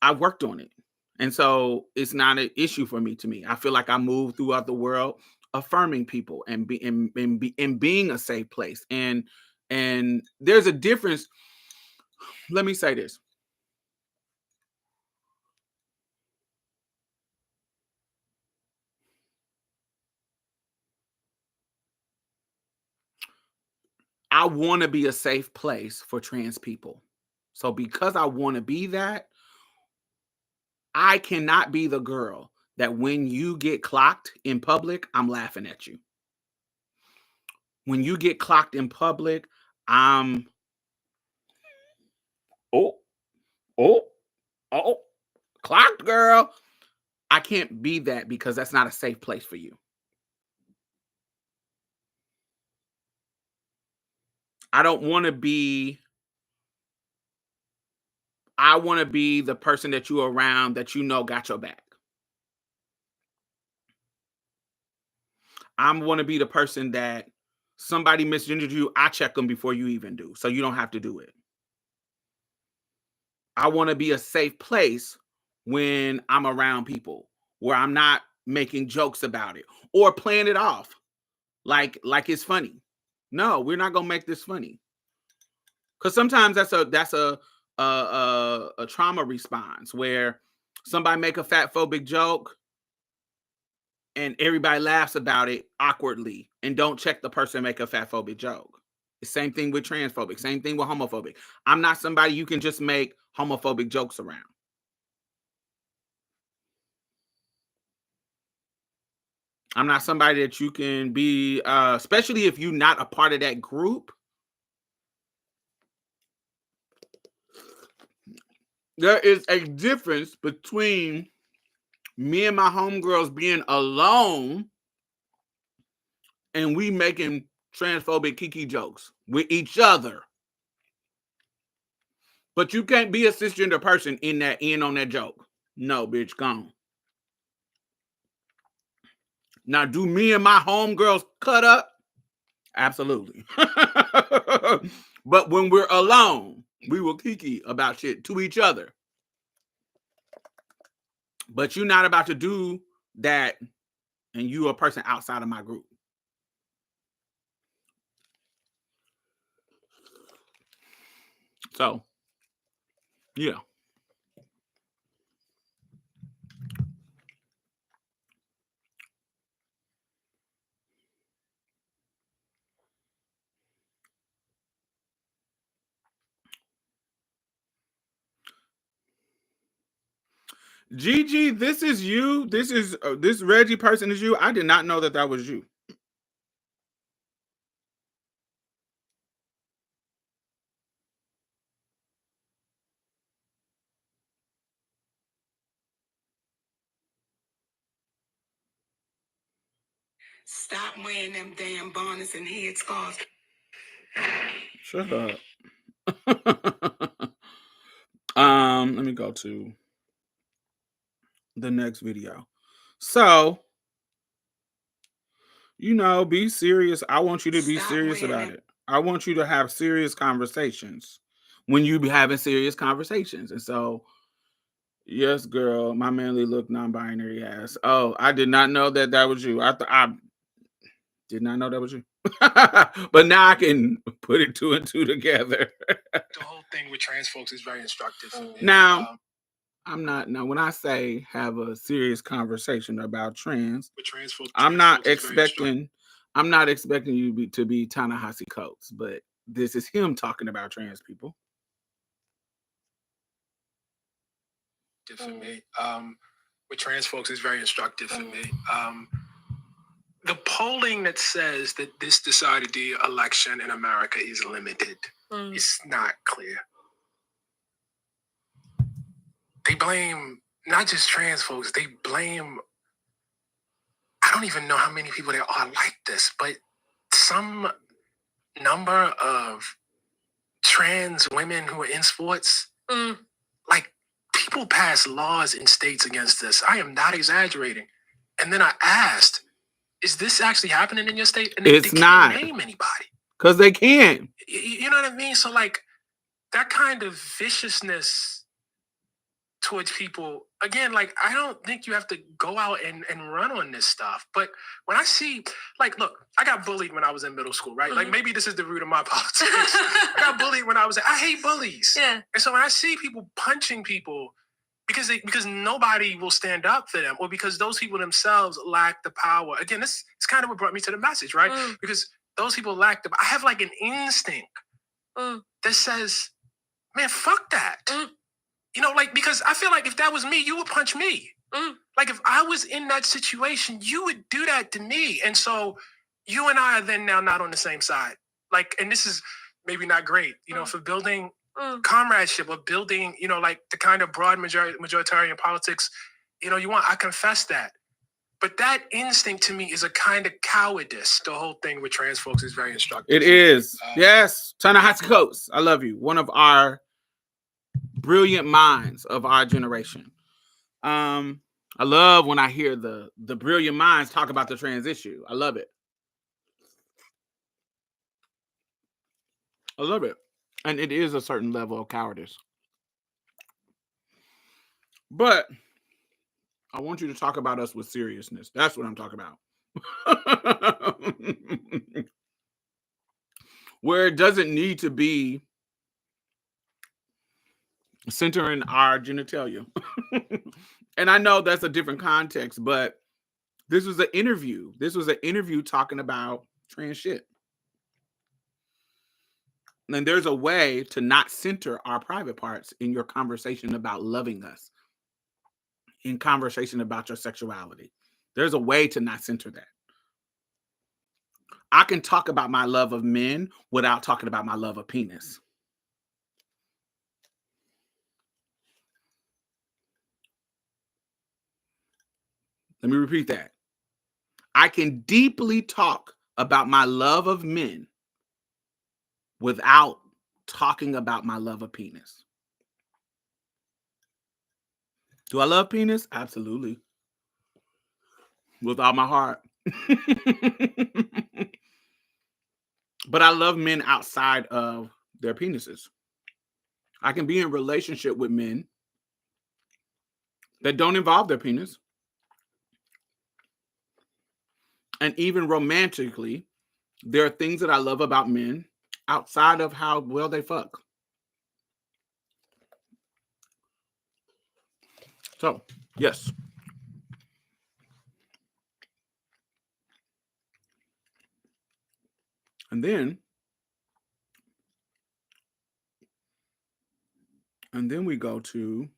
I've worked on it. And so it's not an issue for me. I feel like I move throughout the world affirming people and being a safe place. And there's a difference. Let me say this. I want to be a safe place for trans people. So because I want to be that, I cannot be the girl that when you get clocked in public, I'm laughing at you. When you get clocked in public, I'm oh, clocked, girl. I can't be that because that's not a safe place for you. I don't want to be. I want to be the person that you're around that you know got your back. I want to be the person that somebody misgendered you, I check them before you even do, so you don't have to do it. I want to be a safe place when I'm around people where I'm not making jokes about it or playing it off like it's funny. No, we're not gonna make this funny. Because sometimes that's a trauma response where somebody make a fat phobic joke and everybody laughs about it awkwardly and don't check the person make a fat phobic joke. The same thing with transphobic, same thing with homophobic. I'm not somebody you can just make homophobic jokes around. I'm not somebody that you can be, especially if you're not a part of that group. There is a difference between me and my homegirls being alone and we making transphobic kiki jokes with each other. But you can't be a cisgender person in on that joke. No, bitch, gone. Now, do me and my homegirls cut up? Absolutely. But when we're alone, we will kiki about shit to each other. But you're not about to do that and you a person outside of my group. So, yeah. Gigi, this is you. This is this Reggie person is you. I did not know that was you. Stop wearing them damn bonnets and head scarves. Shut up. Let me go to the next video. So, be serious. I want you to be serious about it. I want you to have serious conversations when you be having serious conversations. And so, yes, girl, my manly look non-binary ass. Oh, I did not know that was you. I did not know that was you. But now I can put it two and two together. The whole thing with trans folks is very instructive for me. Now, I'm not. Now, when I say have a serious conversation about trans, with trans folks, I'm not expecting you to be Ta-Nehisi Coates, but this is him talking about trans people. For me, with trans folks is very instructive for me. The polling that says that this decided the election in America is limited. It's not clear. They blame not just trans folks, they blame, I don't even know how many people there are like this, but some number of trans women who are in sports, like people pass laws in states against this. I am not exaggerating. And then I asked, is this actually happening in your state? And it's they not. Can't name anybody. Because they can't. You know what I mean? So like that kind of viciousness towards people, again, like I don't think you have to go out and run on this stuff. But when I see, like, look, I got bullied when I was in middle school, right? Like maybe this is the root of my politics. I got bullied when I hate bullies. Yeah. And so when I see people punching people because nobody will stand up for them, or because those people themselves lack the power. Again, it's kind of what brought me to the message, right? Because those people lack I have like an instinct that says, man, fuck that. Like, because I feel like if that was me, you would punch me. Like, if I was in that situation, you would do that to me. And so you and I are then now not on the same side. Like, and this is maybe not great, for building comradeship or building, like the kind of broad majoritarian politics, you want. I confess that. But that instinct to me is a kind of cowardice. The whole thing with trans folks is very instructive. It is. Yes. Ta-nehisi Coates, I love you. One of our brilliant minds of our generation. I love when I hear the brilliant minds talk about the trans issue. I love it. I love it. And it is a certain level of cowardice. But I want you to talk about us with seriousness. That's what I'm talking about. Where it doesn't need to be centering our genitalia. And I know that's a different context, but this was an interview. This was an interview talking about trans shit. And there's a way to not center our private parts in your conversation about loving us, in conversation about your sexuality. There's a way to not center that. I can talk about my love of men without talking about my love of penis. Let me repeat that. I can deeply talk about my love of men without talking about my love of penis. Do I love penis? Absolutely. With all my heart. But I love men outside of their penises. I can be in relationship with men that don't involve their penis. And even romantically, there are things that I love about men outside of how well they fuck. So, yes. And then we go to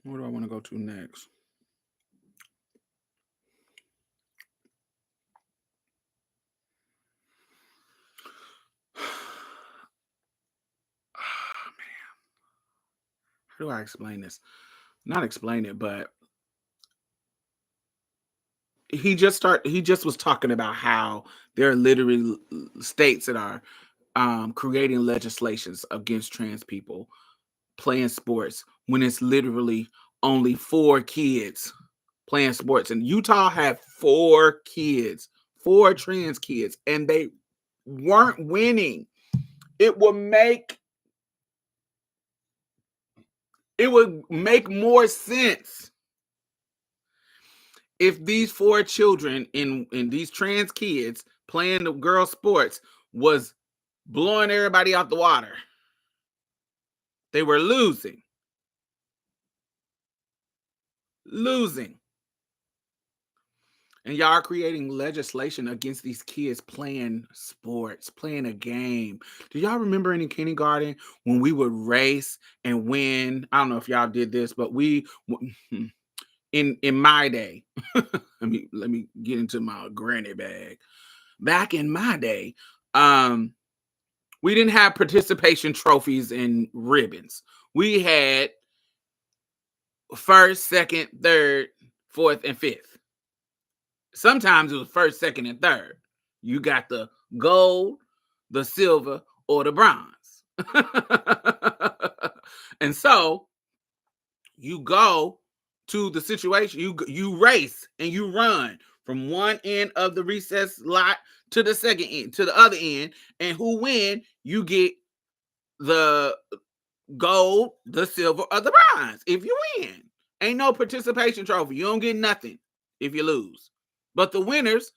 where do I want to go to next? Oh, man. How do I explain this? Not explain it, but he just was talking about how there are literally states that are creating legislations against trans people playing sports when it's literally only 4 kids playing sports. And Utah had 4 kids, 4 trans kids, and they weren't winning. It would make more sense if these 4 children in these trans kids playing the girl sports was blowing everybody out the water. They were losing. And y'all are creating legislation against these kids playing sports, playing a game. Do y'all remember in kindergarten when we would race and win? I don't know if y'all did this, but we in my day, let me get into my granny bag. Back in my day, we didn't have participation trophies and ribbons. We had 1st, 2nd, 3rd, 4th, and 5th. Sometimes it was 1st, 2nd, and 3rd. You got the gold, the silver, or the bronze. And so you go to the situation, you race and you run from one end of the recess lot to the second end, to the other end, and who win, you get the gold, the silver, or the bronze if you win. Ain't no participation trophy. You don't get nothing if you lose. But the winners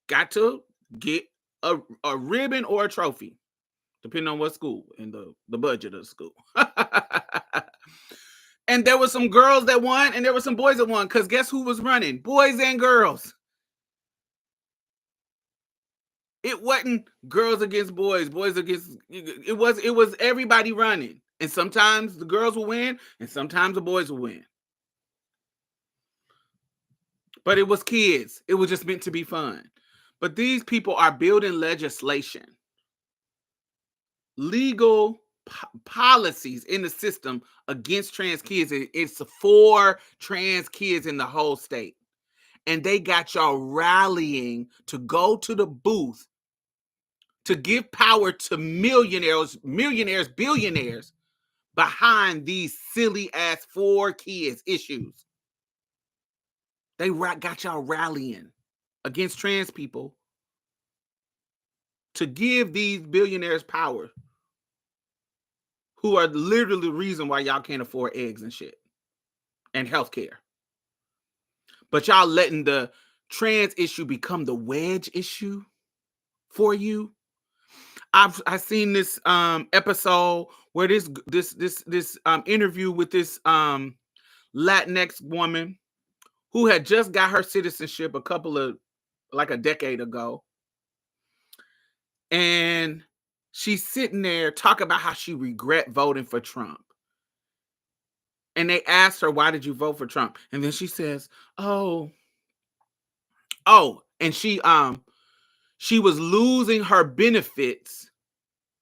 got to get a ribbon or a trophy, depending on what school and the budget of the school. And there were some girls that won and there were some boys that won, because guess who was running? Boys and girls. It wasn't girls against boys, boys against. It was everybody running, and sometimes the girls will win, and sometimes the boys will win. But it was kids. It was just meant to be fun. But these people are building legislation, legal policies in the system against trans kids. It's for trans kids in the whole state. And they got y'all rallying to go to the booth to give power to millionaires, billionaires behind these silly ass for kids issues. They got y'all rallying against trans people to give these billionaires power, who are literally the reason why y'all can't afford eggs and shit and healthcare. But y'all letting the trans issue become the wedge issue for you. I've seen this episode where this interview with this Latinx woman who had just got her citizenship a decade ago. And she's sitting there talking about how she regret voting for Trump. And they asked her, why did you vote for Trump? And then she says, oh, and she was losing her benefits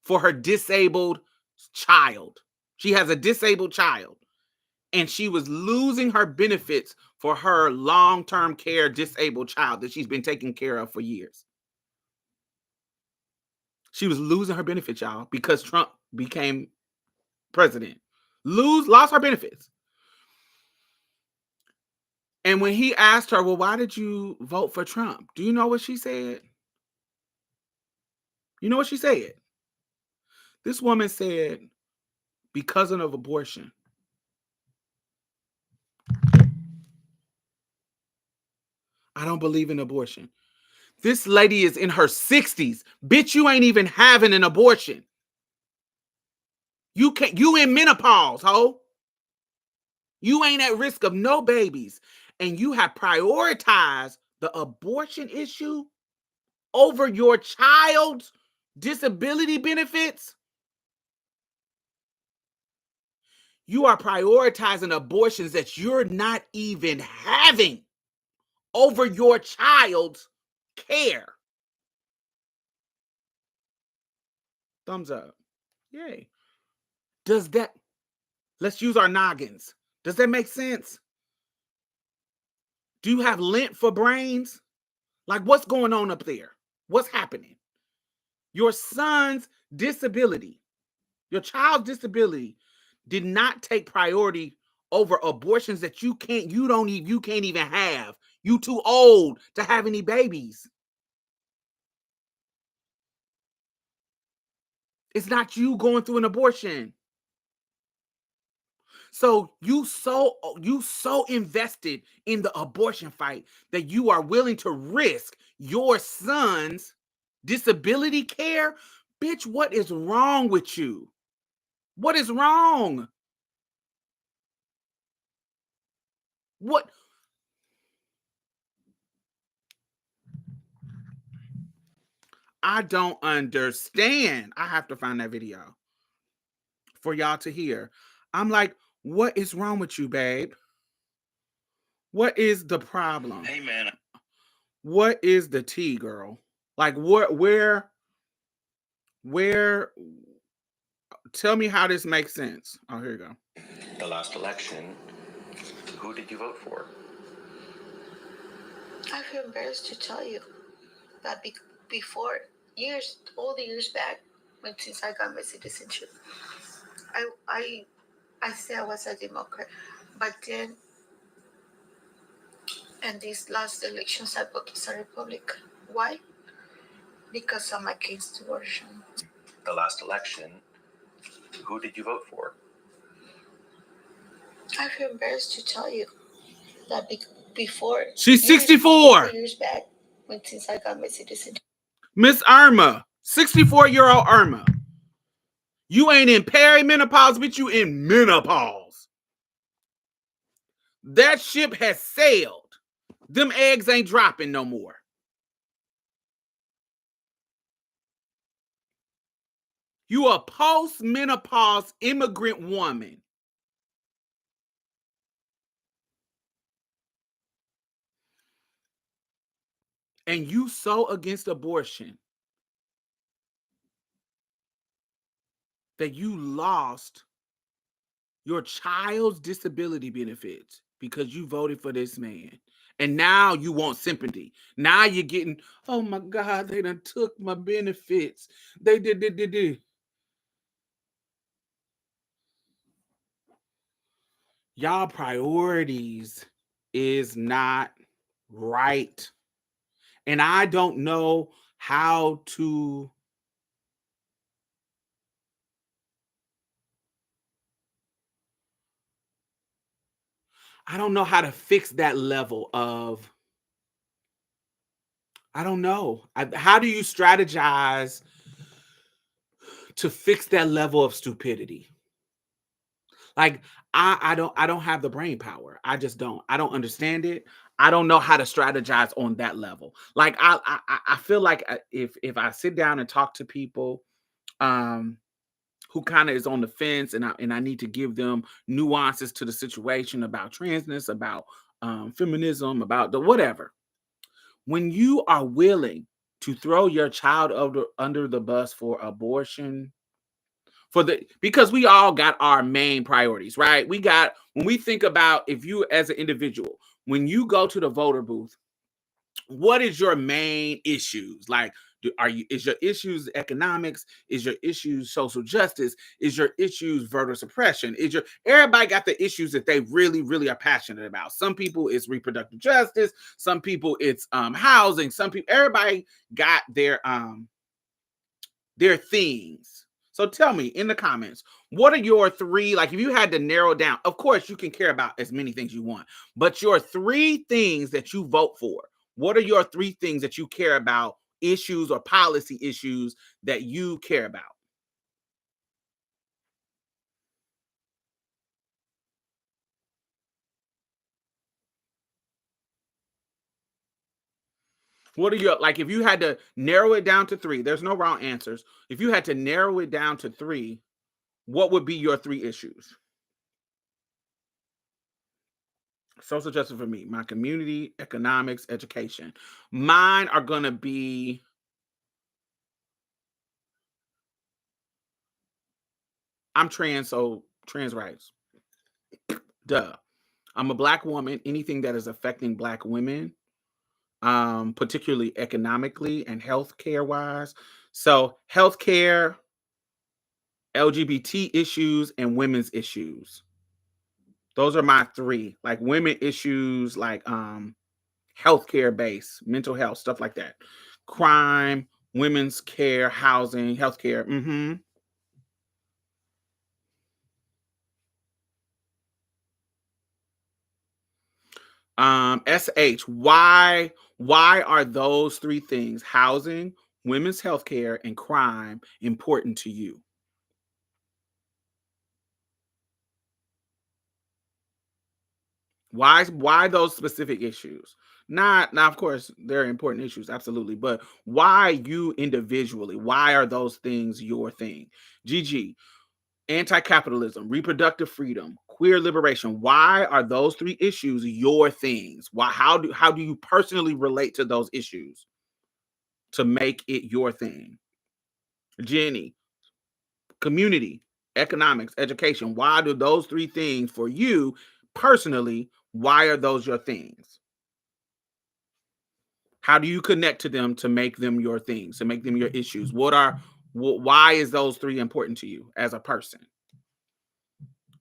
for her disabled child. She has a disabled child. And she was losing her benefits for her long-term care disabled child that she's been taking care of for years. She was losing her benefits, y'all, because Trump became president. Lost her benefits. And when he asked her, well, why did you vote for Trump? Do you know what she said? You know what she said? This woman said, because of abortion. I don't believe in abortion. This lady is in her 60s. Bitch, you ain't even having an abortion. You in menopause, ho. You ain't at risk of no babies. And you have prioritized the abortion issue over your child's disability benefits. You are prioritizing abortions that you're not even having over your child's care. Thumbs up. Yay. Let's use our noggins. Does that make sense? Do you have lint for brains? Like, what's going on up there? What's happening? Your son's disability, your child's disability did not take priority over abortions that you can't even have. You too old to have any babies. It's not you going through an abortion. So you so invested in the abortion fight that you are willing to risk your son's disability care? Bitch, what is wrong with you? What is wrong? What? I don't understand. I have to find that video for y'all to hear. I'm like, what is wrong with you, babe? What is the problem? Hey, man. What is the tea, girl? Like, where? Tell me how this makes sense. Oh, here you go. The last election, who did you vote for? I feel embarrassed to tell you that before all the years back, since I got my citizenship, I said I was a Democrat, but then, in these last elections, I voted as a Republican. Why? Because I'm against abortion. The last election, who did you vote for? I feel embarrassed to tell you that before She's 64. Years back, since I got my citizenship. Miss Irma, 64-year-old Irma. You ain't in perimenopause, bitch. You in menopause. That ship has sailed. Them eggs ain't dropping no more. You a post-menopause immigrant woman. And you so against abortion that you lost your child's disability benefits because you voted for this man. And now you want sympathy. Now you're getting, oh my God, they done took my benefits. They did. Y'all priorities is not right. And I don't know how to fix that level of, I don't know. How do you strategize to fix that level of stupidity? Like, I don't have the brain power. I just don't. I don't understand it. I don't know how to strategize on that level. Like, I feel like if I sit down and talk to people who kind of is on the fence, and I need to give them nuances to the situation about transness, about feminism, about the whatever. When you are willing to throw your child under the bus for abortion, because we all got our main priorities, right? When we think about, if you as an individual, when you go to the voter booth, what is your main issues? Like, is your issues economics? Is your issues social justice? Is your issues voter suppression? Everybody got the issues that they really, really are passionate about. Some people it's reproductive justice. Some people it's housing. Some people, everybody got their things. So tell me in the comments, what are your three, like if you had to narrow down, of course you can care about as many things you want, but your three things that you vote for, what are your three things that you care about, issues or policy issues that you care about? What are your, like, if you had to narrow it down to three, there's no wrong answers. If you had to narrow it down to three, what would be your three issues? Social justice for me, my community, economics, education. Mine are going to be, I'm trans, so trans rights. Duh. I'm a Black woman. Anything that is affecting Black women, particularly economically and healthcare wise. So healthcare, LGBT issues, and women's issues. Those are my three. Like women issues, like healthcare based, mental health, stuff like that. Crime, women's care, housing, healthcare. SH, why are those three things, housing, women's healthcare, and crime, important to you? Why those specific issues? Not now, of course, they're important issues, absolutely, but why you individually? Why are those things your thing? GG, anti-capitalism, reproductive freedom, queer liberation. Why are those three issues your things? Why? How do you personally relate to those issues to make it your thing? Jenny, community, economics, education. Why do those three things for you personally? Why are those your things? How do you connect to them to make them your things, to make them your issues? Why is those three important to you as a person?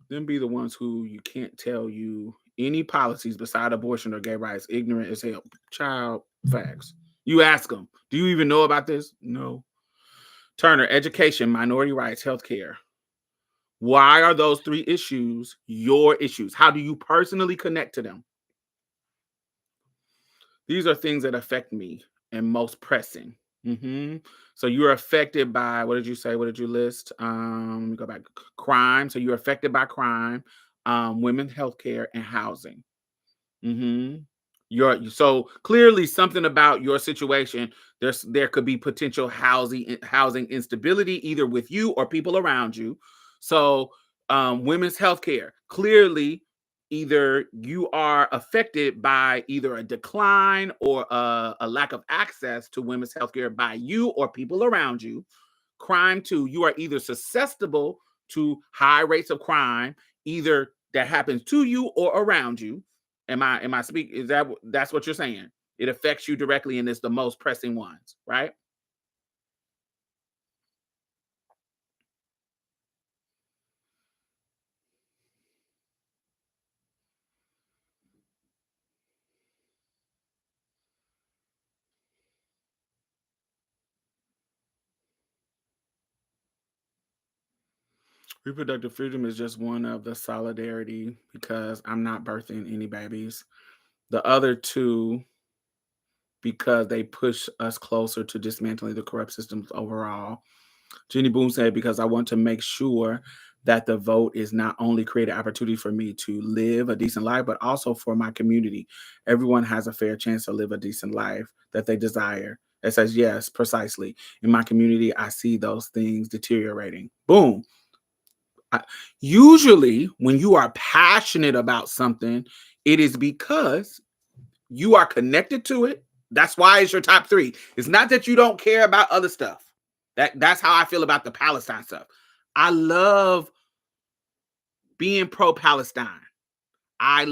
Them be the ones who you can't tell you any policies beside abortion or gay rights. Ignorant as hell. Child facts. You ask them, do you even know about this? No. Turner, education, minority rights, healthcare. Why are those three issues your issues? How do you personally connect to them? These are things that affect me and most pressing. So you're affected by, what did you say? What did you list? Let me go back. Crime. So you're affected by crime, women's healthcare, and housing. So clearly something about your situation, there could be potential housing instability either with you or people around you. So women's health care, clearly either you are affected by either a decline or a lack of access to women's health care by you or people around you. Crime, too, you are either susceptible to high rates of crime, either that happens to you or around you. Am I speaking? That's what you're saying? It affects you directly, and it's the most pressing ones, right? Reproductive freedom is just one of the solidarity because I'm not birthing any babies. The other two, because they push us closer to dismantling the corrupt systems overall. Jenny Boone said, because I want to make sure that the vote is not only create an opportunity for me to live a decent life, but also for my community. Everyone has a fair chance to live a decent life that they desire. It says, yes, precisely. In my community, I see those things deteriorating. Boom. Usually, when you are passionate about something, it is because you are connected to it. That's why it's your top 3. It's not that you don't care about other stuff. That's how I feel about the Palestine stuff. I love being pro-Palestine. I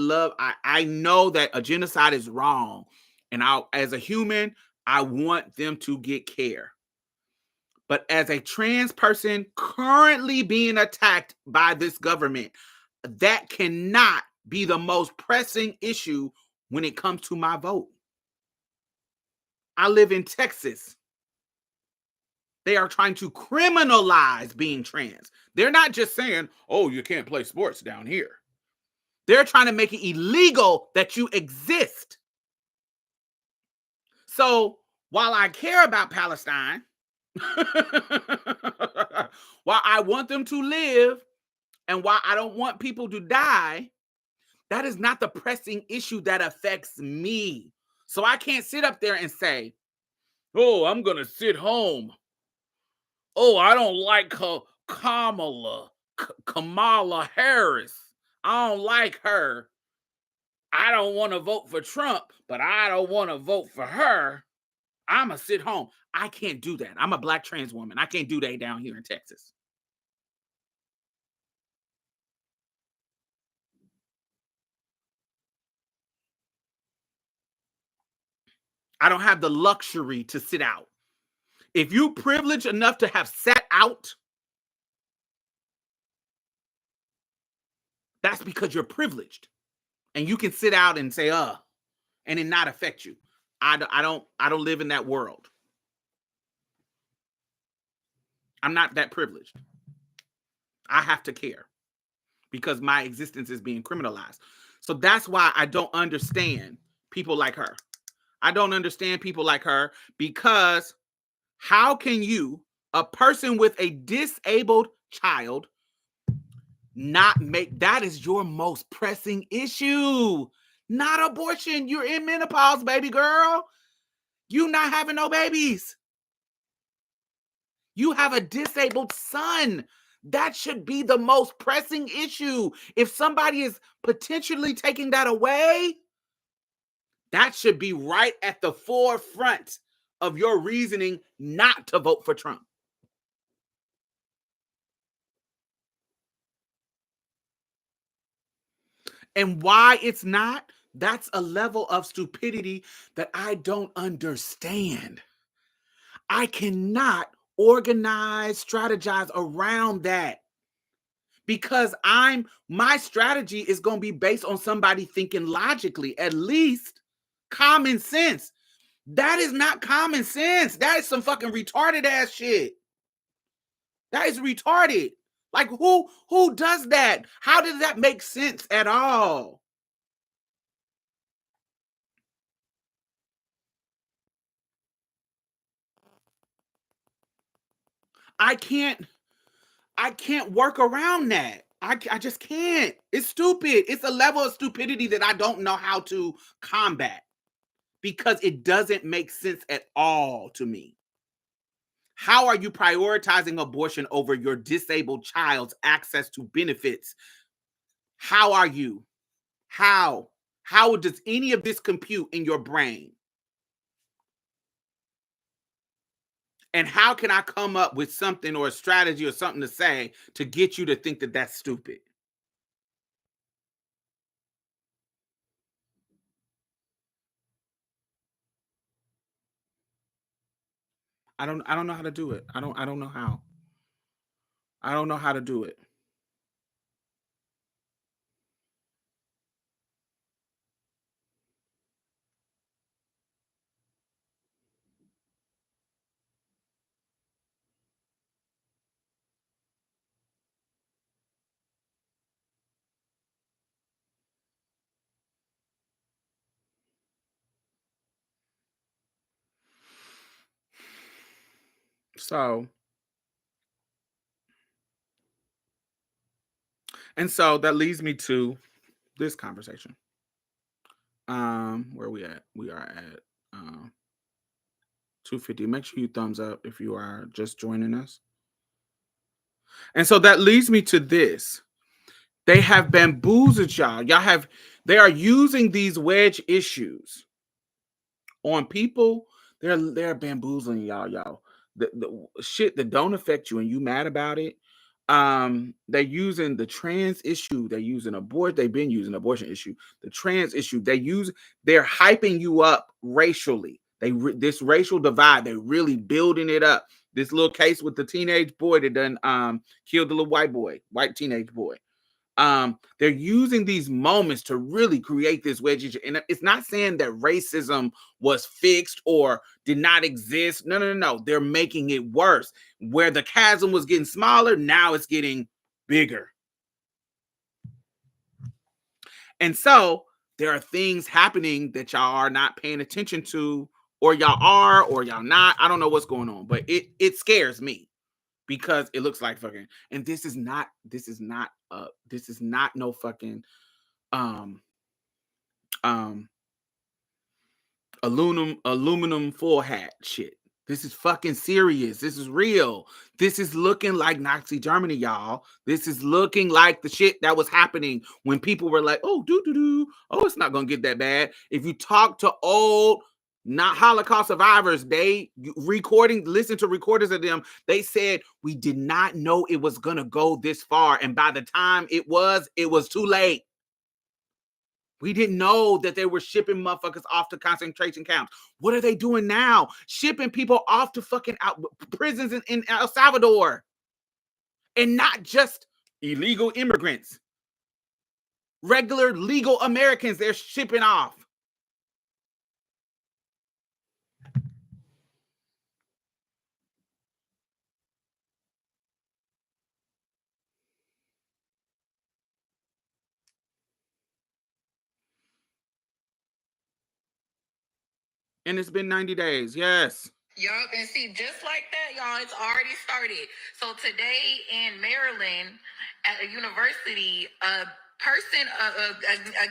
know that a genocide is wrong. And as a human, I want them to get care. But as a trans person currently being attacked by this government, that cannot be the most pressing issue when it comes to my vote. I live in Texas. They are trying to criminalize being trans. They're not just saying, oh, you can't play sports down here. They're trying to make it illegal that you exist. So while I care about Palestine, while I want them to live, and while I don't want people to die, that is not the pressing issue that affects me. So I can't sit up there and say, oh, I'm going to sit home. Oh, I don't like Kamala Harris. I don't like her. I don't want to vote for Trump, but I don't want to vote for her. I'm going to sit home. I can't do that. I'm a Black trans woman. I can't do that down here in Texas. I don't have the luxury to sit out. If you're privileged enough to have sat out, that's because you're privileged. And you can sit out and say, and it not affect you. I don't live in that world. I'm not that privileged. I have to care because my existence is being criminalized. So that's why I don't understand people like her. I don't understand people like her because how can you, a person with a disabled child, not make that is your most pressing issue? Not abortion. You're in menopause, baby girl. You not having no babies. You have a disabled son. That should be the most pressing issue. If somebody is potentially taking that away, that should be right at the forefront of your reasoning not to vote for Trump. And why it's not, that's a level of stupidity that I don't understand. I cannot organize, strategize around that. Because my strategy is going to be based on somebody thinking logically, at least common sense. That is not common sense. That is some fucking retarded ass shit. That is retarded. Like who does that? How does that make sense at all? I can't work around that. I just can't. It's stupid. It's a level of stupidity that I don't know how to combat because it doesn't make sense at all to me. How are you prioritizing abortion over your disabled child's access to benefits? How are you? How? How does any of this compute in your brain? And how can I come up with something or a strategy or something to say to get you to think that that's stupid? I don't know how to do it. I don't know how. I don't know how to do it. So that leads me to this conversation. Where we at? We are at 250. Make sure you thumbs up if you are just joining us. And so that leads me to this. They have bamboozled y'all. They are using these wedge issues on people. They're bamboozling y'all. The shit that don't affect you and you mad about it. They're using the trans issue. They're using they've been using abortion issue. The trans issue. They're hyping you up racially. This racial divide. They're really building it up. This little case with the teenage boy that done killed the little white teenage boy. They're using these moments to really create this wedge. And it's not saying that racism was fixed or did not exist. No. They're making it worse. Where the chasm was getting smaller, now it's getting bigger. And so there are things happening that y'all are not paying attention to, or y'all are, or y'all not. I don't know what's going on, but it scares me. Because it looks like fucking, and this is not no fucking aluminum full hat shit. This is fucking serious. This is real. This is looking like Nazi Germany, y'all. This is looking like the shit that was happening when people were like, oh, it's not gonna get that bad. If you talk to old not Holocaust survivors, listen to recordings of them. They said, we did not know it was going to go this far. And by the time it was too late. We didn't know that they were shipping motherfuckers off to concentration camps. What are they doing now? Shipping people off to fucking prisons in El Salvador. And not just illegal immigrants. Regular legal Americans they're shipping off. And it's been 90 days. Yes. Yup, and see, just like that, y'all, it's already started. So today in Maryland, at a university, a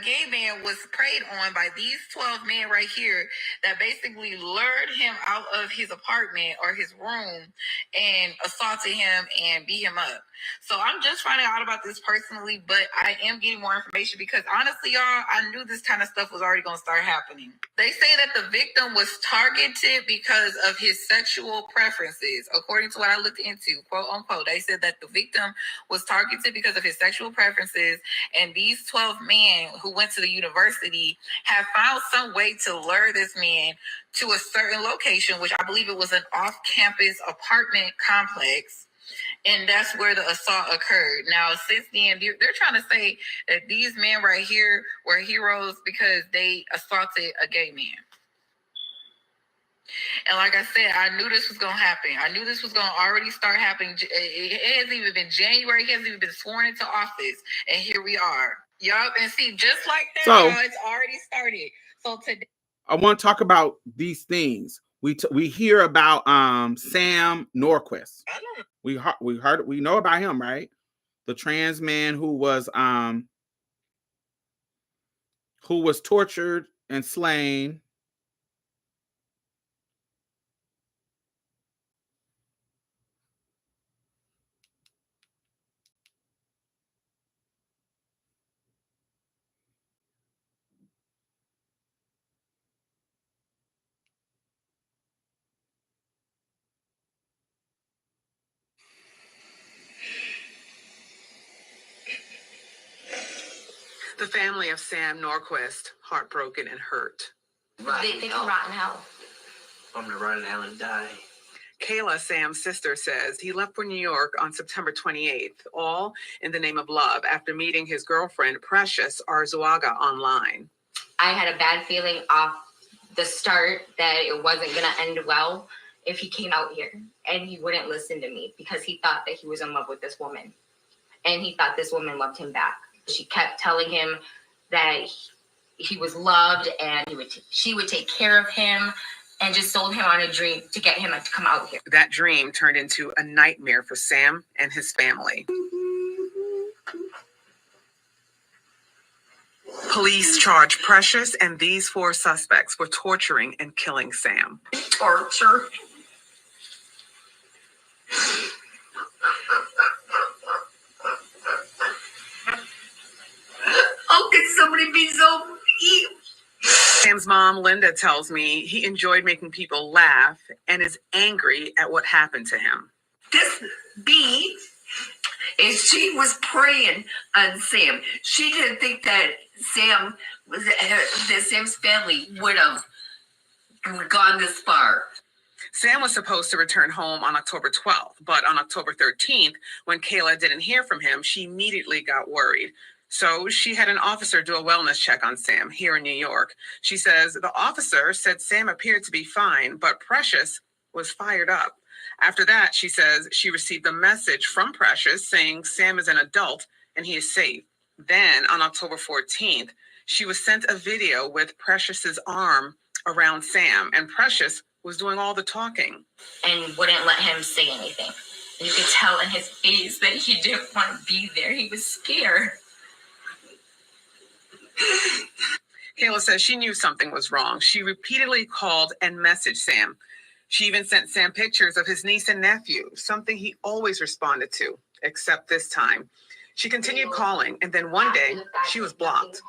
gay man was preyed on by these 12 men right here that basically lured him out of his apartment or his room and assaulted him and beat him up. So I'm just finding out about this personally, but I am getting more information because honestly, y'all, I knew this kind of stuff was already going to start happening. They say that the victim was targeted because of his sexual preferences. According to what I looked into, quote unquote, they said that the victim was targeted because of his sexual preferences. And these 12 men who went to the university have found some way to lure this man to a certain location, which I believe it was an off-campus apartment complex. And that's where the assault occurred. Now, since then, they're trying to say that these men right here were heroes because they assaulted a gay man. And like I said, I knew this was going to happen. I knew this was going to already start happening. It hasn't even been January. He hasn't even been sworn into office. And here we are. Yup. And see, just like that, it's already started. So today, I want to talk about these things. We hear about Sam Nordquist. We know about him, right? the trans man who was tortured and slain. The family of Sam Nordquist, heartbroken and hurt. They can rot in hell. I'm gonna rot in hell and die. Kayla, Sam's sister, says he left for New York on September 28th, all in the name of love, after meeting his girlfriend, Precious Arzuaga, online. I had a bad feeling off the start that it wasn't going to end well if he came out here, and he wouldn't listen to me because he thought that he was in love with this woman, and he thought this woman loved him back. She kept telling him that he was loved and she would take care of him, and just sold him on a dream to get him to come out here. That dream turned into a nightmare for Sam and his family. Police charge Precious and these 4 suspects for torturing and killing Sam. Torture. How could somebody be so evil? Sam's mom, Linda, tells me he enjoyed making people laugh and is angry at what happened to him. This bee, she was preying on Sam. She didn't think that Sam's family would have gone this far. Sam was supposed to return home on October 12th, but on October 13th, when Kayla didn't hear from him, she immediately got worried. So she had an officer do a wellness check on Sam here in New York. She says the officer said Sam appeared to be fine, but Precious was fired up. After that, she says she received a message from Precious saying Sam is an adult and he is safe. Then on October 14th, she was sent a video with Precious's arm around Sam, and Precious was doing all the talking. And wouldn't let him say anything. And you could tell in his face that he didn't want to be there. He was scared. Kayla says she knew something was wrong. She repeatedly called and messaged Sam. She even sent Sam pictures of his niece and nephew, something he always responded to, except this time. She continued calling, and then one day, she was blocked.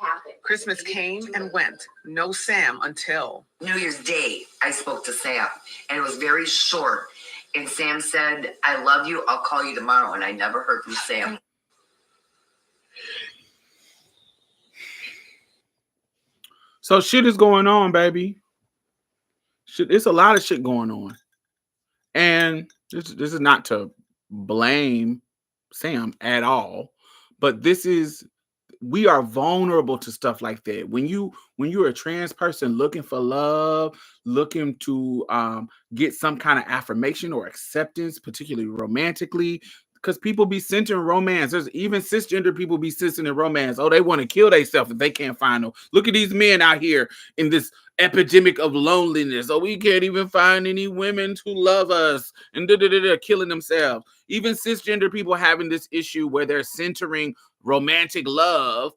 Christmas came and went. No Sam until New Year's Day, I spoke to Sam, and it was very short. And Sam said, "I love you, I'll call you tomorrow," and I never heard from Sam. So shit is going on, baby. It's a lot of shit going on. And this is not to blame Sam at all, but we are vulnerable to stuff like that. When you're a trans person looking for love, looking to get some kind of affirmation or acceptance, particularly romantically, because people be centering romance. There's even cisgender people be centering romance. Oh, they want to kill themselves if they can't find them. Look at these men out here in this epidemic of loneliness. Oh, we can't even find any women to love us, and killing themselves. Even cisgender people having this issue where they're centering romantic love,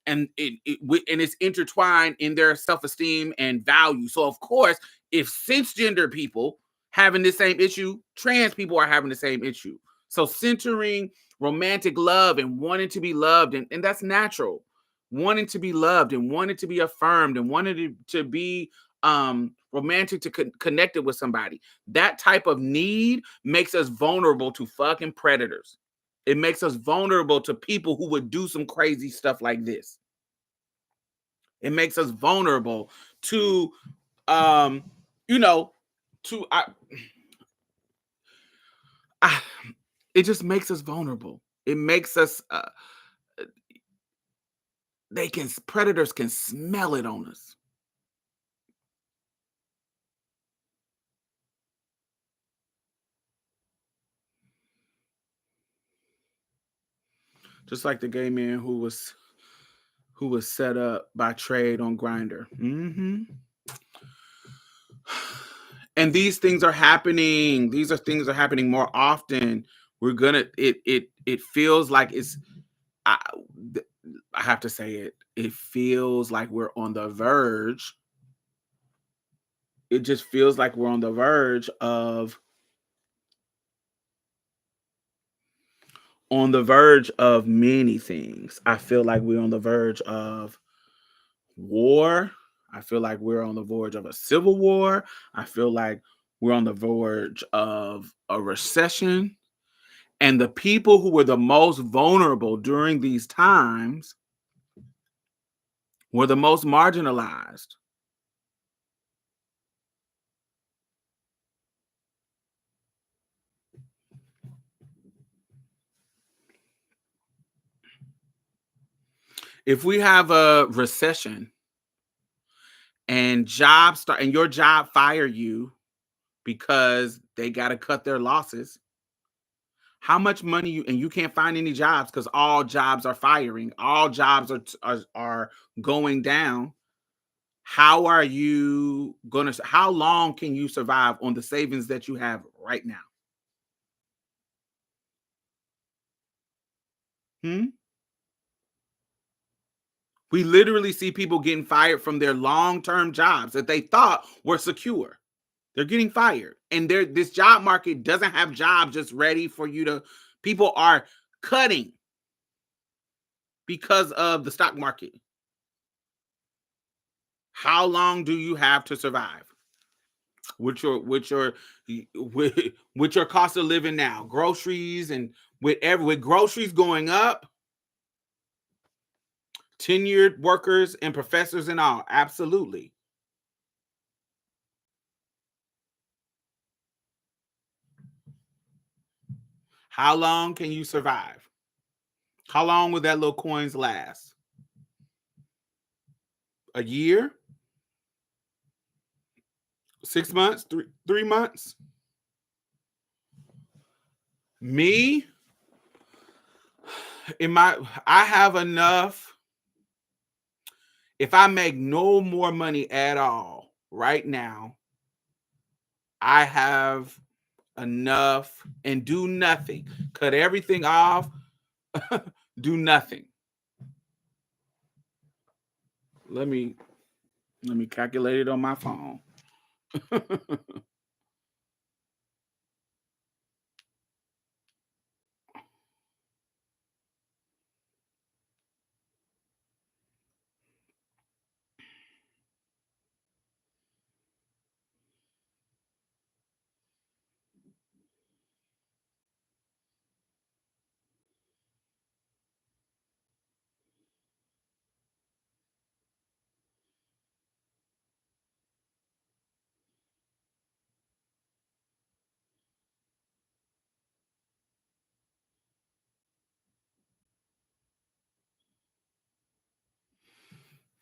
and it's intertwined in their self-esteem and value. So of course, if cisgender people having the same issue, trans people are having the same issue. So centering romantic love and wanting to be loved, and that's natural. Wanting to be loved and wanting to be affirmed and wanting to be romantic, to connected with somebody. That type of need makes us vulnerable to fucking predators. It makes us vulnerable to people who would do some crazy stuff like this. It makes us vulnerable to, it just makes us vulnerable. It makes us, predators can smell it on us. Just like the gay man who was set up by Trade on Grindr. And these things are happening. These are things that are happening more often We're gonna. It feels like it's. I have to say it. It feels like we're on the verge. It just feels like we're on the verge of. On the verge of many things. I feel like we're on the verge of war. I feel like we're on the verge of a civil war. I feel like we're on the verge of a recession. And the people who were the most vulnerable during these times were the most marginalized. If we have a recession and jobs start and your job fire you because they got to cut their losses, how much money you can't find any jobs because all jobs are firing, all jobs are going down. How are you gonna? How long can you survive on the savings that you have right now? We literally see people getting fired from their long-term jobs that they thought were secure. They're getting fired, and this job market doesn't have jobs just ready for you to. People are cutting because of the stock market. How long do you have to survive? With your with your cost of living now, groceries and with groceries going up, tenured workers and professors and all, absolutely. How long can you survive? How long will that little coins last? A year? 6 months? 3 months? Me, I have enough. If I make no more money at all right now, I have enough and do nothing. Cut everything off. Do nothing. Let me calculate it on my phone.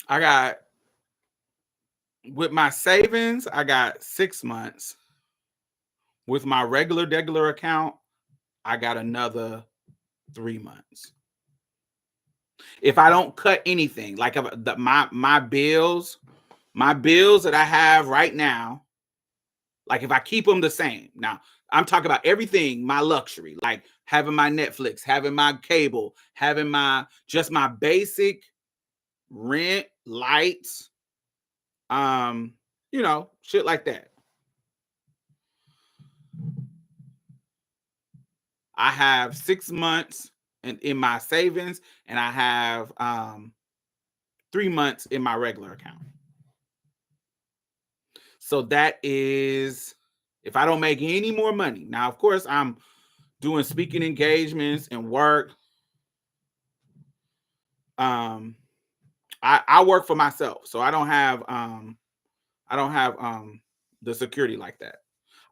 I got, with my savings, I got 6 months. With my regular account, I got another 3 months. If I don't cut anything, like my bills that I have right now, like if I keep them the same. Now, I'm talking about everything, my luxury, like having my Netflix, having my cable, having my basic rent, lights, shit like that. I have 6 months in my savings, and I have 3 months in my regular account. So that is, if I don't make any more money. Now, of course, I'm doing speaking engagements and work. I work for myself, so I don't have the security like that.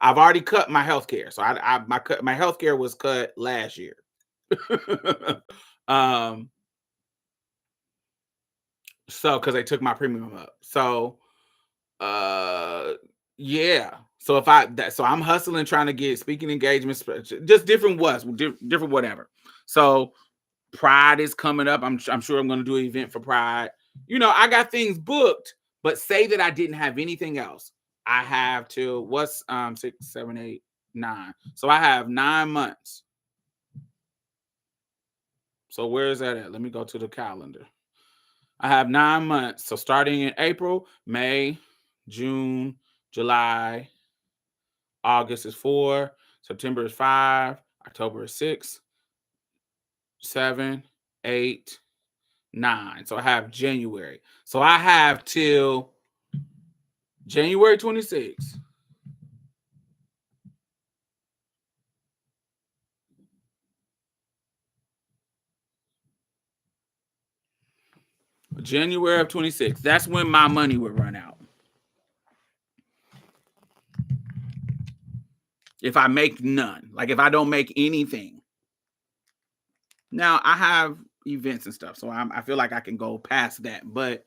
I've already cut my healthcare, so my healthcare was cut last year. So because they took my premium up, so yeah. So so I'm hustling, trying to get speaking engagements, just different whatever. So Pride is coming up. I'm sure I'm going to do an event for Pride. I got things booked, but say that I didn't have anything else. I have till 6, 7, 8, 9. So I have 9 months So where is that at? Let me go to the calendar. I have 9 months. So starting in April, May, June, July, August is 4, September is 5, October is 6, 7, 8, 9. So I have January. So I have till January 26th. January of 26. That's when my money would run out. If I make none, like if I don't make anything. Now I have events and stuff, so I feel like I can go past that. But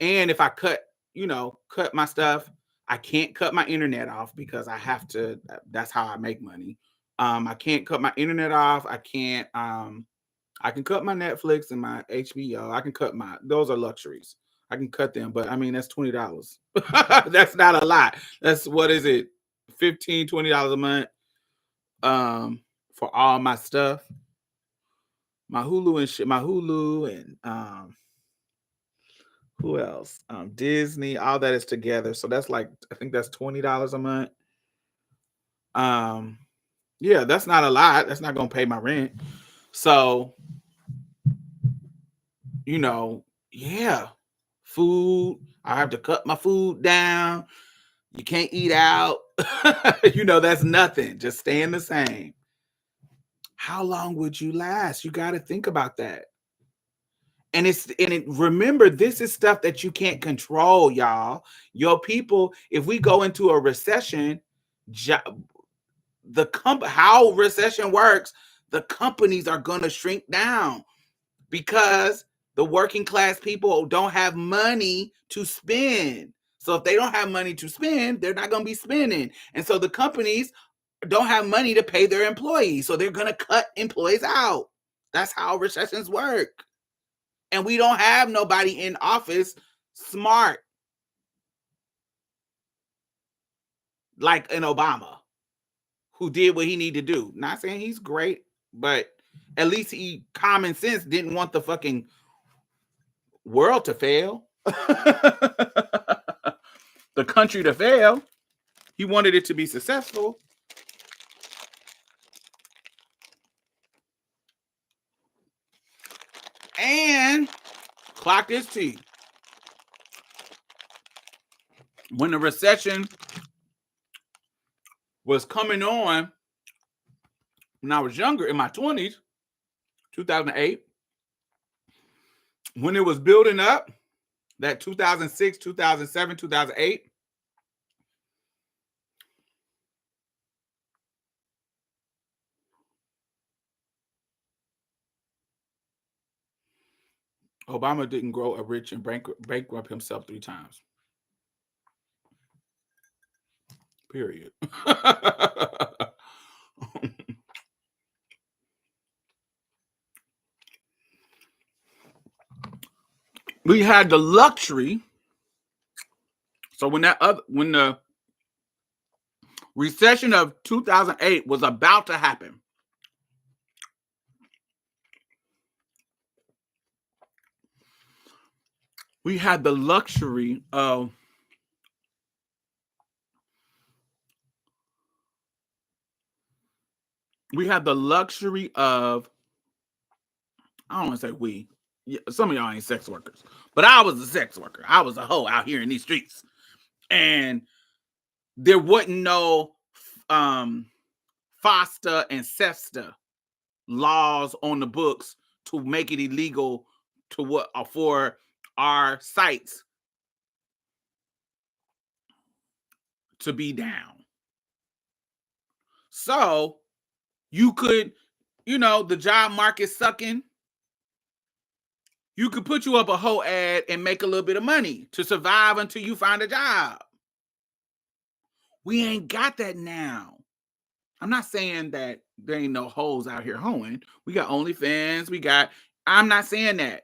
and if I cut my stuff, I can't cut my internet off because I have to. That's how I make money. I can't cut my internet off. I can't. I can cut my Netflix and my HBO. I can cut those are luxuries. I can cut them, but I mean, that's $20. That's not a lot. That's, what is it? $15, $20 a month. For all my stuff. My Hulu and shit, and who else? Disney, all that is together. So that's like, I think that's $20 a month. Yeah, that's not a lot. That's not gonna pay my rent. So, yeah, food. I have to cut my food down. You can't eat out. That's nothing. Just staying the same. How long would you last? You got to think about that. And remember, this is stuff that you can't control, y'all. Your people, if we go into a recession, how recession works, the companies are going to shrink down because the working class people don't have money to spend. So if they don't have money to spend, they're not going to be spending. And so the companies don't have money to pay their employees. So they're going to cut employees out. That's how recessions work. And we don't have nobody in office smart like an Obama who did what he needed to do. Not saying he's great, but at least he, common sense, didn't want the fucking world to fail. The country to fail. He wanted it to be successful. And clock his teeth. When the recession was coming on, when I was younger, in my 20s, 2008, when it was building up, that 2006, 2007, 2008, Obama didn't grow a rich and bankrupt himself 3 times. Period. We had the luxury. So when the recession of 2008 was about to happen, we had the luxury of I don't want to say we. Yeah, some of y'all ain't sex workers, but I was a sex worker. I was a hoe out here in these streets, and there wasn't no FOSTA and SEFTA laws on the books to make it illegal for our sites to be down. So you could, the job market sucking. You could put you up a hoe ad and make a little bit of money to survive until you find a job. We ain't got that now. I'm not saying that there ain't no hoes out here hoeing. We got OnlyFans. I'm not saying that.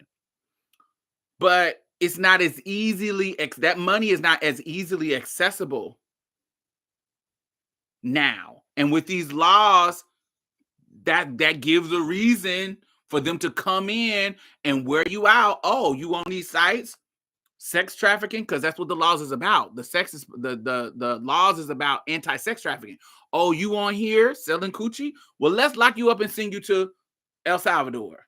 But it's not as easily, that money is not as easily accessible now. And with these laws, that gives a reason for them to come in and wear you out. Oh, you on these sites? Sex trafficking, because that's what the laws is about. The laws is about anti-sex trafficking. Oh, you on here selling coochie? Well, let's lock you up and send you to El Salvador.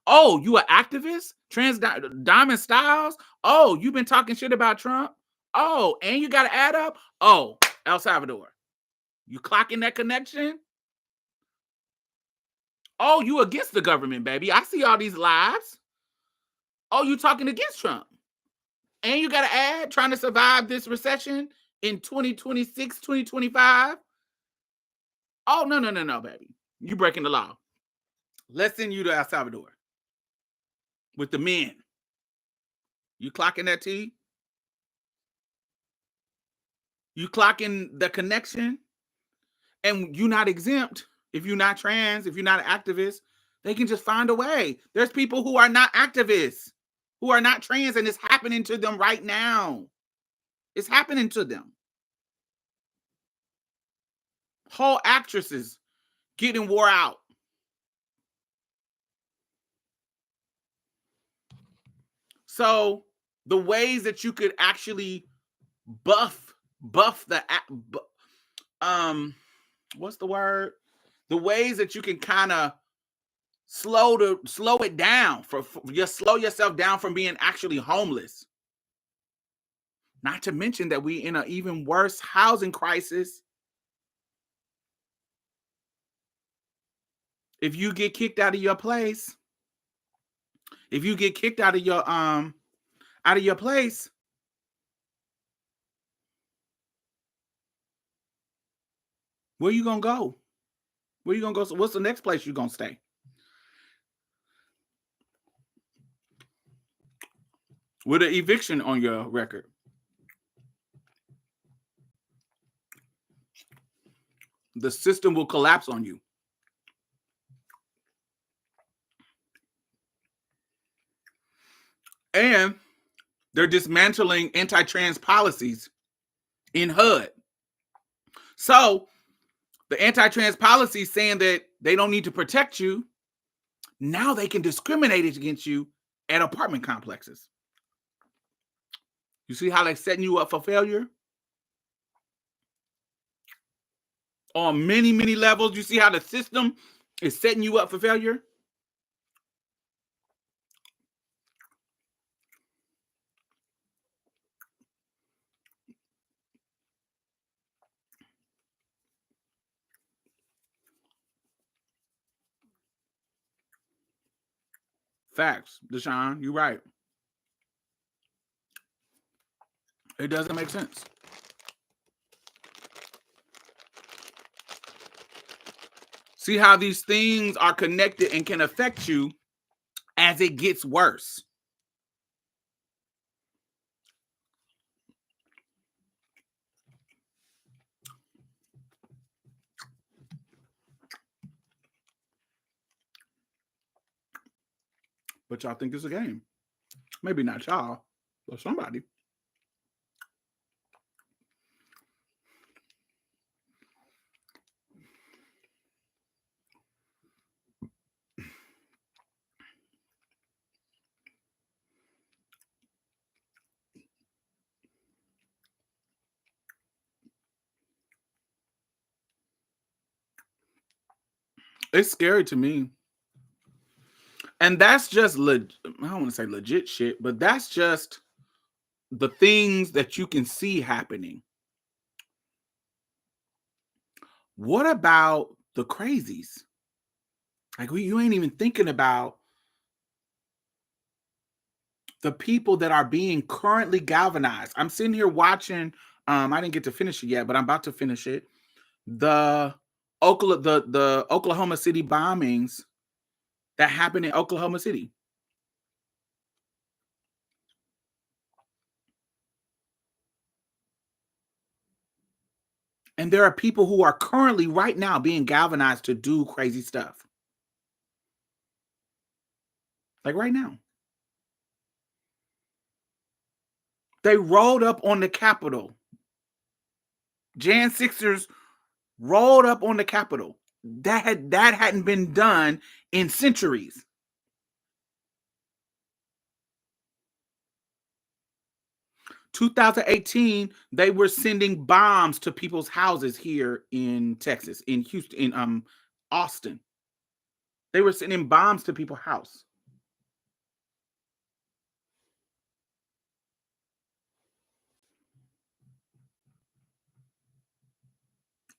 Oh, you an activist? Diamond Stylz? Oh, you've been talking shit about Trump? Oh, and you got to add up? Oh, El Salvador. You clocking that connection? Oh, you against the government, baby. I see all these lives. Oh, you talking against Trump. And you got to add trying to survive this recession in 2026, 2025. Oh, no, baby. You breaking the law. Let's send you to El Salvador with the men. You clocking that T? You clocking the connection? And you're not exempt. If you're not trans, if you're not an activist, they can just find a way. There's people who are not activists, who are not trans, and it's happening to them right now. It's happening to them. Whole actresses getting wore out. So the ways that you could actually buff the what's the word? The ways that you can kind of slow it down for just slow yourself down from being actually homeless. Not to mention that we in an even worse housing crisis. If you get kicked out of your place, if you get kicked out of your place, where you gonna go? Where you gonna go? So what's the next place you gonna stay? With an eviction on your record. The system will collapse on you. And they're dismantling anti-trans policies in HUD. So the anti-trans policy saying that they don't need to protect you, now they can discriminate against you at apartment complexes. You see how they're setting you up for failure? On many, many levels, you see how the system is setting you up for failure? Facts, Deshaun, you're right. It doesn't make sense. See how these things are connected and can affect you as it gets worse. But y'all think it's a game. Maybe not y'all, but somebody. It's scary to me. And that's just I don't want to say legit shit, but that's just the things that you can see happening. What about the crazies? Like you ain't even thinking about the people that are being currently galvanized. I'm sitting here watching, I didn't get to finish it yet, but I'm about to finish it. The Oklahoma City bombings that happened in Oklahoma City. And there are people who are currently right now being galvanized to do crazy stuff. Like right now. They rolled up on the Capitol. Jan 6ers rolled up on the Capitol that hadn't been done in centuries. In 2018, they were sending bombs to people's houses here in Texas, in Houston, in Austin. They were sending bombs to people's house.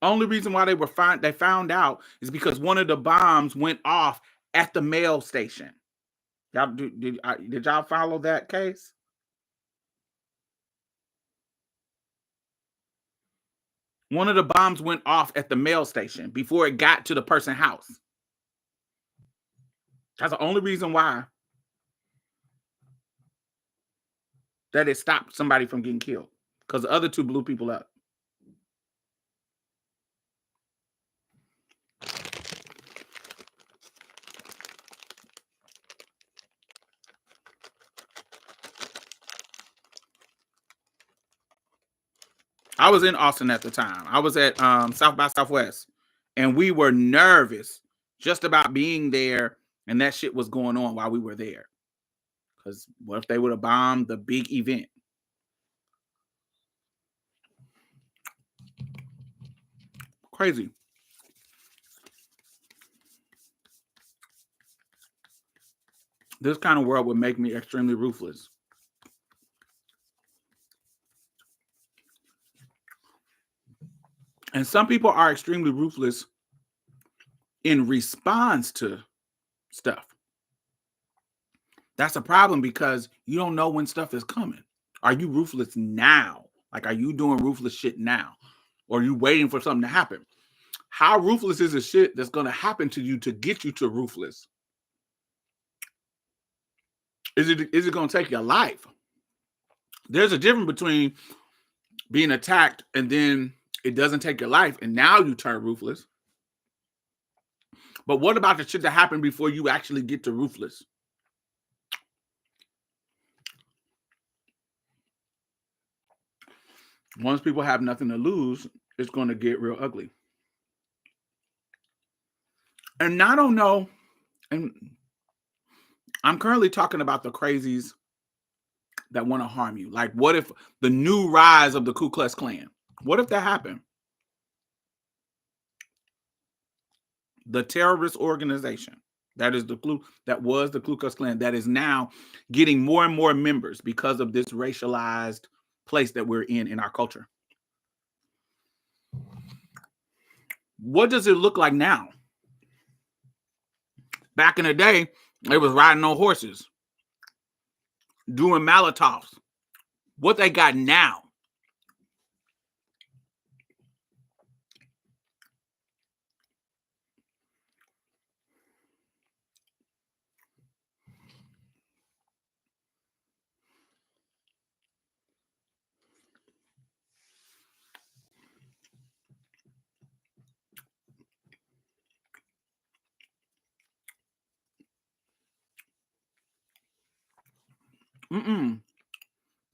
Only reason why they found out is because one of the bombs went off at the mail station. Y'all did y'all follow that case? One of the bombs went off at the mail station before it got to the person's house. That's the only reason why that it stopped somebody from getting killed, because the other two blew people up. I was in Austin at the time. I was at South by Southwest, and we were nervous just about being there, and that shit was going on while we were there. Because what if they would have bombed the big event? Crazy. This kind of world would make me extremely ruthless. And some people are extremely ruthless in response to stuff. That's a problem because you don't know when stuff is coming. Are you ruthless now? Like, are you doing ruthless shit now? Or are you waiting for something to happen? How ruthless is the shit that's going to happen to you to get you to ruthless? Is it going to take your life? There's a difference between being attacked and then it doesn't take your life and now you turn ruthless. But what about the shit that happened before you actually get to ruthless? Once people have nothing to lose, it's going to get real ugly. And I don't know, and I'm currently talking about the crazies that want to harm you. Like, what if the new rise of the Ku Klux Klan? What if that happened? The terrorist organization that was the Ku Klux Klan that is now getting more and more members because of this racialized place that we're in our culture. What does it look like now? Back in the day, they was riding on horses, doing Molotovs. What they got now?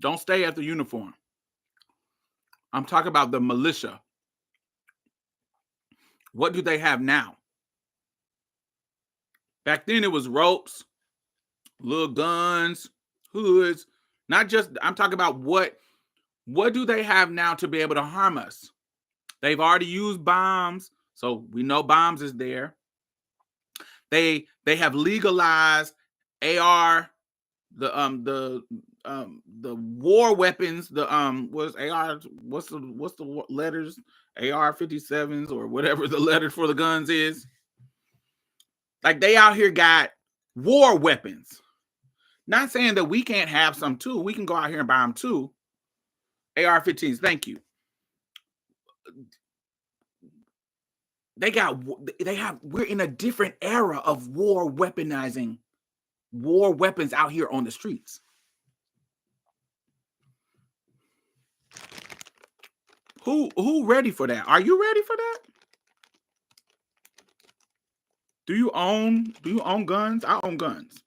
Don't stay at the uniform. I'm talking about the militia. What do they have now? Back then it was ropes, little guns, hoods. Not just, I'm talking about what do they have now to be able to harm us? They've already used bombs, so we know bombs is there. They have legalized AR, the war weapons, what's the letters, AR-57s or whatever the letters for the guns is. Like, they out here got war weapons. Not saying that we can't have some too. We can go out here and buy them too. AR-15s, thank you. We're in a different era of war weaponizing war weapons out here on the streets. Who ready for that? Are you ready for that? Do you own guns? I own guns.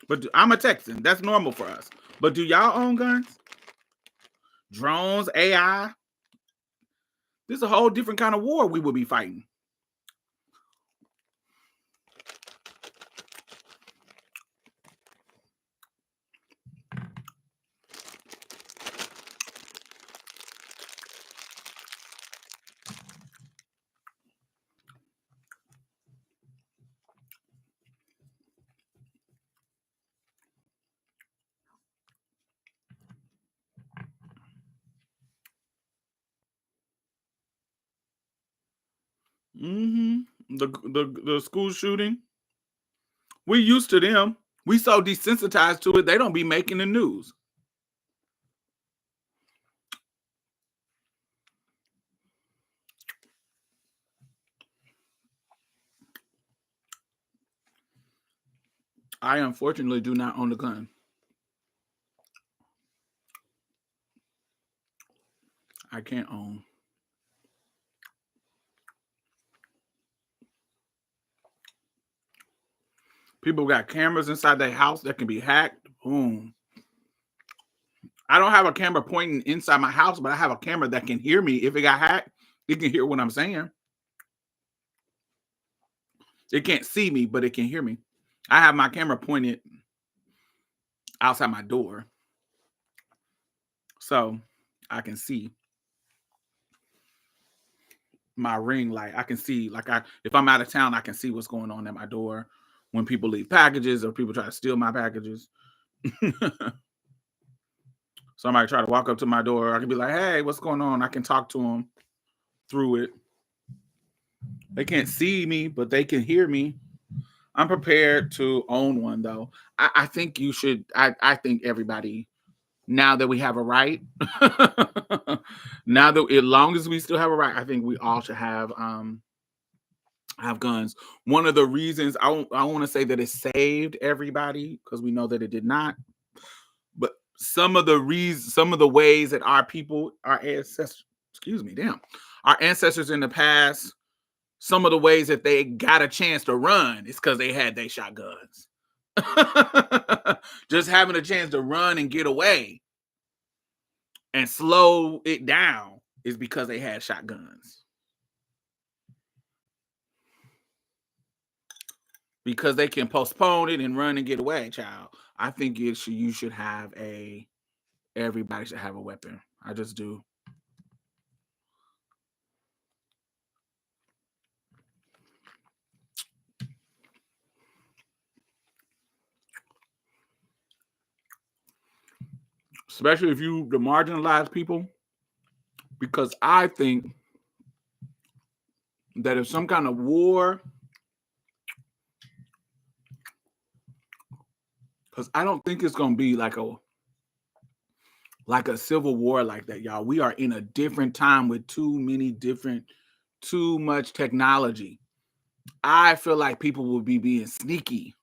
But I'm a Texan. That's normal for us. But do y'all own guns? Drones, AI? This is a whole different kind of war we will be fighting. The school shooting. We used to them. We so desensitized to it, they don't be making the news. I unfortunately do not own a gun. I can't own. People got cameras inside their house that can be hacked. Boom. I don't have a camera pointing inside my house, but I have a camera that can hear me. If it got hacked, it can hear what I'm saying. It can't see me, but it can hear me. I have my camera pointed outside my door, so I can see my ring light. I can see, like, if I'm out of town, I can see what's going on at my door when people leave packages or people try to steal my packages. Somebody try to walk up to my door, I can be like, hey, what's going on? I can talk to them through it. They can't see me, but they can hear me. I'm prepared to own one, though. I think you should. I think everybody, now that we have a right, now that, as long as we still have a right, I think we all should have guns. One of the reasons I want to say that it saved everybody, because we know that it did not. But some of the ways that our ancestors, our ancestors in the past, some of the ways that they got a chance to run is because they had their shotguns. Just having a chance to run and get away and slow it down is because they had shotguns. Because they can postpone it and run and get away, child. I think you should have everybody should have a weapon. I just do. Especially if you the marginalized people, because I think that if some kind of war, because I don't think it's gonna be like a civil war like that, y'all. We are in a different time with too much technology. I feel like people will be being sneaky.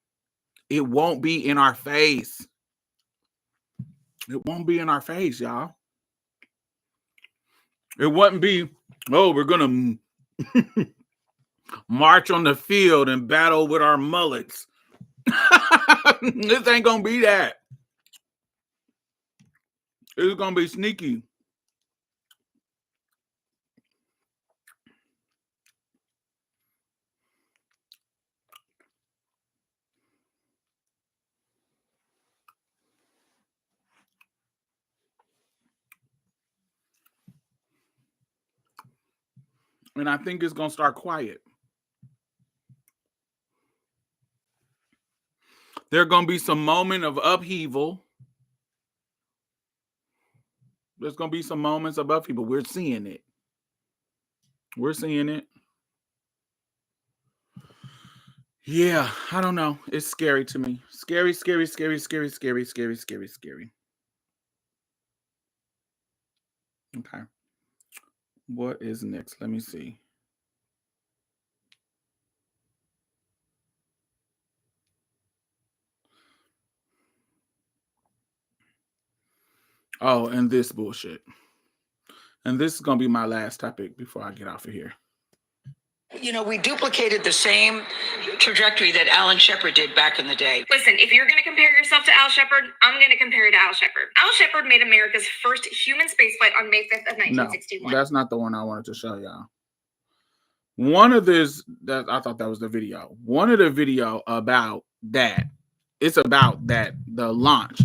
It won't be in our face. It won't be in our face, y'all. It wouldn't be, oh, we're gonna march on the field and battle with our mullets. This ain't gonna be that. It's gonna be sneaky. And I think it's gonna start quiet. There's gonna be some moment of upheaval. There's gonna be some moments of upheaval. We're seeing it. We're seeing it. Yeah, I don't know. It's scary to me. Scary, scary, scary, scary, scary, scary, scary, scary. Okay. What is next? Let me see. Oh, and this bullshit. And this is going to be my last topic before I get off of here. You know, we duplicated the same trajectory that Alan Shepard did back in the day. Listen, if you're going to compare yourself to Al Shepard, I'm going to compare you to Al Shepard. Al Shepard made America's first human spaceflight on May 5th of 1961. No, that's not the one I wanted to show y'all. One of this, that I thought that was the video. One of the video about that. It's about that, the launch.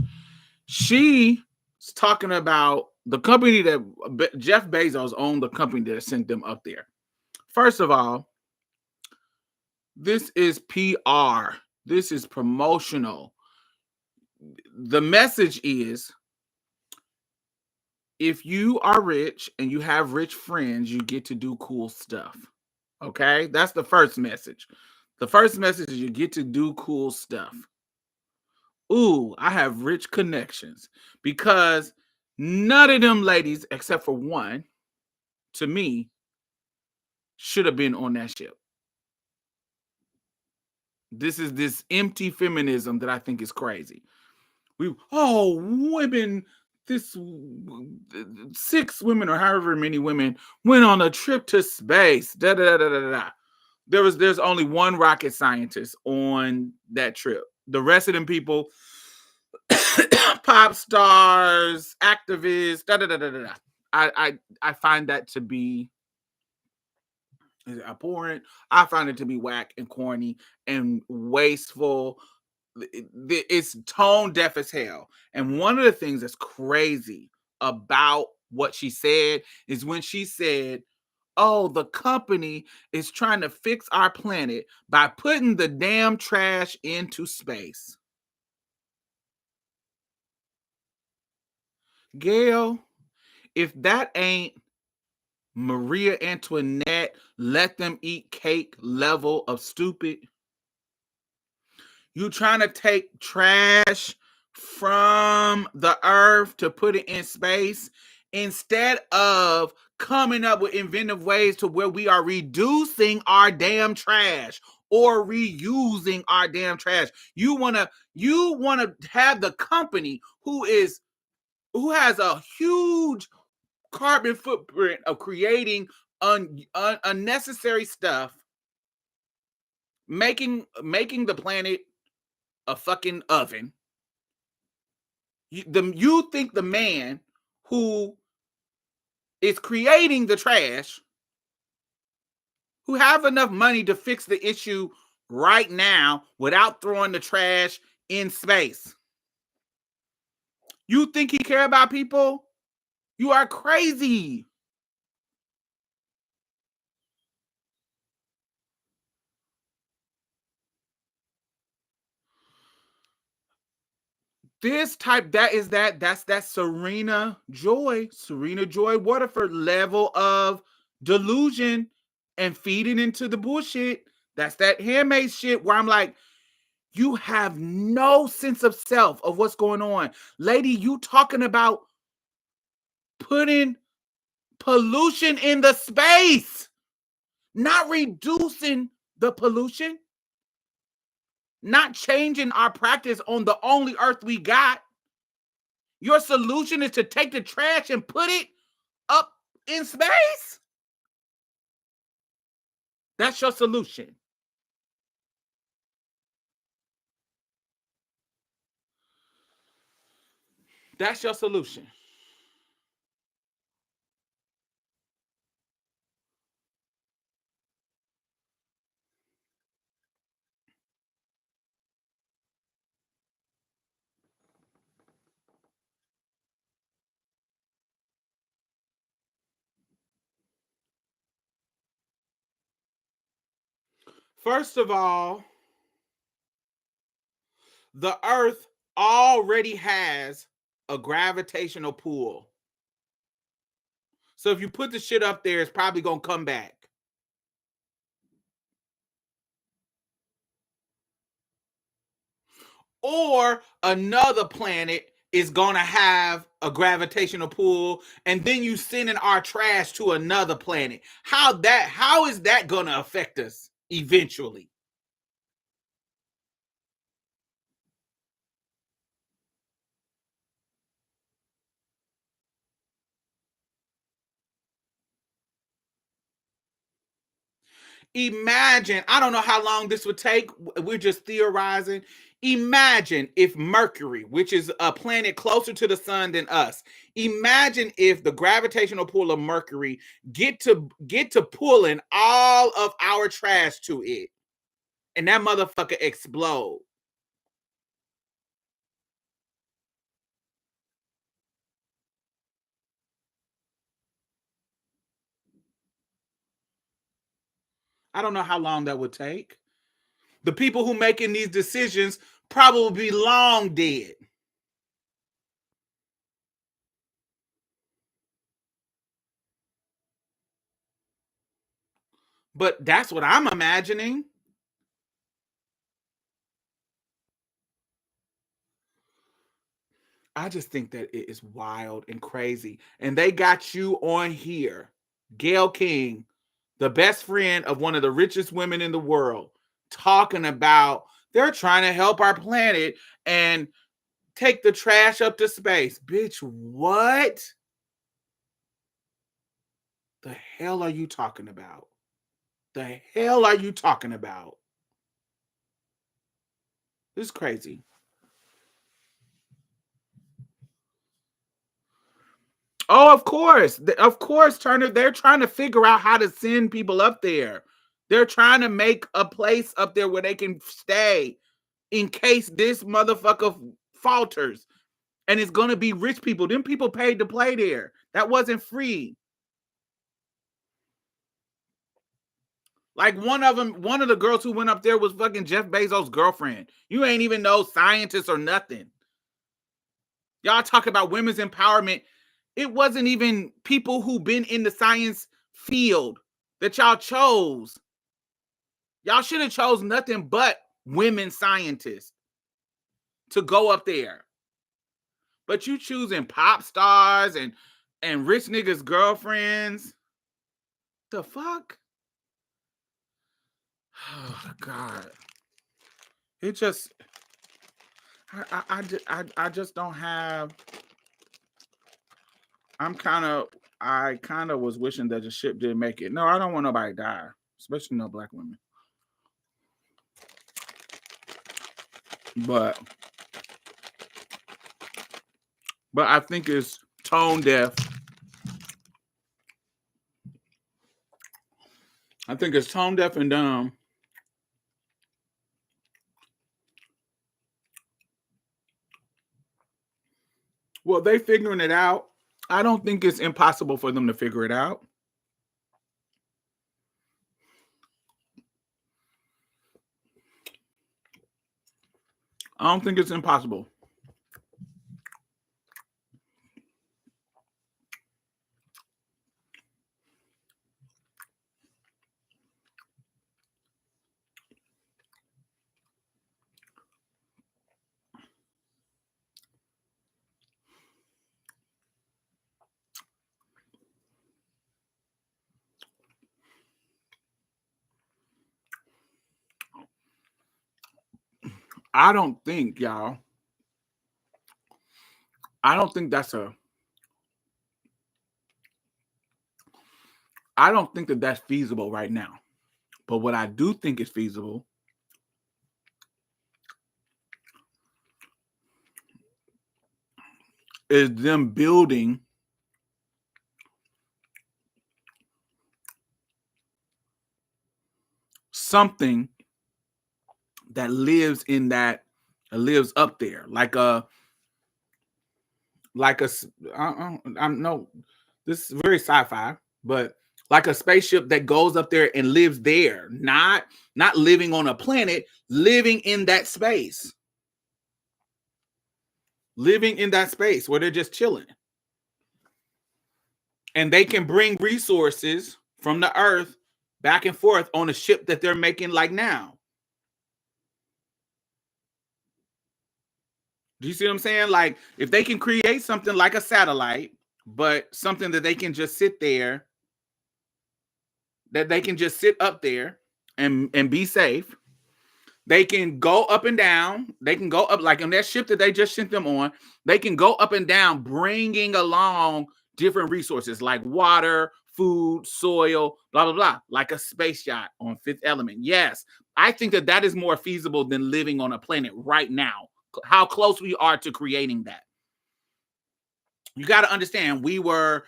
She's talking about the company that Jeff Bezos owned, the company that sent them up there. First of all, this is PR. This is promotional. The message is, if you are rich and you have rich friends, you get to do cool stuff. Okay, that's the first message. The first message is you get to do cool stuff. Ooh, I have rich connections because none of them ladies, except for one, to me, should have been on that ship. This is this empty feminism that I think is crazy. Women, this 6 women or however many women went on a trip to space. There's only one rocket scientist on that trip. The rest of them people, pop stars, activists, I find that to be abhorrent. I find it to be whack and corny and wasteful. It's tone deaf as hell. And one of the things that's crazy about what she said is when she said, oh, the company is trying to fix our planet by putting the damn trash into space. Gayle, if that ain't Maria Antoinette, let them eat cake level of stupid. You trying to take trash from the earth to put it in space instead of coming up with inventive ways to where we are reducing our damn trash or reusing our damn trash. You want to have the company who has a huge carbon footprint of creating unnecessary stuff, making the planet a fucking oven. You think the man who is creating the trash, who have enough money to fix the issue right now without throwing the trash in space, you think he care about people? You are crazy. That's that Serena Joy Waterford level of delusion and feeding into the bullshit. That's that handmade shit where I'm like, you have no sense of self of what's going on. Lady, you talking about putting pollution in the space, not reducing the pollution, not changing our practice on the only earth we got. Your solution is to take the trash and put it up in space? That's your solution. That's your solution. First of all, the earth already has a gravitational pull. So if you put the shit up there, it's probably going to come back. Or another planet is going to have a gravitational pull, and then you sending our trash to another planet. How is that going to affect us eventually? Imagine, I don't know how long this would take. We're just theorizing. Imagine if Mercury, which is a planet closer to the sun than us, imagine if the gravitational pull of Mercury get to pulling all of our trash to it, and that motherfucker explode. I don't know how long that would take. The people who making these decisions probably be long dead. But that's what I'm imagining. I just think that it is wild and crazy. And they got you on here, Gayle King, the best friend of one of the richest women in the world, talking about they're trying to help our planet and take the trash up to space. Bitch, what the hell are you talking about? The hell are you talking about? This is crazy. Oh, of course, Turner. They're trying to figure out how to send people up there. They're trying to make a place up there where they can stay in case this motherfucker falters. And it's going to be rich people. Them people paid to play there. That wasn't free. Like one of the girls who went up there was fucking Jeff Bezos' girlfriend. You ain't even no scientist or nothing. Y'all talk about women's empowerment. It wasn't even people who been in the science field that y'all chose. Y'all should have chose nothing but women scientists to go up there. But you choosing pop stars and rich niggas' girlfriends. The fuck? Oh God. It just I just don't have. I kind of was wishing that the ship didn't make it. No, I don't want nobody to die, especially no black women. But I think it's tone deaf. I think it's tone deaf and dumb. Well, they figuring it out. I don't think it's impossible for them to figure it out. I don't think it's impossible. I don't think, y'all. I don't think that's I don't think that that's feasible right now. But what I do think is feasible is them building something that lives up there, like I'm no, this is very sci-fi, but like a spaceship that goes up there and lives there, not living on a planet, living in that space. Living in that space where they're just chilling. And they can bring resources from the earth back and forth on a ship that they're making like now. Do you see what I'm saying? Like if they can create something like a satellite, but something that they can just sit there, that they can just sit up there and be safe. They can go up and down. They can go up, like on that ship that they just sent them on. They can go up and down, bringing along different resources like water, food, soil, blah, blah, blah, like a space yacht on Fifth Element. Yes, I think that that is more feasible than living on a planet right now. How close we are to creating that. You got to understand, we were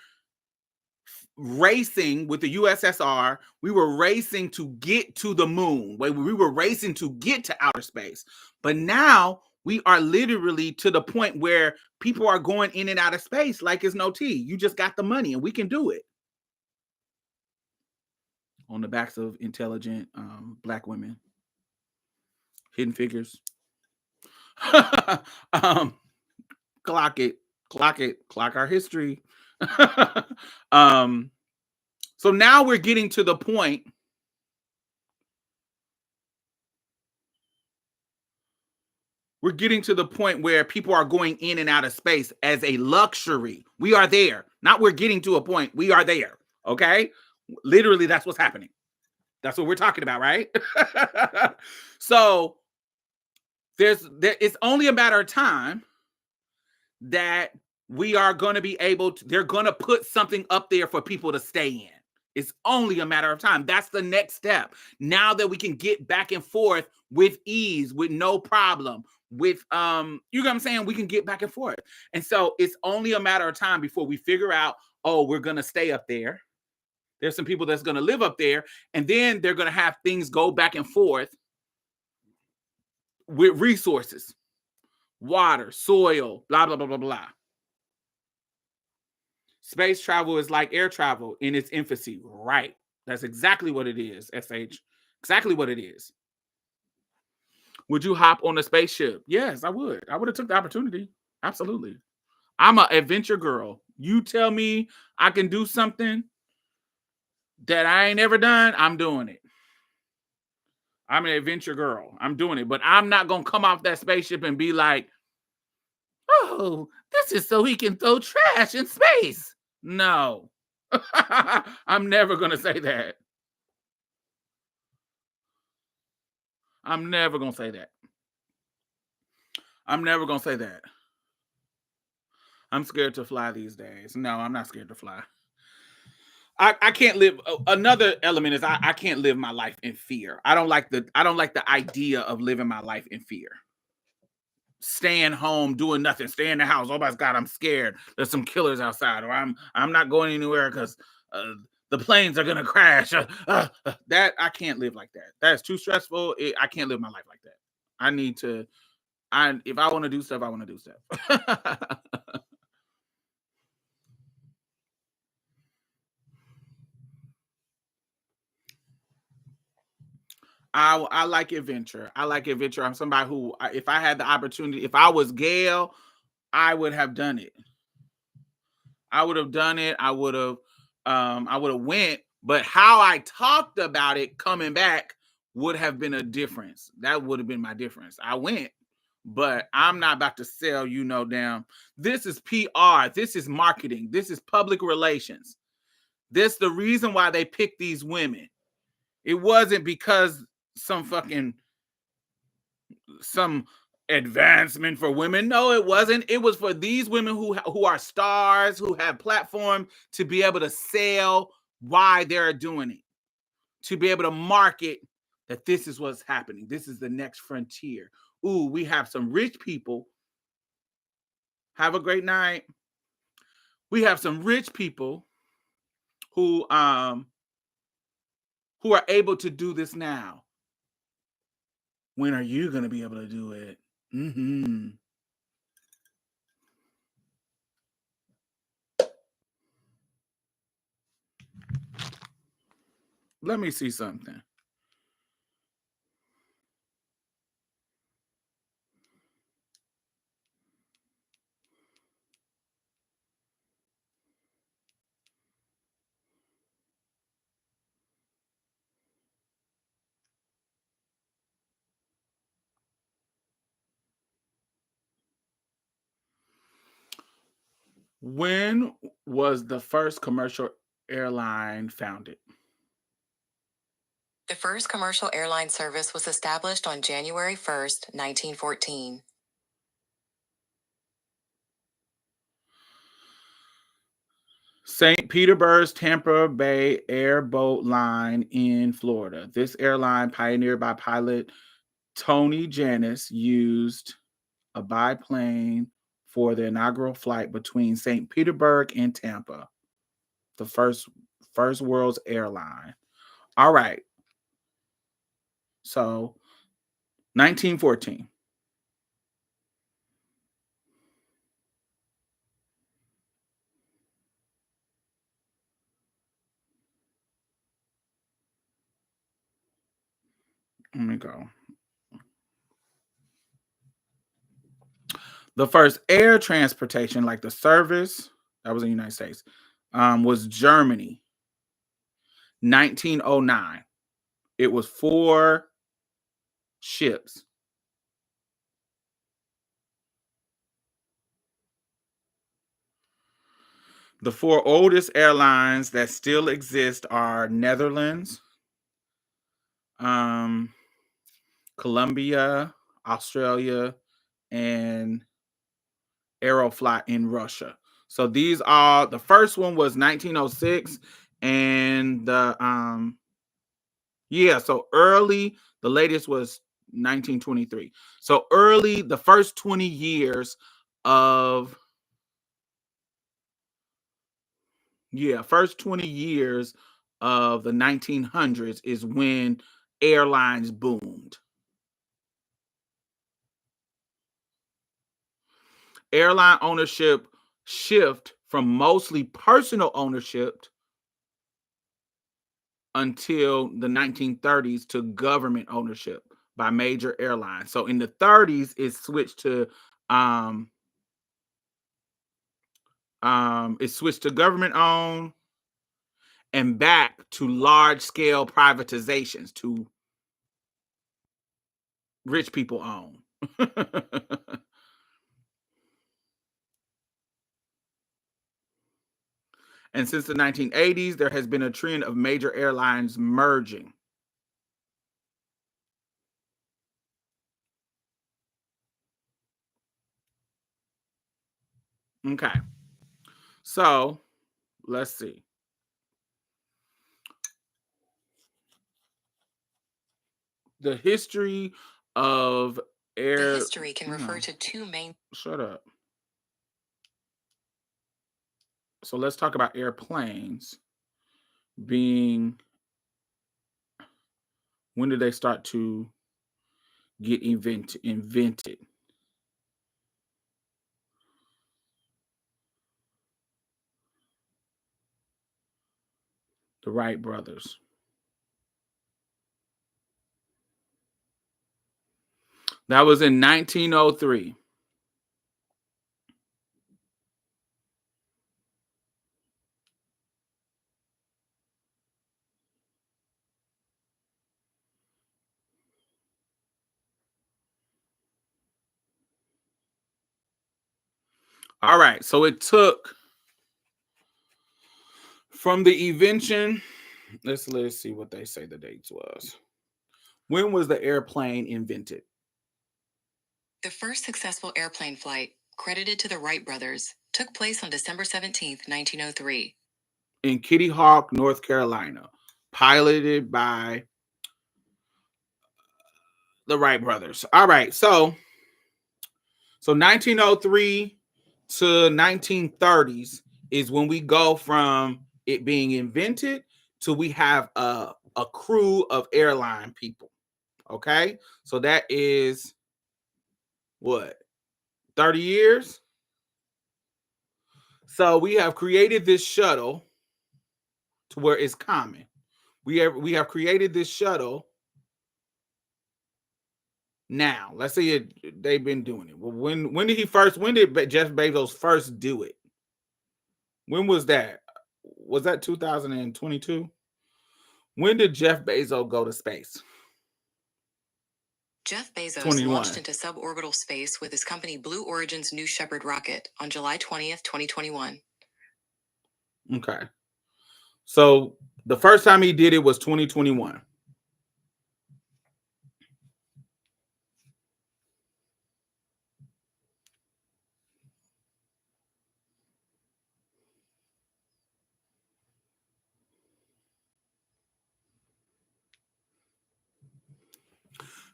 racing with the USSR. We were racing to get to the moon. We were racing to get to outer space. But now we are literally to the point where people are going in and out of space like it's no tea. You just got the money and we can do it. On the backs of intelligent black women. Hidden Figures. Clock it. Clock our history. So now we're getting to the point We're getting to the point where people are going in and out of space as a luxury. We are there. Not we're getting to a point. We are there. Okay? Literally, that's what's happening. That's what we're talking about, right? So it's only a matter of time that we are going to be able to, they're going to put something up there for people to stay in. It's only a matter of time. That's the next step. Now that we can get back and forth with ease, with no problem, with you know what I'm saying? We can get back and forth. And so it's only a matter of time before we figure out, oh, we're going to stay up there. There's some people that's going to live up there, and then they're going to have things go back and forth with resources, water, soil, blah, blah, blah, blah, blah. Space travel is like air travel in its infancy. Right. That's exactly what it is, SH. Exactly what it is. Would you hop on a spaceship? Yes, I would. I would have took the opportunity. Absolutely. I'm an adventure girl. You tell me I can do something that I ain't ever done, I'm doing it. I'm an adventure girl. I'm doing it. But I'm not going to come off that spaceship and be like, oh, this is so he can throw trash in space. No. I'm never going to say that. I'm never going to say that. I'm never going to say that. I'm scared to fly these days. No, I'm not scared to fly. I can't live. Another element is I can't live my life in fear. I don't like the idea of living my life in fear. Staying home, doing nothing, stay in the house. Oh my God, I'm scared. There's some killers outside, or I'm not going anywhere because the planes are gonna crash. That I can't live like that. That's too stressful. I can't live my life like that. I need to. If I want to do stuff, I want to do stuff. I like adventure. I like adventure. I'm somebody who, if I had the opportunity, if I was Gayle, I would have done it. I would have done it. I would have went. But how I talked about it coming back would have been a difference. That would have been my difference. I went, but I'm not about to sell you no damn. This is PR. This is marketing. This is public relations. This the reason why they picked these women. It wasn't because some advancement for women. No, it wasn't. It was for these women who are stars, who have platform to be able to sell why they're doing it, to be able to market that this is what's happening. This is the next frontier. Ooh, we have some rich people. Have a great night. We have some rich people who are able to do this now. When are you going to be able to do it? Mm-hmm. Let me see something. When was the first commercial airline founded? The first commercial airline service was established on January 1st, 1914. St. Petersburg's Tampa Bay Airboat Line in Florida. This airline, pioneered by pilot Tony Jannus, used a biplane for the inaugural flight between St. Petersburg and Tampa. The first world's airline. All right. So 1914. Let me go. The first air transportation, like the service, that was in the United States, was Germany. 1909. It was 4 ships. The 4 oldest airlines that still exist are Netherlands, Colombia, Australia, and Aeroflot in Russia. So these are, the first one was 1906, and the so early, the latest was 1923. So early, the first 20 years of first 20 years of the 1900s is when airlines boomed. Airline ownership shift from mostly personal ownership until the 1930s to government ownership by major airlines. So in the 30s, it switched to government owned and back to large scale privatizations to rich people own. And since the 1980s, there has been a trend of major airlines merging. Okay. So let's see. The history of air. The history can refer to 2 main. Shut up. So let's talk about airplanes being. When did they start to get invented? The Wright brothers. That was in 1903. All right, so it took from the invention. Let's see what they say the dates was. When was the airplane invented? The first successful airplane flight, credited to the Wright brothers, took place on December 17th, 1903. In Kitty Hawk, North Carolina, piloted by the Wright brothers. All right, so 1903 to 1930s is when we go from it being invented to we have a crew of airline people. Okay, so that is what, 30 years? So we have created this shuttle to where it's common. We have created this shuttle. Now, let's say they've been doing it. Well, when did Jeff Bezos first do it? When was that? Was that 2022? When did Jeff Bezos go to space? Jeff Bezos 21. Launched into suborbital space with his company Blue Origin's New Shepard rocket on July 20th, 2021. Okay. So the first time he did it was 2021.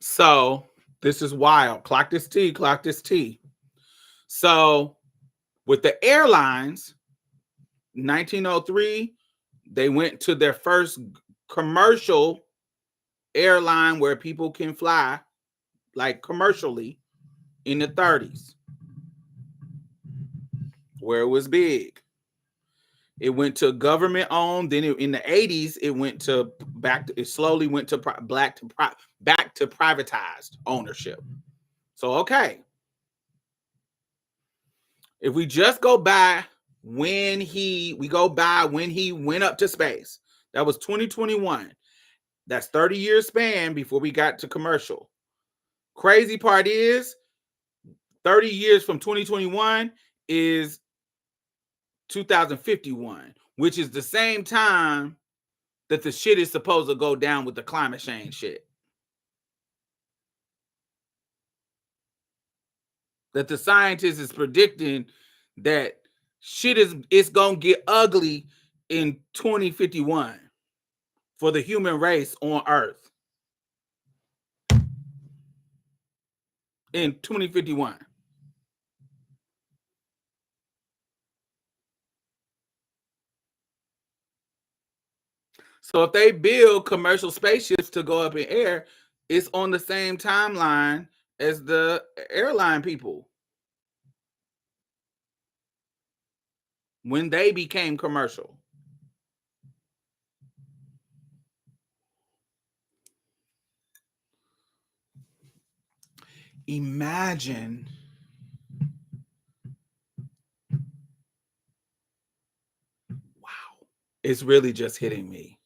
So this is wild. Clock this T. So with the airlines, 1903, they went to their first commercial airline where people can fly, like commercially, in the 30s, where it was big. It went to government owned. Then in the 80s, it went to it slowly went to back to privatized ownership. So, okay. If we just go by when he went up to space, that was 2021. That's 30 years span before we got to commercial. Crazy part is 30 years from 2021 is 2051, which is the same time that the shit is supposed to go down with the climate change shit. That the scientist is predicting that shit is gonna get ugly in 2051 for the human race on Earth. In 2051. So if they build commercial spaceships to go up in air, it's on the same timeline as the airline people when they became commercial. Imagine wow, it's really just hitting me.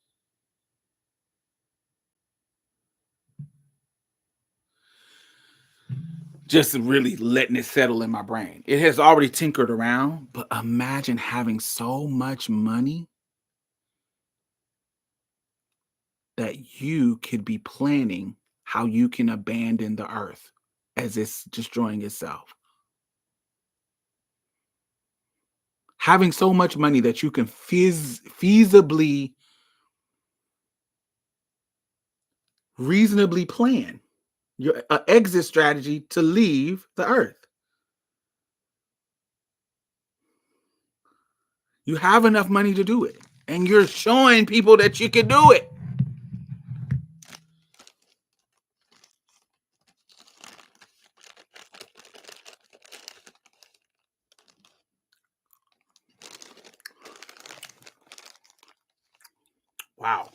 Just really letting it settle in my brain. It has already tinkered around, but imagine having so much money that you could be planning how you can abandon the earth as it's destroying itself. Having so much money that you can feasibly, reasonably plan your exit strategy to leave the earth. You have enough money to do it, and you're showing people that you can do it. Wow.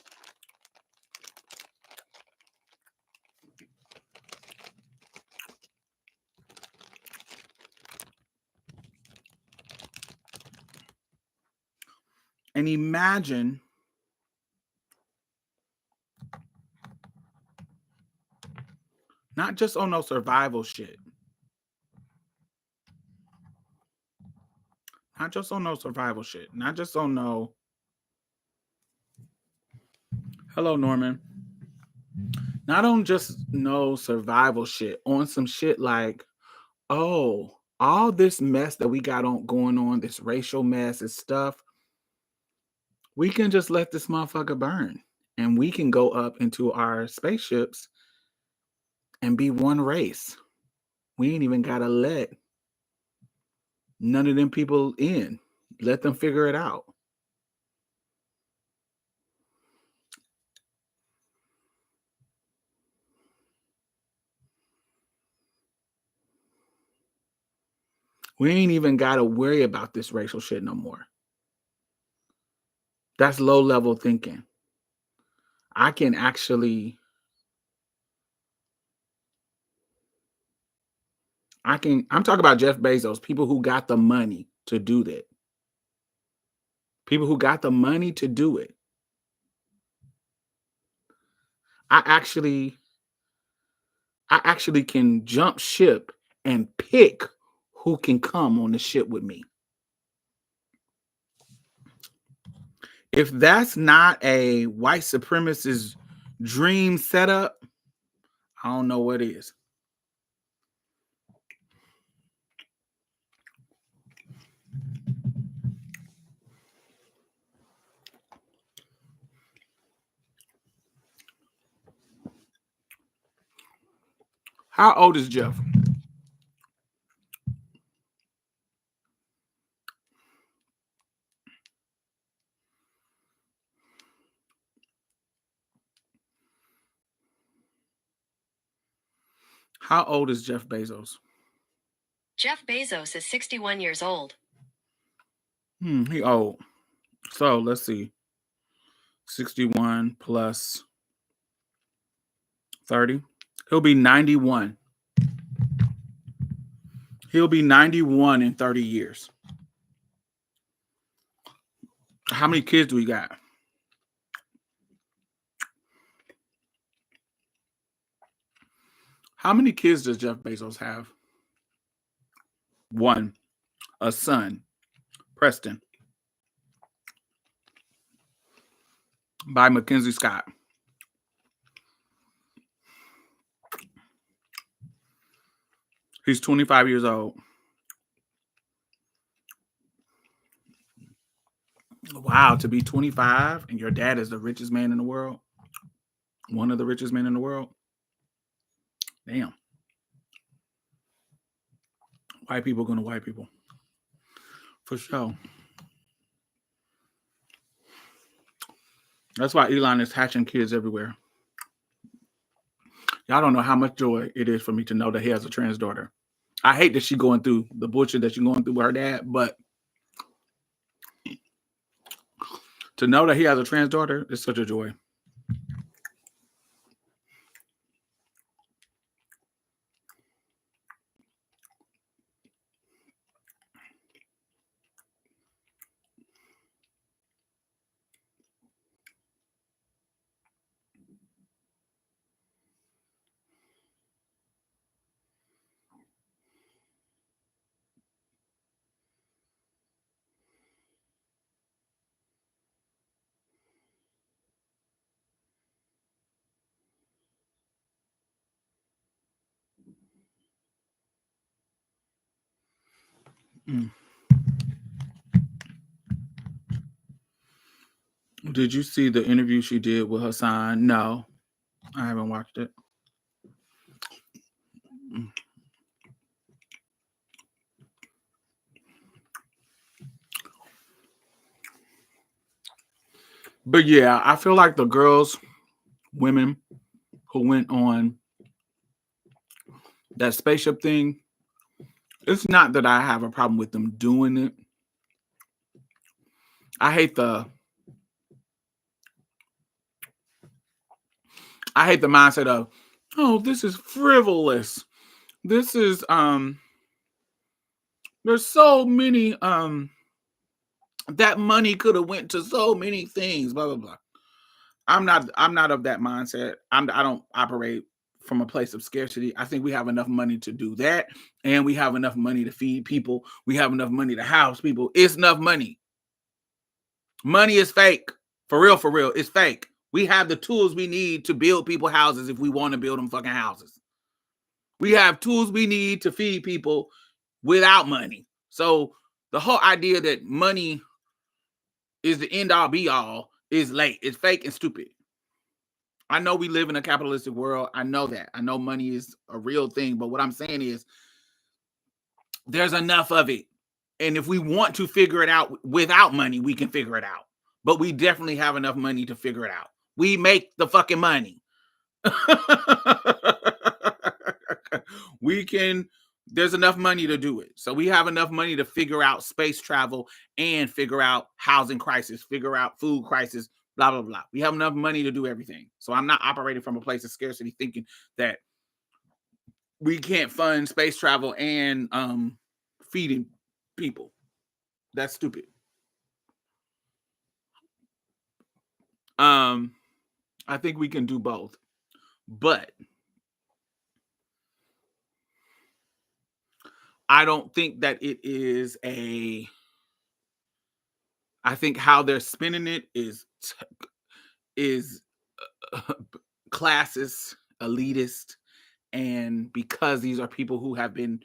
And imagine not just on no survival shit. Not just on no survival shit. Not just on no. Hello, Norman. Not on just no survival shit. On some shit like, oh, all this mess that we got going on, this racial mess and stuff, we can just let this motherfucker burn. And we can go up into our spaceships and be one race. We ain't even gotta let none of them people in. Let them figure it out. We ain't even gotta worry about this racial shit no more. That's low level thinking. I'm talking about Jeff Bezos, people who got the money to do that. People who got the money to do it. I actually can jump ship and pick who can come on the ship with me. If that's not a white supremacist dream setup, I don't know what is. How old is Jeff? How old is Jeff Bezos? Jeff Bezos is 61 years old. He old. So let's see. 61 plus 30. He'll be 91. He'll be 91 in 30 years. How many kids do we got? How many kids does Jeff Bezos have? One. A son. Preston. by Mackenzie Scott. He's 25 years old. Wow, to be 25 and your dad is the richest man in the world. One of the richest men in the world. Damn. White people gonna white people. For sure. That's why Elon is hatching kids everywhere. Y'all don't know how much joy it is for me to know that he has a trans daughter. I hate that she's going through the bullshit that she's going through with her dad, but to know that he has a trans daughter is such a joy. Mm. Did you see the interview she did with Hassan? No, I haven't watched it. Mm. But yeah, I feel like the girls, women who went on that spaceship thing, it's not that I have a problem with them doing it. I hate the mindset of, oh, this is frivolous. This is there's so many that money could have went to so many things, blah blah blah. I'm not of that mindset. I don't operate from a place of scarcity. I think we have enough money to do that, and we have enough money to feed people. We have enough money to house people. It's enough money. Money is fake. For real, it's fake. We have the tools we need to build people houses if we want to build them fucking houses. We have tools we need to feed people without money. So the whole idea that money is the end all be all is late. It's fake and stupid. I know we live in a capitalistic world. I know that. I know money is a real thing. But what I'm saying is there's enough of it. And if we want to figure it out without money, we can figure it out. But we definitely have enough money to figure it out. We make the fucking money. There's enough money to do it. So we have enough money to figure out space travel and figure out housing crisis, figure out food crisis, blah, blah, blah. We have enough money to do everything. So I'm not operating from a place of scarcity thinking that we can't fund space travel and feeding people. That's stupid. I think we can do both. But I don't think that it is I think how they're spinning it is classist, elitist, and because these are people who have been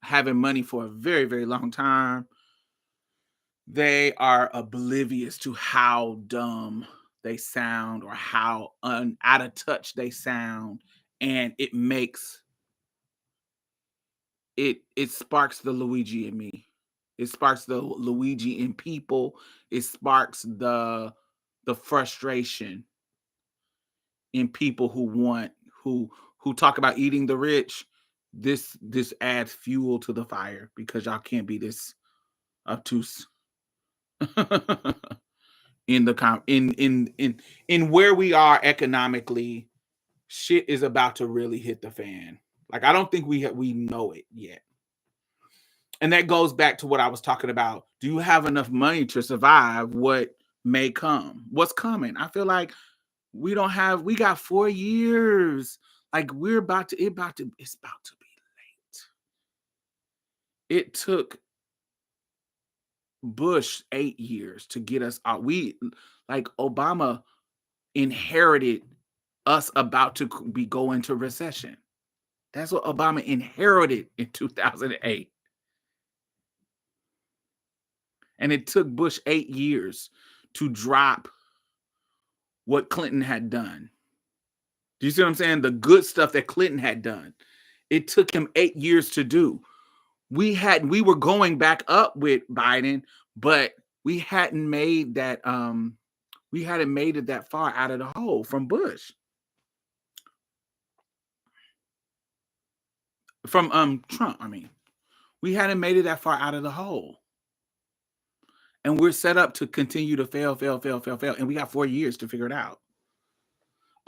having money for a very, very long time, they are oblivious to how dumb they sound or how out of touch they sound, and it makes it sparks the Luigi in me. It sparks the Luigi in people. It sparks the frustration in people who talk about eating the rich. This adds fuel to the fire because y'all can't be this obtuse in where we are economically. Shit is about to really hit the fan. Like, I don't think we know it yet. And that goes back to what I was talking about. Do you have enough money to survive what may come? What's coming? I feel like we got 4 years. Like, it's about to be late. It took Bush 8 years to get us out. Obama inherited us about to go into recession. That's what Obama inherited in 2008. And it took Bush 8 years to drop what Clinton had done. Do you see what I'm saying? The good stuff that Clinton had done. It took him 8 years to do. We were going back up with Biden, but we hadn't made that it that far out of the hole from Bush. From Trump, I mean. We hadn't made it that far out of the hole. And we're set up to continue to fail. And we got 4 years to figure it out.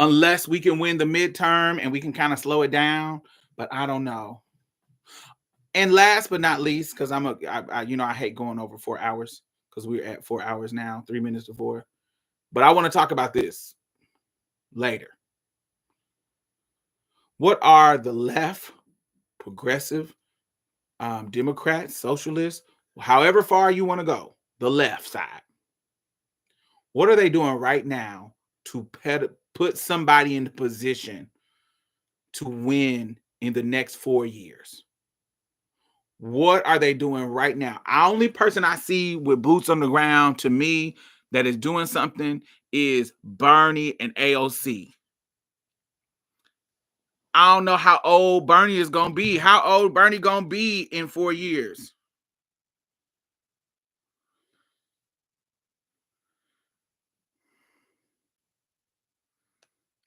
Unless we can win the midterm and we can kind of slow it down. But I don't know. And last but not least, because I hate going over 4 hours because we're at 4 hours now, 3 minutes to 4. But I want to talk about this later. What are the left, progressive, Democrats, socialists, however far you want to go, the left side? What are they doing right now to put somebody in the position to win in the next 4 years? What are they doing right now? The only person I see with boots on the ground to me that is doing something is Bernie and AOC. I don't know how old Bernie is going to be. How old Bernie going to be in 4 years?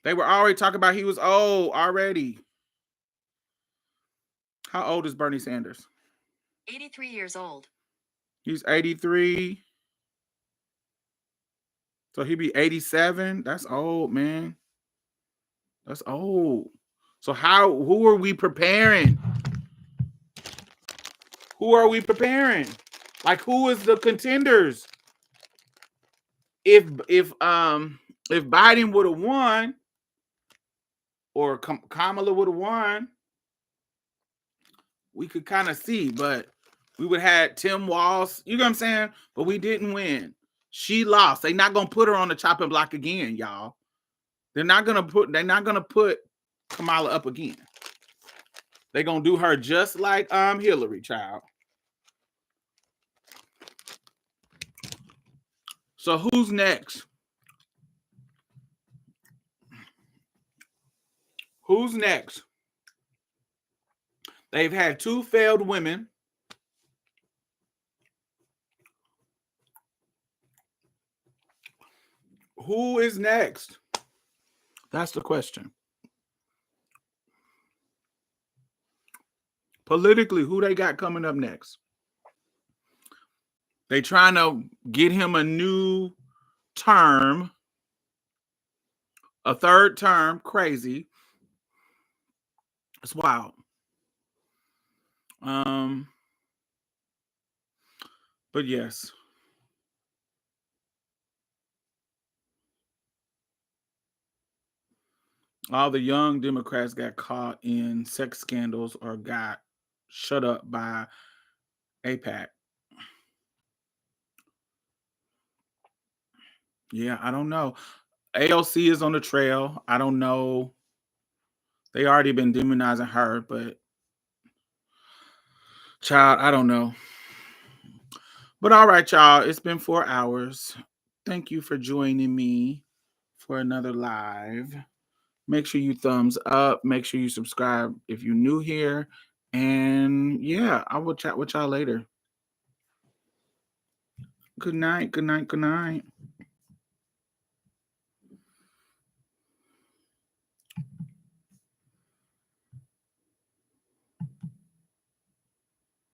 They were already talking about he was old already. How old is Bernie Sanders? 83 years old. He's 83. So he'd be 87. That's old, man. That's old. So who are we preparing? Who are we preparing? Like, who is the contenders? If Biden would have won, or Kamala would have won, we could kind of see, but we would have had Tim Walz, you know what I'm saying? But we didn't win. She lost. They're not gonna put her on the chopping block again, y'all. They're not gonna put Kamala up again. They're gonna do her just like Hillary, child. So who's next? Who's next? They've had 2 failed women. Who is next? That's the question. Politically, who they got coming up next? They trying to get him a new term, a 3rd term. Crazy. It's wild. But yes. All the young Democrats got caught in sex scandals or got shut up by AIPAC. Yeah, I don't know. AOC is on the trail. I don't know. They already been demonizing her, but child, I don't know. But all right, y'all. It's been 4 hours. Thank you for joining me for another live. Make sure you thumbs up. Make sure you subscribe if you're new here. And yeah, I will chat with y'all later. Good night. Good night. Good night.